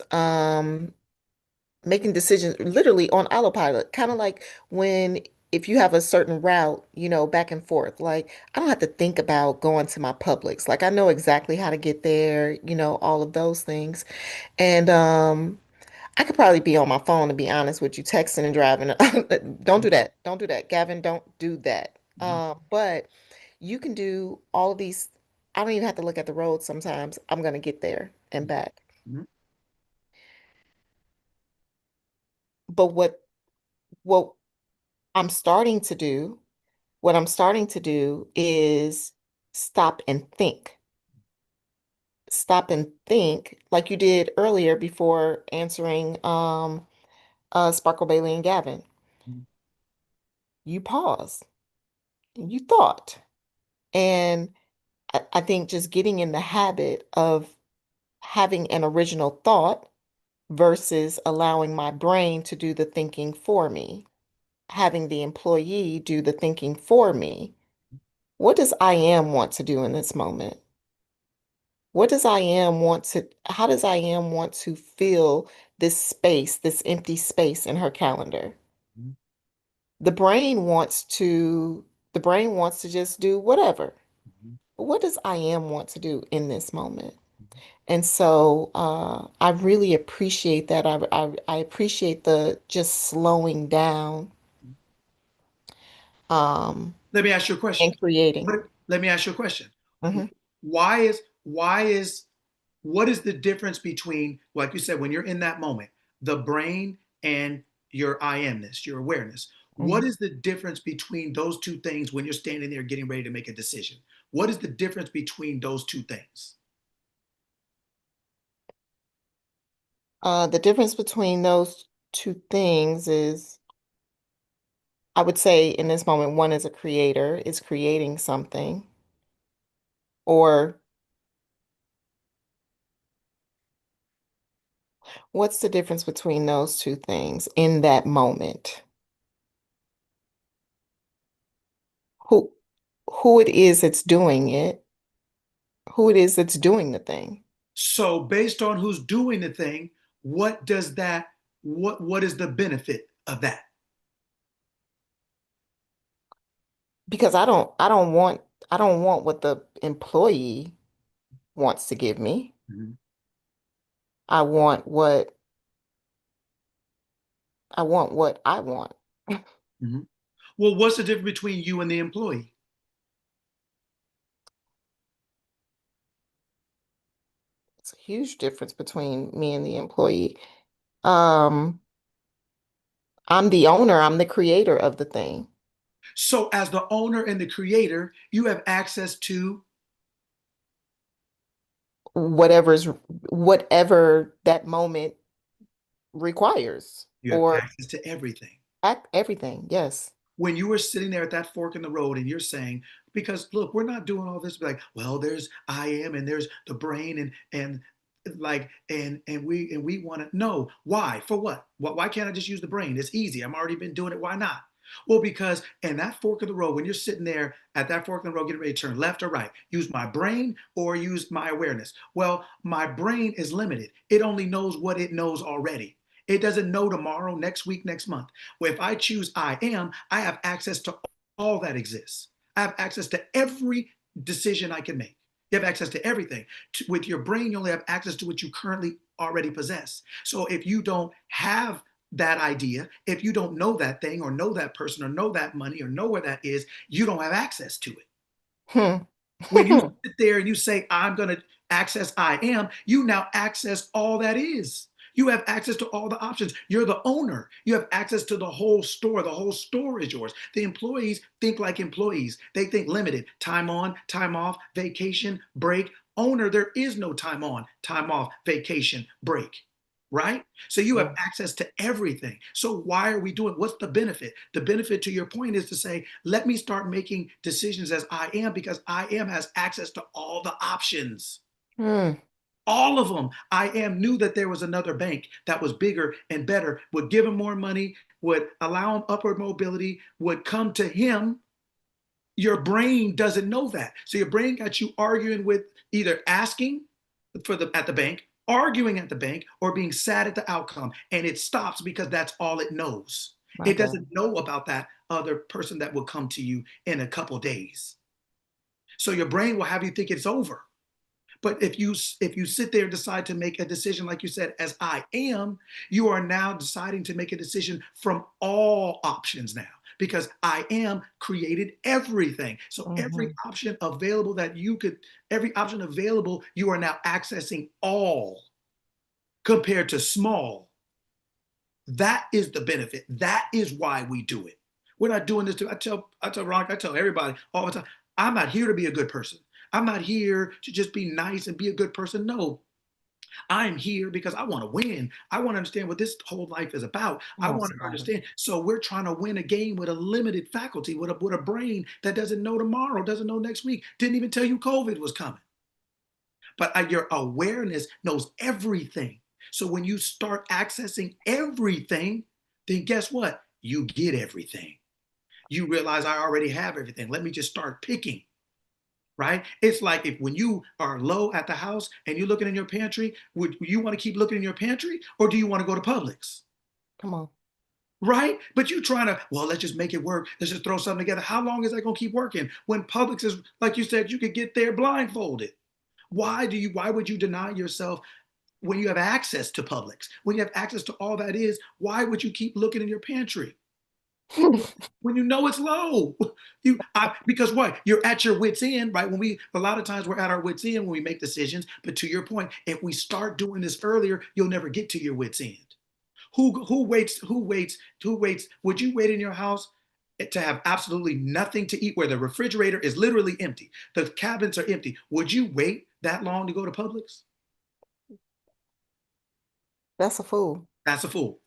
literally on autopilot, kind of like when if you have a certain route, back and forth, like I don't have to think about going to my Publix. Like I know exactly how to get there, all of those things. And I could probably be on my phone to be honest with you, texting and driving. Don't do that. Don't do that. Gavin, don't do that. Mhm. But you can do all of these. I don't even have to look at the road sometimes. I'm gonna get there and back. Mhm. But what I'm starting to do What I'm starting to do is stop and think. Stop and think like you did earlier before answering Sparkle Bailey and Gavin. Mhm. You paused, you thought. And I think just getting in the habit of having an original thought versus allowing my brain to do the thinking for me, having the employee do the thinking for me. What does I am want to do in this moment? How does I am want to fill this space, this empty space in her calendar? Mhm. The brain wants to, the brain wants to just do whatever. Mhm. But what does I am want to do in this moment? And so I really appreciate that. I appreciate the just slowing down um, Let me ask you a question. and creating. Let me ask you a question. Mhm. Why is what is the difference between, like you said, when you're in that moment, the brain and your I amness, your awareness? What Mhm. is the difference between those two things when you're standing there getting ready to make a decision? What is the difference between those two things? The difference between those two things is I would say in this moment, one is a creator, is creating something, or what's the difference between those two things in that moment? Who who it is that's doing it, who it is that's doing the thing. So based on who's doing the thing, what does that what is the benefit of that? Because I don't want what the employee wants to give me. Mhm. I want what I want. Mhm. Well, what's the difference between you and the employee? It's a huge difference between me and the employee. Um, I'm the owner, I'm the creator of the thing. So as the owner and the creator, you have access to Whatever's whatever that moment requires you have or access to everything. act everything. Yes. When you were sitting there at that fork in the road and you're saying, because look, we're not doing all this like, well, there's I am and there's the brain and like and we want to know why for what why can't I just use the brain? It's easy. I'm already been doing it. Why not? Well, because in that fork of the road, when you're sitting there at that fork in the road, getting ready to turn left or right, use my brain or use my awareness. Well, my brain is limited. It only knows what it knows already. It doesn't know tomorrow, next week, next month. Well, if I choose I am, I have access to all that exists. I have access to every decision I can make. You have access to everything. With your brain, you only have access to what you currently already possess. So if you don't have that idea, if you don't know that thing or know that person or know that money or know where that is, you don't have access to it. Hmm. When you sit there and you say, I'm going to access I am, you now access all that is. You have access to all the options. You're the owner. You have access to the whole store. The whole store is yours. The employees think like employees. They think limited time on, time off, vacation, break. Owner, there is no time on, time off, vacation, break, right? So you have Yeah. access to everything. So why are we doing? What's the benefit? The benefit to your point is to say, let me start making decisions as I am because I am has access to all the options. Hmm. All of them. knew that there was another bank that was bigger and better, would give him more money, would allow him upward mobility, would come to him. Your brain doesn't know that. So your brain got you arguing with either asking at the bank, arguing at the bank, or being sad at the outcome. And it stops because that's all it knows. My It God. doesn't know about that other person that will come to you in a couple days. So your brain will have you think it's over. But if you sit there and decide to make a decision, like you said, as I am, you are now deciding to make a decision from all options now, because I am created everything. So every option available every option available, you are now accessing all compared to small. That is the benefit. That is why we do it. We're not doing this I tell Ron, I tell everybody all the time, I'm not here to be a good person. I'm not here to just be nice and be a good person. No, I'm here because I want to win. I want to understand what this whole life is about. I want to understand. So we're trying to win a game with a limited faculty, with a brain that doesn't know tomorrow, doesn't know next week, didn't even tell you COVID was coming. But your awareness knows everything. So when you start accessing everything, then guess what? You get everything. You realize I already have everything. Let me just start picking. Right? It's like when you are low at the house and you're looking in your pantry, would you want to keep looking in your pantry, or do you want to go to Publix? Come on. Right? But you trying to, well, let's just make it work. Let's just throw something together. How long is that going to keep working? When Publix is, like you said, you could get there blindfolded. Why would you deny yourself when you have access to Publix? When you have access to all that is, why would you keep looking in your pantry? When you know it's low, because what? You're at your wit's end, right? A lot of times we're at our wit's end when we make decisions. But to your point, if we start doing this earlier, you'll never get to your wit's end. Who waits? Would you wait in your house to have absolutely nothing to eat, where the refrigerator is literally empty, the cabinets are empty? Would you wait that long to go to Publix? That's a fool. That's a fool.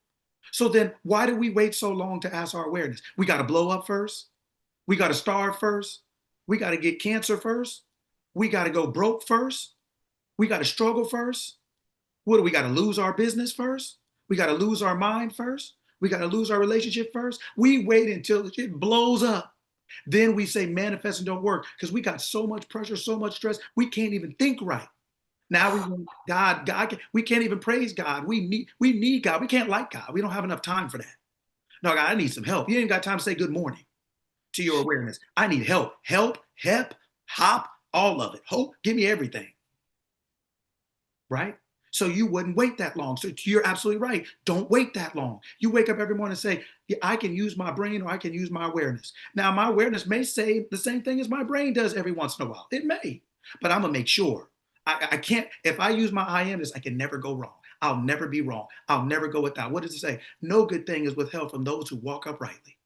So then why do we wait so long to ask our awareness? We got to blow up first. We got to starve first. We got to get cancer first. We got to go broke first. We got to struggle first. What do we got to lose our business first? We got to lose our mind first. We got to lose our relationship first. We wait until it blows up. Then we say manifest and don't work, because we got so much pressure, so much stress, we can't even think right. Now we want God, we can't even praise God. We need God. We can't like God. We don't have enough time for that. No, God, I need some help. You ain't got time to say good morning to your awareness. I need help. Help, hop, all of it. Hope, give me everything. Right? So you wouldn't wait that long. So you're absolutely right. Don't wait that long. You wake up every morning and say, yeah, I can use my brain, or I can use my awareness. Now, my awareness may say the same thing as my brain does every once in a while. It may, but I'm going to make sure. I can't, if I use my I amness, I can never go wrong. I'll never be wrong. I'll never go without. What does it say? No good thing is withheld from those who walk uprightly.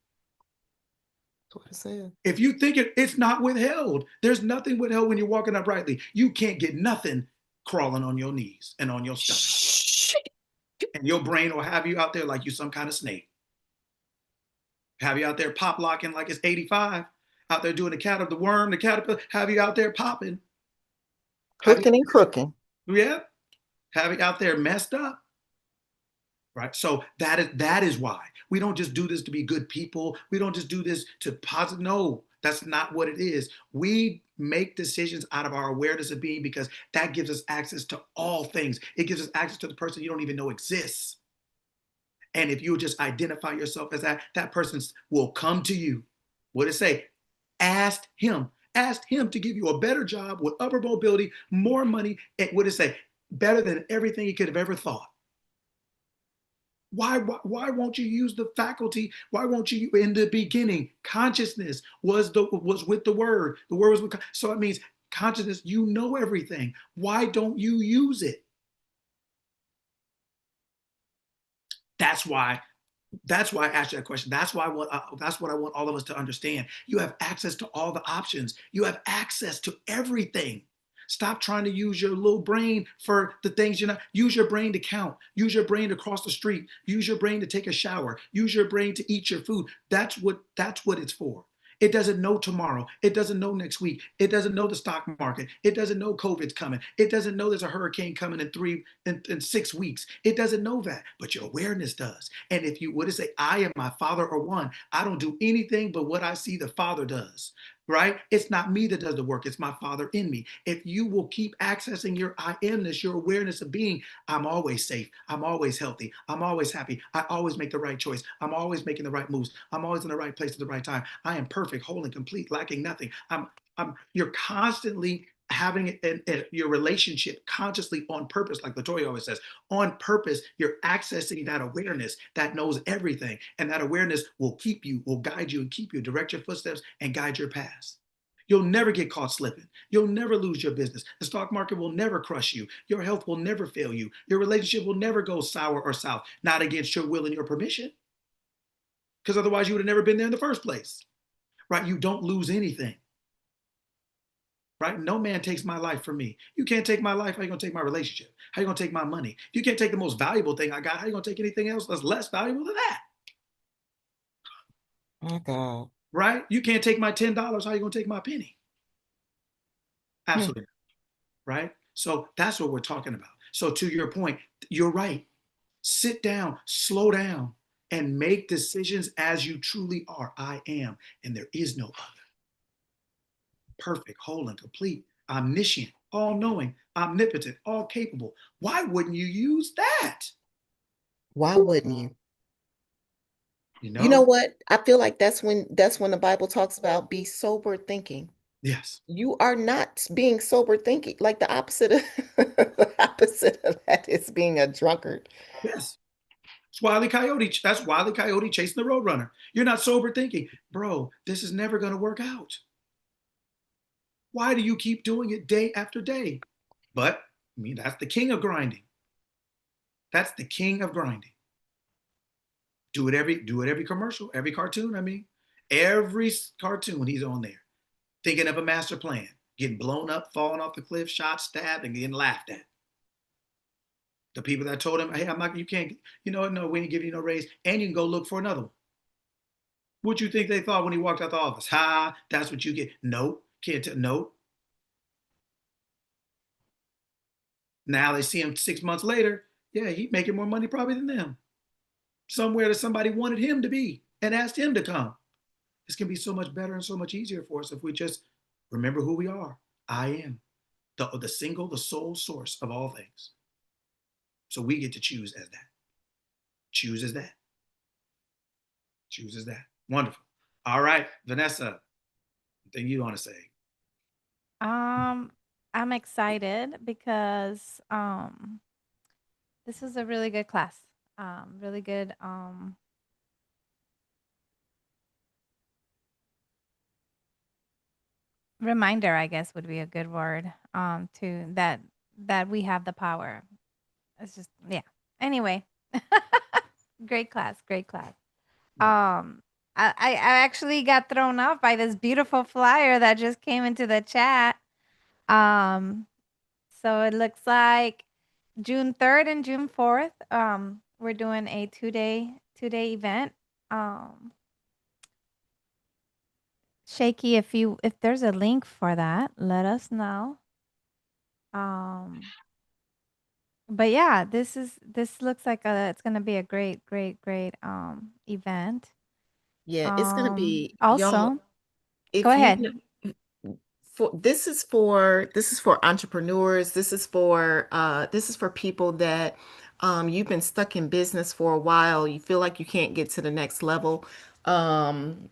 That's what it said. If you think it's not withheld, there's nothing withheld when you're walking uprightly. You can't get nothing crawling on your knees and on your stomach. And your brain will have you out there like you some kind of snake. Have you out there pop locking like it's 85, out there doing the worm, the caterpillar, have you out there popping. Hooking and crooking. Yeah. Have it out there messed up. Right. So that is why we don't just do this to be good people. We don't just do this to positive. No, that's not what it is. We make decisions out of our awareness of being, because that gives us access to all things. It gives us access to the person you don't even know exists. And if you just identify yourself as that person will come to you. What did it say? Ask him to give you a better job with upper mobility, more money. And what did it say? Better than everything he could have ever thought. Why won't you use the faculty? Why won't you? In the beginning, consciousness was with the word. The word was with, so it means consciousness, you know everything. Why don't you use it? That's why I asked you that question. That's what I want all of us to understand. You have access to all the options. You have access to everything. Stop trying to use your little brain for the things you're not. Use your brain to count. Use your brain to cross the street. Use your brain to take a shower. Use your brain to eat your food. That's what it's for. It doesn't know tomorrow. It doesn't know next week. It doesn't know the stock market. It doesn't know COVID's coming. It doesn't know there's a hurricane coming in 6 weeks. It doesn't know that, but your awareness does. And if you would say, I and my Father are one, I don't do anything but what I see the Father does. Right? It's not me that does the work. It's my Father in me. If you will keep accessing your I amness, your awareness of being, I'm always safe. I'm always healthy. I'm always happy. I always make the right choice. I'm always making the right moves. I'm always in the right place at the right time. I am perfect, whole, and complete, lacking nothing. You're constantly having your relationship consciously on purpose, like Latoya always says, on purpose. You're accessing that awareness that knows everything, and that awareness will keep you, will guide you and keep you, direct your footsteps and guide your paths. You'll never get caught slipping. You'll never lose your business. The stock market will never crush you. Your health will never fail you. Your relationship will never go sour or south, not against your will and your permission, because otherwise you would have never been there in the first place. Right? You don't lose anything. Right? No man takes my life from me. You can't take my life. How are you going to take my relationship? How are you going to take my money? If you can't take the most valuable thing I got, how are you going to take anything else that's less valuable than that? My God. Right? You can't take my $10. How are you going to take my penny? Absolutely. Right? So that's what we're talking about. So to your point, you're right. Sit down, slow down, and make decisions as you truly are. I am, and there is no other. Perfect, whole, and complete, omniscient, all-knowing, omnipotent, all-capable. Why wouldn't you use that? Why wouldn't you? You You know know? what? I feel like that's when the Bible talks about be sober thinking. Yes. You are not being sober thinking. Like the opposite of the opposite of that is being a drunkard. Yes. It's Wile E. Coyote. That's Wile E. Coyote chasing the Roadrunner. You're not sober thinking, bro, this is never going to work out. Why do you keep doing it day after day? But I mean, that's the king of grinding. That's the king of grinding. Do it every commercial, every cartoon. I mean, every cartoon he's on there, thinking of a master plan, getting blown up, falling off the cliff, shot, stabbed, and getting laughed at. The people that told him, "Hey, I'm not. You can't. You know, no, we ain't giving you no raise, and you can go look for another one." What you think they thought when he walked out the office? Ha, that's what you get. No, can't tell. No. Now they see him 6 months later. Yeah, he's making more money probably than them. Somewhere that somebody wanted him to be and asked him to come. This can be so much better and so much easier for us if we just remember who we are. I am the single, the sole source of all things. So we get to choose as that. Choose as that. Choose as that. Wonderful. All right, Vanessa, anything you want to say? I'm excited because this is a really good class. Really good reminder, I guess would be a good word. To that we have the power. It's just yeah. Anyway, great class, great class. I actually got thrown off by this beautiful flyer that just came into the chat. So it looks like June 3rd and June 4th. We're doing a two-day event. Shaky, if there's a link for that, let us know. But yeah, this looks like it's gonna be a great event. Yeah, it's gonna be y'all. Also, go If ahead. this is for entrepreneurs. This is for people that you've been stuck in business for a while. You feel like you can't get to the next level. And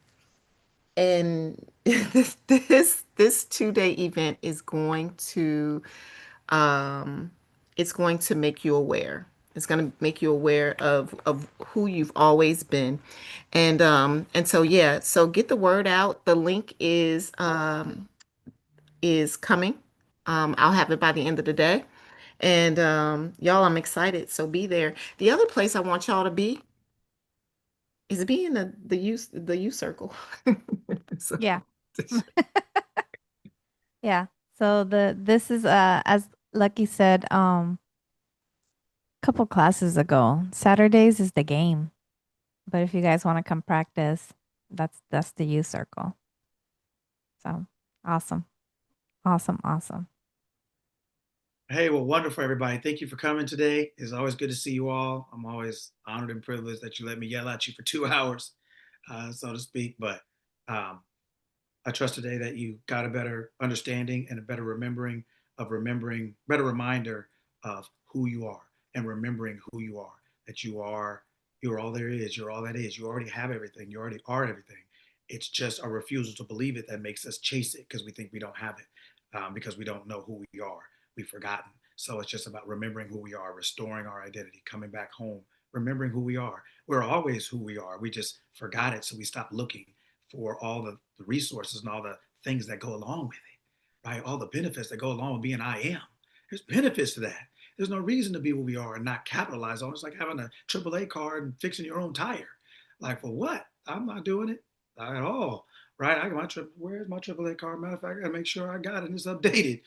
this 2-day event is going to it's going to make you aware. It's going to make you aware of who you've always been. And so yeah, so get the word out. The link is coming. I'll have it by the end of the day. And y'all, I'm excited. So be there. The other place I want y'all to be is be in the youth circle. So- Yeah. Yeah. So this is as Lucky said couple classes ago. Saturdays is the game. But if you guys want to come practice, that's the youth circle. So awesome. Awesome. Awesome. Hey, well, wonderful, everybody. Thank you for coming today. It's always good to see you all. I'm always honored and privileged that you let me yell at you for 2 hours, so to speak. But I trust today that you got a better understanding and a better better reminder of who you are and remembering who you are, that you're all there is, you're all that is. You already have everything. You already are everything. It's just a refusal to believe it that makes us chase it because we think we don't have it, because we don't know who we are. We've forgotten. So it's just about remembering who we are, restoring our identity, coming back home, remembering who we are. We're always who we are. We just forgot it. So we stopped looking for all the resources and all the things that go along with it, right? All the benefits that go along with being I am. There's benefits to that. There's no reason to be who we are and not capitalize on it. It's like having a AAA card and fixing your own tire. Like, for what? I'm not doing it, not at all. Right? I got my where's my AAA card? Matter of fact, I gotta make sure I got it and it's updated.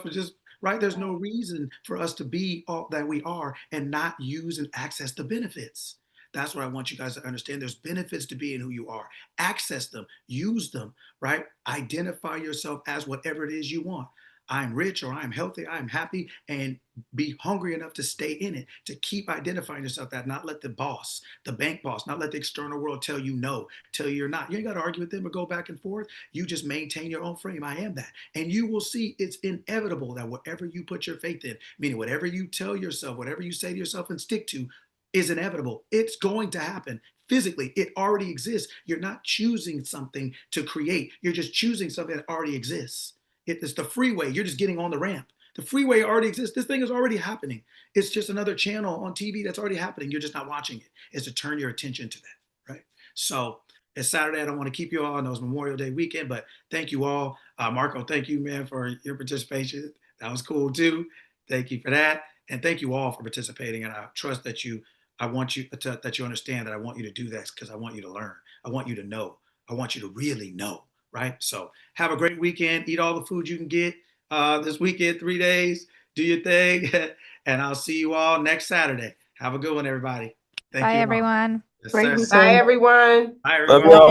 For just right. There's no reason for us to be all that we are and not use and access the benefits. That's what I want you guys to understand. There's benefits to being who you are. Access them, use them, right? Identify yourself as whatever it is you want. I'm rich or I'm healthy, I'm happy, and be hungry enough to stay in it, to keep identifying yourself that, not let the boss, the bank boss, not let the external world tell you no, tell you you're not. You ain't got to argue with them or go back and forth. You just maintain your own frame. I am that. And you will see it's inevitable that whatever you put your faith in, meaning whatever you tell yourself, whatever you say to yourself and stick to, is inevitable. It's going to happen. Physically, it already exists. You're not choosing something to create. You're just choosing something that already exists. It's the freeway. You're just getting on the ramp. The freeway already exists. This thing is already happening. It's just another channel on TV that's already happening. You're just not watching it. It's to turn your attention to that, right? So it's Saturday. I don't want to keep you all. I know it's Memorial Day weekend, but thank you all. Marco, thank you, man, for your participation. That was cool too. Thank you for that. And thank you all for participating. And I trust that I want you that you understand that I want you to do this because I want you to learn. I want you to know. I want you to really know, right? So have a great weekend. Eat all the food you can get this weekend, 3 days. Do your thing. And I'll see you all next Saturday. Have a good one, everybody. Thank Bye, you all. everyone. Yes, Great sir. weekend. Bye, everyone. Bye, Love everyone. y'all.